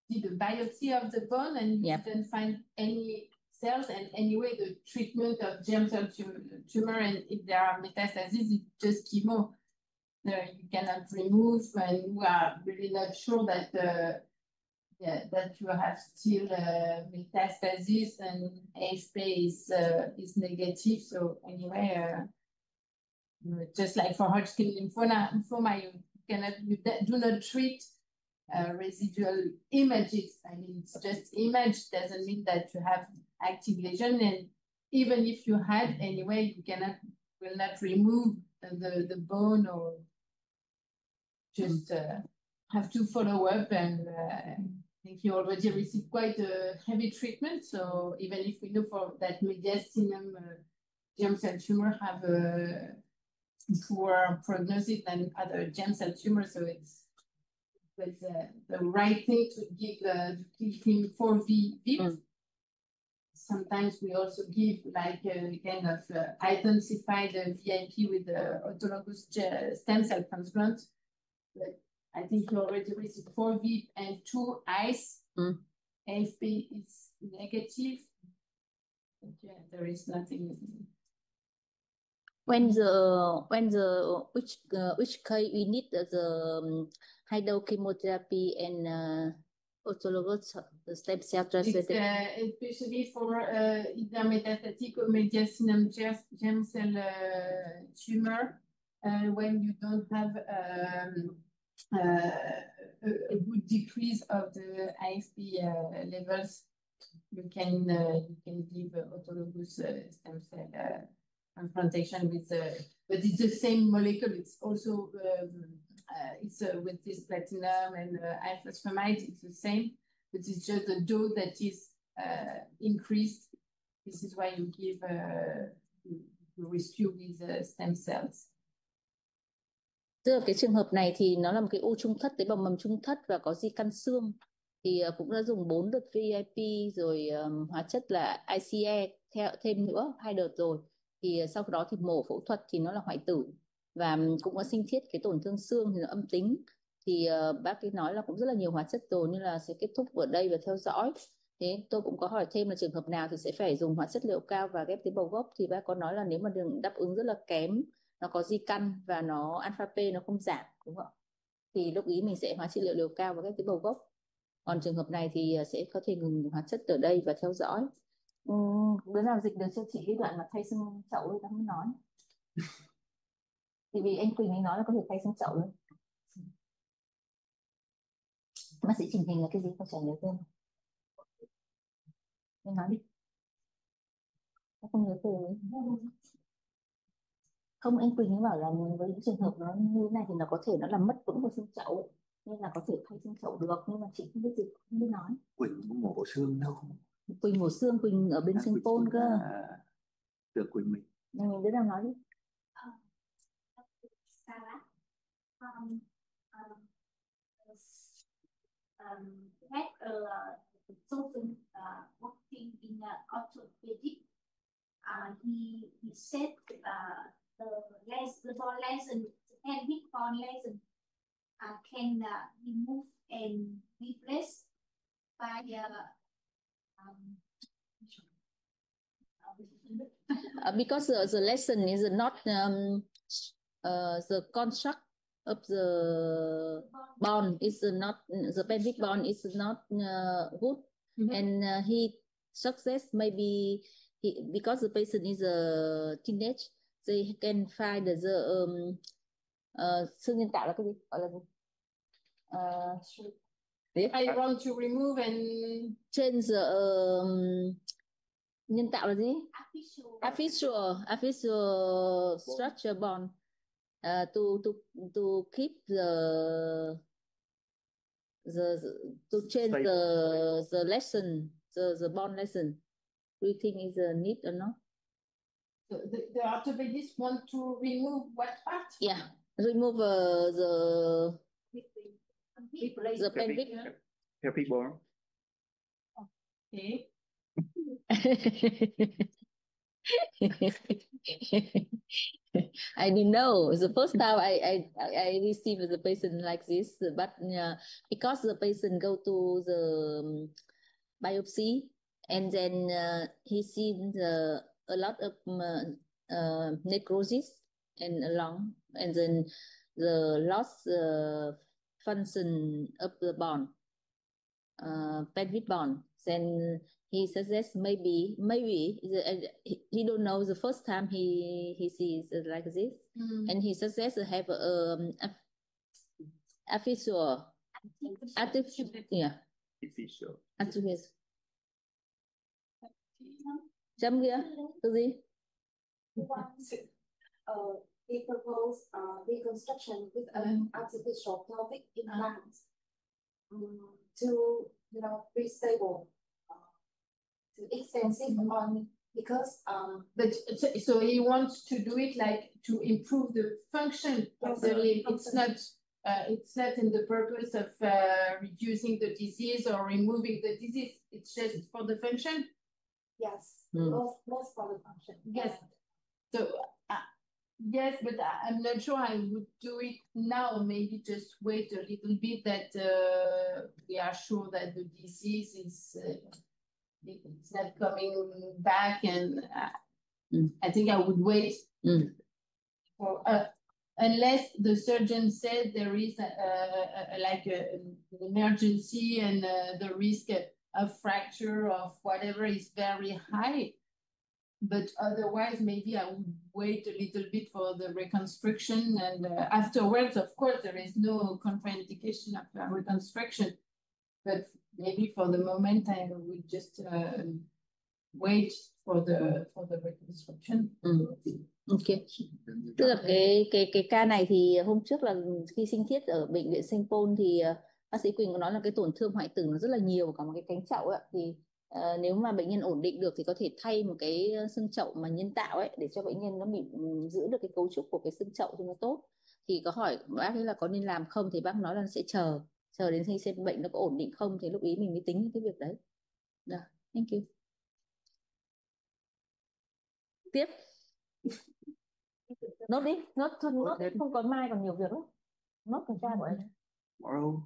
did a biopsy of the bone and you didn't find any cells. And anyway, the treatment of germ cell tumor, and if there are metastases, it's just chemo. You cannot remove, and we are really not sure that that you have still metastasis and AFP is negative. So anyway, just like for Hodgkin lymphoma, you do not treat residual images. I mean, it's just image, doesn't mean that you have active lesion. And even if you had, anyway, you will not remove the bone, or just have to follow up. And I think you already received quite a heavy treatment. So even if we know for that mediastinum germ cell tumor have a poor prognosis than other germ cell tumors, so it was the right thing to give him 4 VIP. Sometimes we also give like a kind of intensified VIP with the autologous stem cell transplant. But I think you already received 4 VIP and 2 ICE. AFP is negative. But yeah, there is nothing. Which case we need the hydrochemotherapy and autologous stem cell transplant? Especially for either metastatic or mediastinum germ cell tumor, when you don't have a good decrease of the AFP levels, you can give autologous stem cell transplantation with but it's the same molecule. It's also it's with this platinum and ifosfamide. It's the same, but it's just the dose that is increased. This is why you give you rescue with stem cells. Tức là cái trường hợp này thì nó là một cái u trung thất, tế bào mầm trung thất và có di căn xương, thì cũng đã dùng 4 đợt VIP rồi, hóa chất là ICE thêm nữa 2 đợt rồi, thì sau đó thì mổ phẫu thuật thì nó là hoại tử và cũng có sinh thiết cái tổn thương xương thì nó âm tính, thì bác ấy nói là cũng rất là nhiều hóa chất rồi nên là sẽ kết thúc ở đây và theo dõi. Thế tôi cũng có hỏi thêm là trường hợp nào thì sẽ phải dùng hóa chất liệu cao và ghép tế bào gốc, thì bác có nói là nếu mà đường đáp ứng rất là kém, nó có di căn và nó alpha P nó không giảm, đúng không ạ, thì lúc ý mình sẽ hóa trị liệu liều cao và ghép tế bào gốc. Còn trường hợp này thì sẽ có thể ngừng hóa chất ở đây và theo dõi. Đứa nào dịch được cho chị cái đoạn mà thay xương chậu ấy, tao mới nói. Thì vì anh Quỳnh ấy nói là có thể thay xương chậu luôn. Bác sĩ chỉnh hình là cái gì không, chẳng nhớ tên. Em nói đi. Không nhớ tên ấy. Không, anh Quỳnh ấy bảo là với những trường hợp nó như thế này thì nó có thể nó làm mất vững của xương chậu, nên là có thể thay xương chậu được, nhưng mà chị không biết gì, không biết nói. Quỳnh có mổ xương đâu. Quỳnh mổ xương, Quỳnh ở bên Singapore cơ. Được Quỳnh mình. Mình đứa nào nói đi. had a consultant working in orthopedic. He said the bone lesion, and big bone lesion can be moved and replaced by because the lesson is not the construct of the bond is not the pelvic bone is not good, and he success maybe because the patient is a teenage, they can find the xương nhân tạo là cái gì gọi là gì? I want to remove and change the nhân tạo là gì? Artificial structure bond to keep to change the lesson the bond lesson. Do you think is a need or not? the orthopedists want to remove what part? Yeah, remove the pelvic bone. Okay. I didn't know. The first time I received the patient like this, but because the patient go to the biopsy, and then he seen a lot of necrosis and lung, and then the loss function of the bone, pelvic bone. Then he suggests maybe he don't know the first time he sees it like this, and he suggests to have artificial. Chấm kia từ gì? He proposed reconstruction with an artificial pelvic implant to, be stable, to extensive on, because but so he wants to do it like to improve the function of the limb. It's not in the purpose of reducing the disease or removing the disease. It's just for the function. Yes, most for the function. Yes. So yes, but I'm not sure I would do it now. Maybe just wait a little bit that we are sure that the disease is it's not coming back, and I think I would wait for unless the surgeon said there is an emergency and the risk of fracture of whatever is very high. But otherwise, maybe I would wait a little bit for the reconstruction, and afterwards, of course, there is no contraindication of reconstruction. But maybe for the moment, I would just wait for the reconstruction. Ok. Tức là cái ca này thì hôm trước là khi sinh thiết ở bệnh viện Sanh Pôn thì bác sĩ Quỳnh có nói là cái tổn thương hoại tử nó rất là nhiều, cả một cái cánh chậu ấy, thì nếu mà bệnh nhân ổn định được thì có thể thay một cái xương chậu mà nhân tạo ấy để cho bệnh nhân nó bị giữ được cái cấu trúc của cái xương chậu cho nó tốt. Thì có hỏi bác ấy là có nên làm không, thì bác nói là sẽ chờ đến khi xem bệnh nó có ổn định không, thì lúc ý mình mới tính cái việc đấy. Được, thank you. Tiếp. Nốt đi, nốt không có mai còn nhiều việc lắm. Nốt còn tra của em. Tomorrow.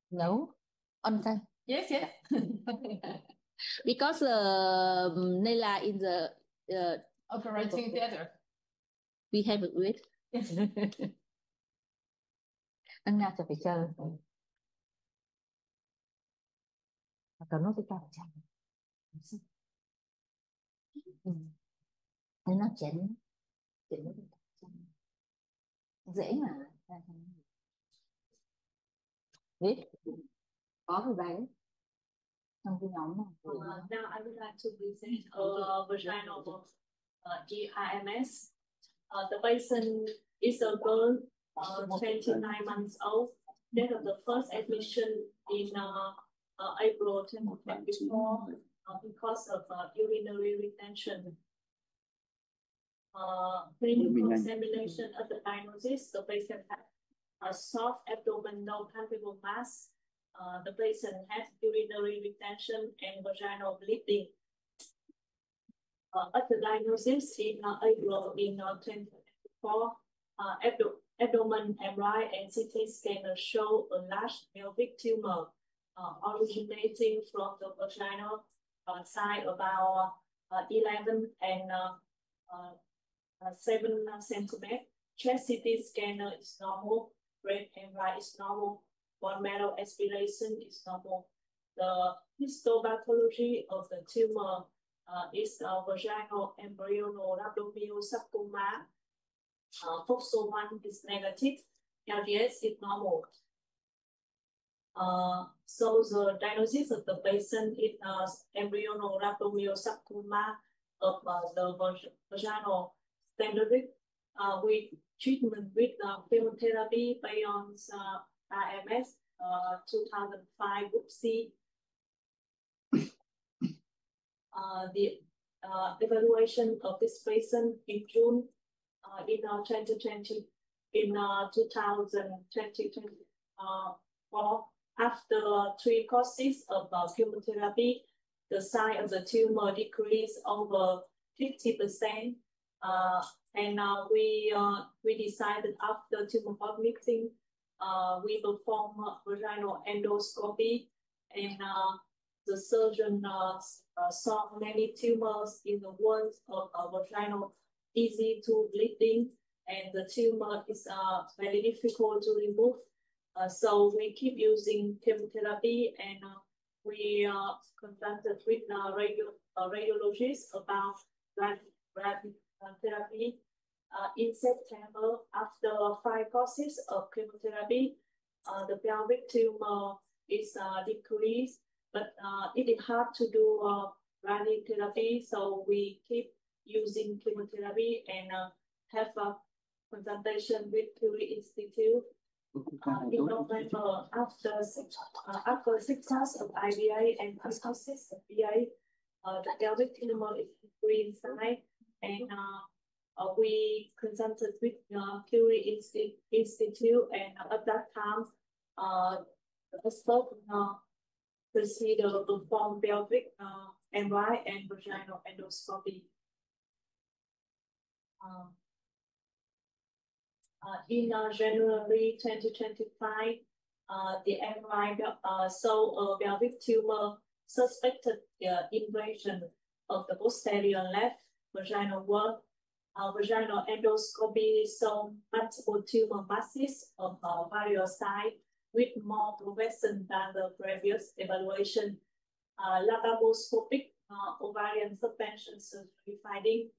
No, on time. Yes. Because Nela in the operating theater. We have it with. Đăng Nga sẽ phải chờ. Còn nốt thì ta phải chờ. Thế nó chén nó dễ mà. Biết có cái bánh trong cái nhóm này. Now I would like to present vaginal GIMS. The patient is a girl, 29 months old. Date of the first admission in April 2024 because of urinary retention. Clinical examination of the diagnosis, the patient had a soft abdomen, no palpable mass, the patient has urinary retention and vaginal bleeding. At the diagnosis in April in 2024, abdomen MRI and CT scanner show a large pelvic tumor originating from the vaginal side about 11 and 7 centimeters. Chest CT scanner is normal, red MRI is normal, bone marrow aspiration is normal. The histopathology of the tumor is vaginal embryonal rhabdomyosarcoma. FOXO1 is negative, LDS is normal. So the diagnosis of the patient is embryonal rhabdomyosarcoma of the vaginal standard with treatment with chemotherapy beyond RMS 2005 group C. The evaluation of this patient in June in 2020, in 2024, after 3 courses of chemotherapy, the size of the tumor decreased over 50%. And we decided after tumor board meeting, we perform vaginal endoscopy, and the surgeon saw many tumors in the walls of vaginal, easy to bleeding, and the tumor is very difficult to remove. So we keep using chemotherapy, and we consulted with radiologists about radiotherapy. In September, after 5 courses of chemotherapy, the pelvic tumor is decreased, but it is hard to do radiotherapy, so we keep using chemotherapy and have a consultation with Curie Institute. In November, after 6 months of IVA and 3 courses of VA, the pelvic tumor is green side, and we consulted with Curie Institute, and at that time, the scope procedure perform pelvic MRI and vaginal endoscopy. In January 2025, the MRI saw a pelvic tumor suspected invasion of the posterior left vaginal wall. Vaginal endoscopy saw multiple tumor masses of various sizes with more progression than the previous evaluation. Laparoscopic ovarian suspension surgery finding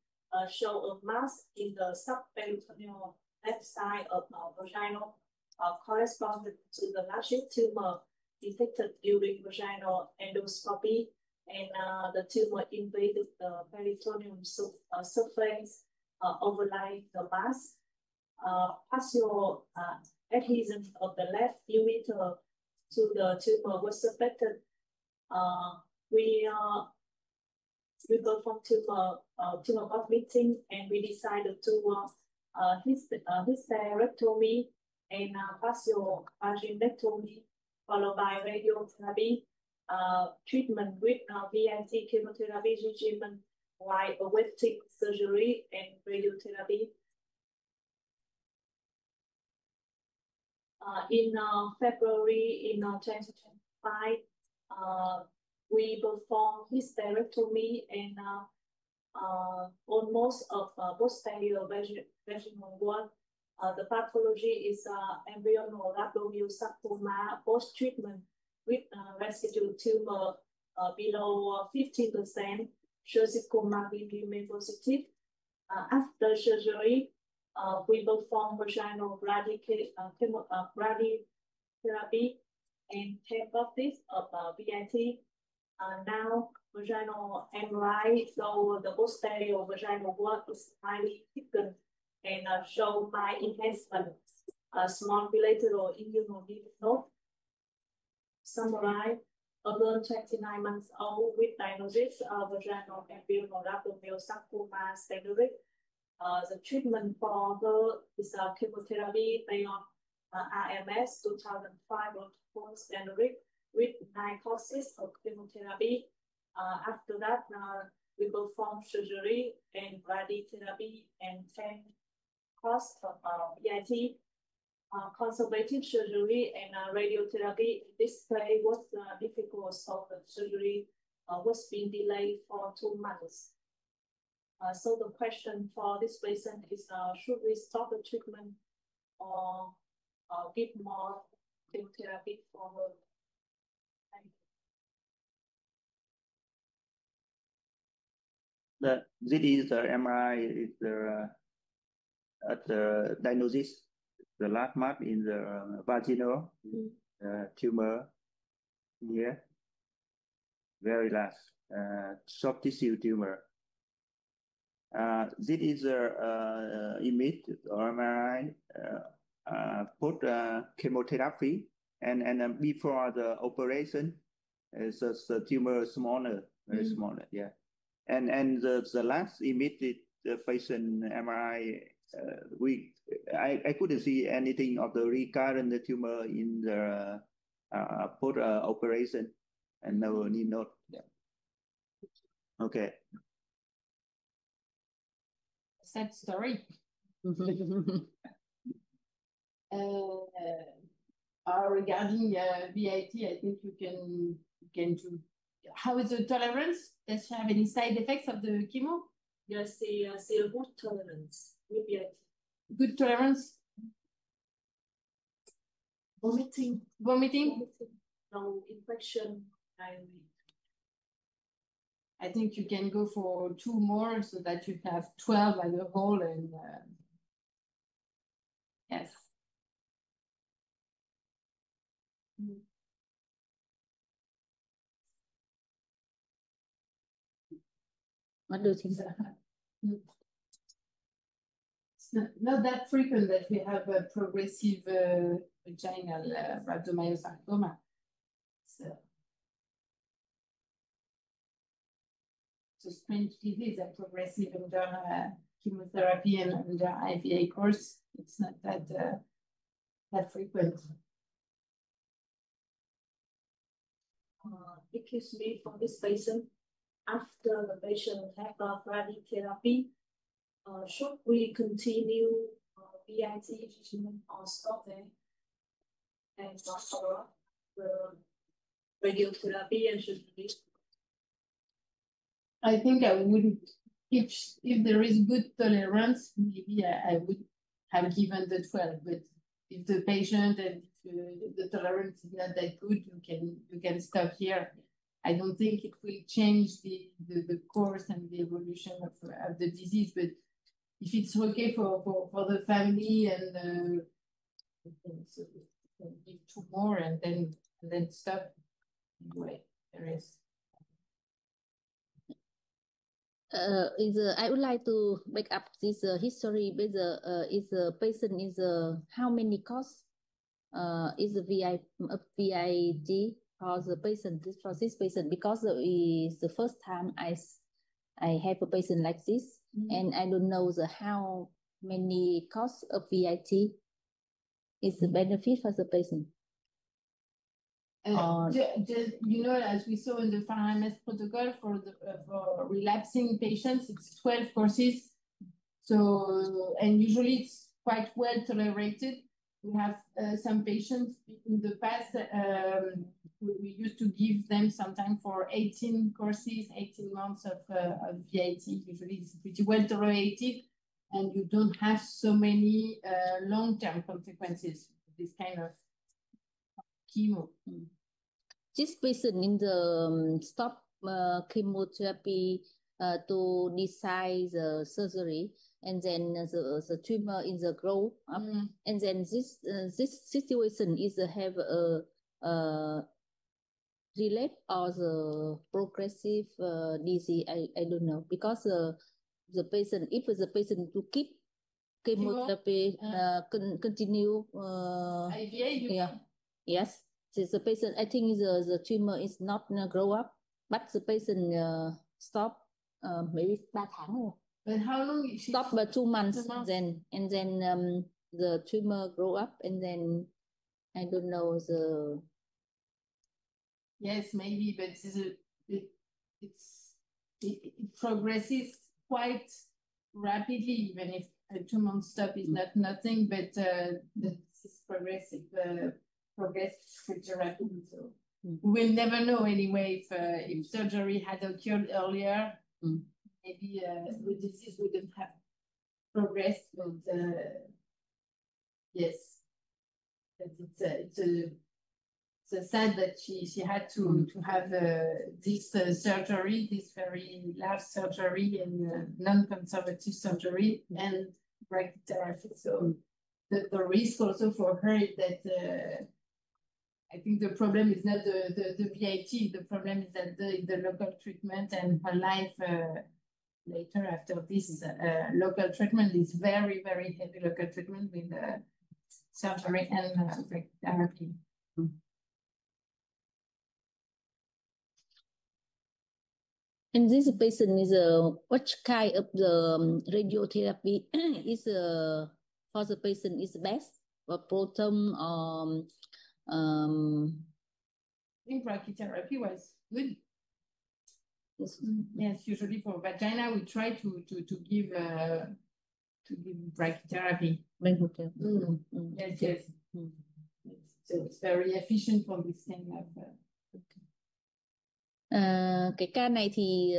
show a mass in the subperitoneal left side of vaginal corresponding to the largest tumor detected during vaginal endoscopy, and the tumor invaded the peritoneum surface overlying the mass. Partial adhesion of the left ureter to the tumor was suspected. We performed tumor board meeting, and we decided to hysterectomy and partial vaginectomy, followed by radiotherapy, treatment with VNT chemotherapy regimen while awaiting surgery and radiotherapy. In February in 2025, we performed hysterectomy and almost of posterior vaginal wall. The pathology is embryonal rhabdomyosarcoma post-treatment with residual tumor below 15%, surgical remain positive. After surgery, we perform vaginal radiotherapy and 10 courses of VNT. Now, vaginal MRI, so the posterior vaginal wall is highly thickened and show by enhancement, small bilateral immunogenic node. Summarize, a girl 29 months old with diagnosis of vaginal embryonal rhabdomyosarcoma standard. The treatment for her is chemotherapy based on RMS 2005 standard, with 9 courses of chemotherapy. After that, we perform surgery and radiotherapy and 10 course of VIT, conservative surgery and radiotherapy. This play was difficult, so the surgery was being delayed for 2 months. So the question for this patient is, should we stop the treatment or give more chemotherapy for her? This is the MRI is the at the diagnosis. The last mark in the vaginal tumor here, very last soft tissue tumor. This is the image or MRI put chemotherapy and before the operation, the tumor smaller, very smaller, yeah. And the last image is the patient MRI. I couldn't see anything of the recurrent tumor in the post operation, and no need not. Yeah. Okay. Sad story. Regarding VIT, I think you can do. How is the tolerance? Does she have any side effects of the chemo? Yes, see a good tolerance with VIT. Good tolerance. Vomiting. No infection. I think you can go for 2 more so that you have 12 as a whole, and yes. What do you think? It's not that frequent that we have a progressive vaginal rhabdomyosarcoma. It's a strange disease, a progressive under chemotherapy and under IVA course. It's not that frequent. Excuse me, for this patient, after the patient have radiotherapy, should we continue VIT treatment or stop there and follow up the radiotherapy and surgery? I think I wouldn't, if there is good tolerance, maybe I would have given the 12, but if the patient and the tolerance is not that good, you can stop here. I don't think it will change the course and the evolution of the disease, but if it's okay for the family, and so give 2 more and then stop. Anyway, there is. I would like to back up this history. With is the patient is how many course? Is the VIT for the patient for this patient, because it's the first time I have a patient like this, and I don't know how many costs of VIT is the benefit for the patient. Just, as we saw in the FARMS protocol for relapsing patients, it's 12 courses. So, and usually it's quite well tolerated. We have some patients in the past, we used to give them sometime for 18 courses, 18 months of VIT. Usually it's pretty well tolerated, and you don't have so many long-term consequences of this kind of chemo. This patient in the stop chemotherapy to decide the surgery, and then the tumor in the grow up, and then this situation is have a relate or the progressive disease. I don't know, because the patient, if the patient to keep chemotherapy continue IVA, yes, the patient, I think the tumor is not grow up, but the patient stop maybe 3 tháng rồi. But how long? Stop by 2 months, then the tumor grow up, and then I don't know Yes, maybe, but it progresses quite rapidly, even if a 2-month stop is not nothing, but this progressive progress pretty rapidly. So we'll never know anyway if surgery had occurred earlier. Maybe the disease wouldn't have progressed, but yes, but it's sad that she had to have this surgery, this very large surgery and non-conservative surgery and brachytherapy. So the risk also for her is that I think the problem is not the VIT. The problem is that the local treatment and her life later after this local treatment is very, very heavy local treatment with surgery and brachytherapy. And this patient is what kind of the radiotherapy is for the patient is best, or proton or I think brachytherapy was good. Yes, usually for vagina we try to give brachytherapy. Yes, yes. So it's very efficient for this kind of. Cái ca này thì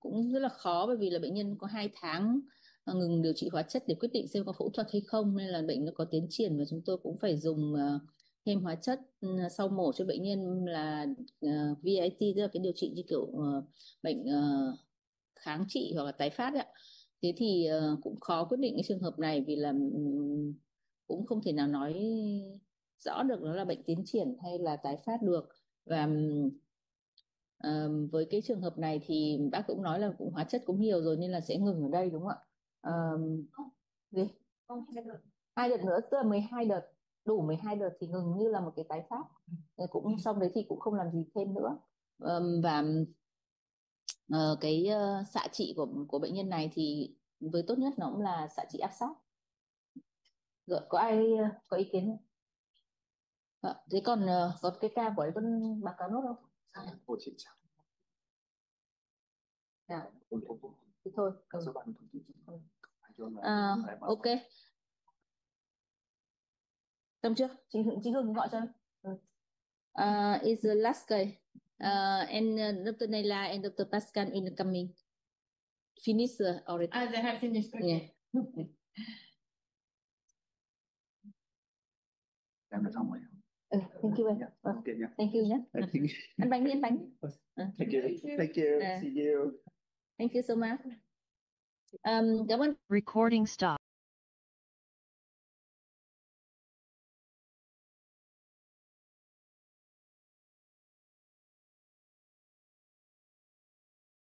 cũng rất là khó, bởi vì là bệnh nhân có 2 tháng ngừng điều trị hóa chất để quyết định xem có phẫu thuật hay không, nên là bệnh nó có tiến triển và chúng tôi cũng phải dùng thêm hóa chất sau mổ cho bệnh nhân là VIT, tức là cái điều trị như kiểu bệnh kháng trị hoặc là tái phát ạ. Thế thì cũng khó quyết định cái trường hợp này, vì là cũng không thể nào nói rõ được nó là bệnh tiến triển hay là tái phát được. Và với cái trường hợp này thì bác cũng nói là cũng hóa chất cũng nhiều rồi nên là sẽ ngừng ở đây, đúng không ạ? Gì? 2 đợt nữa, tức là 12 đợt, đủ 12 đợt thì ngừng như là một cái tái phát. Cũng xong đấy thì cũng không làm gì thêm nữa. Và cái xạ trị của bệnh nhân này thì với tốt nhất nó cũng là xạ trị áp sát. Rồi, có ai có ý kiến không? Thế còn có cái ca của ấy vẫn báo cáo nốt không? Thì thôi. Ok. Xong chưa? Chị Hương gọi cho em. Is the last guy. And Dr. Naila and Dr. Pascal incoming. Finish already. They have finished. Okay. Yeah. Em đã xong rồi. Thank you em. Okay, yeah. Thank you nhé. Ăn bánh đi, ăn bánh. Thank you. See you. Thank you so much. Cảm ơn. Recording stop.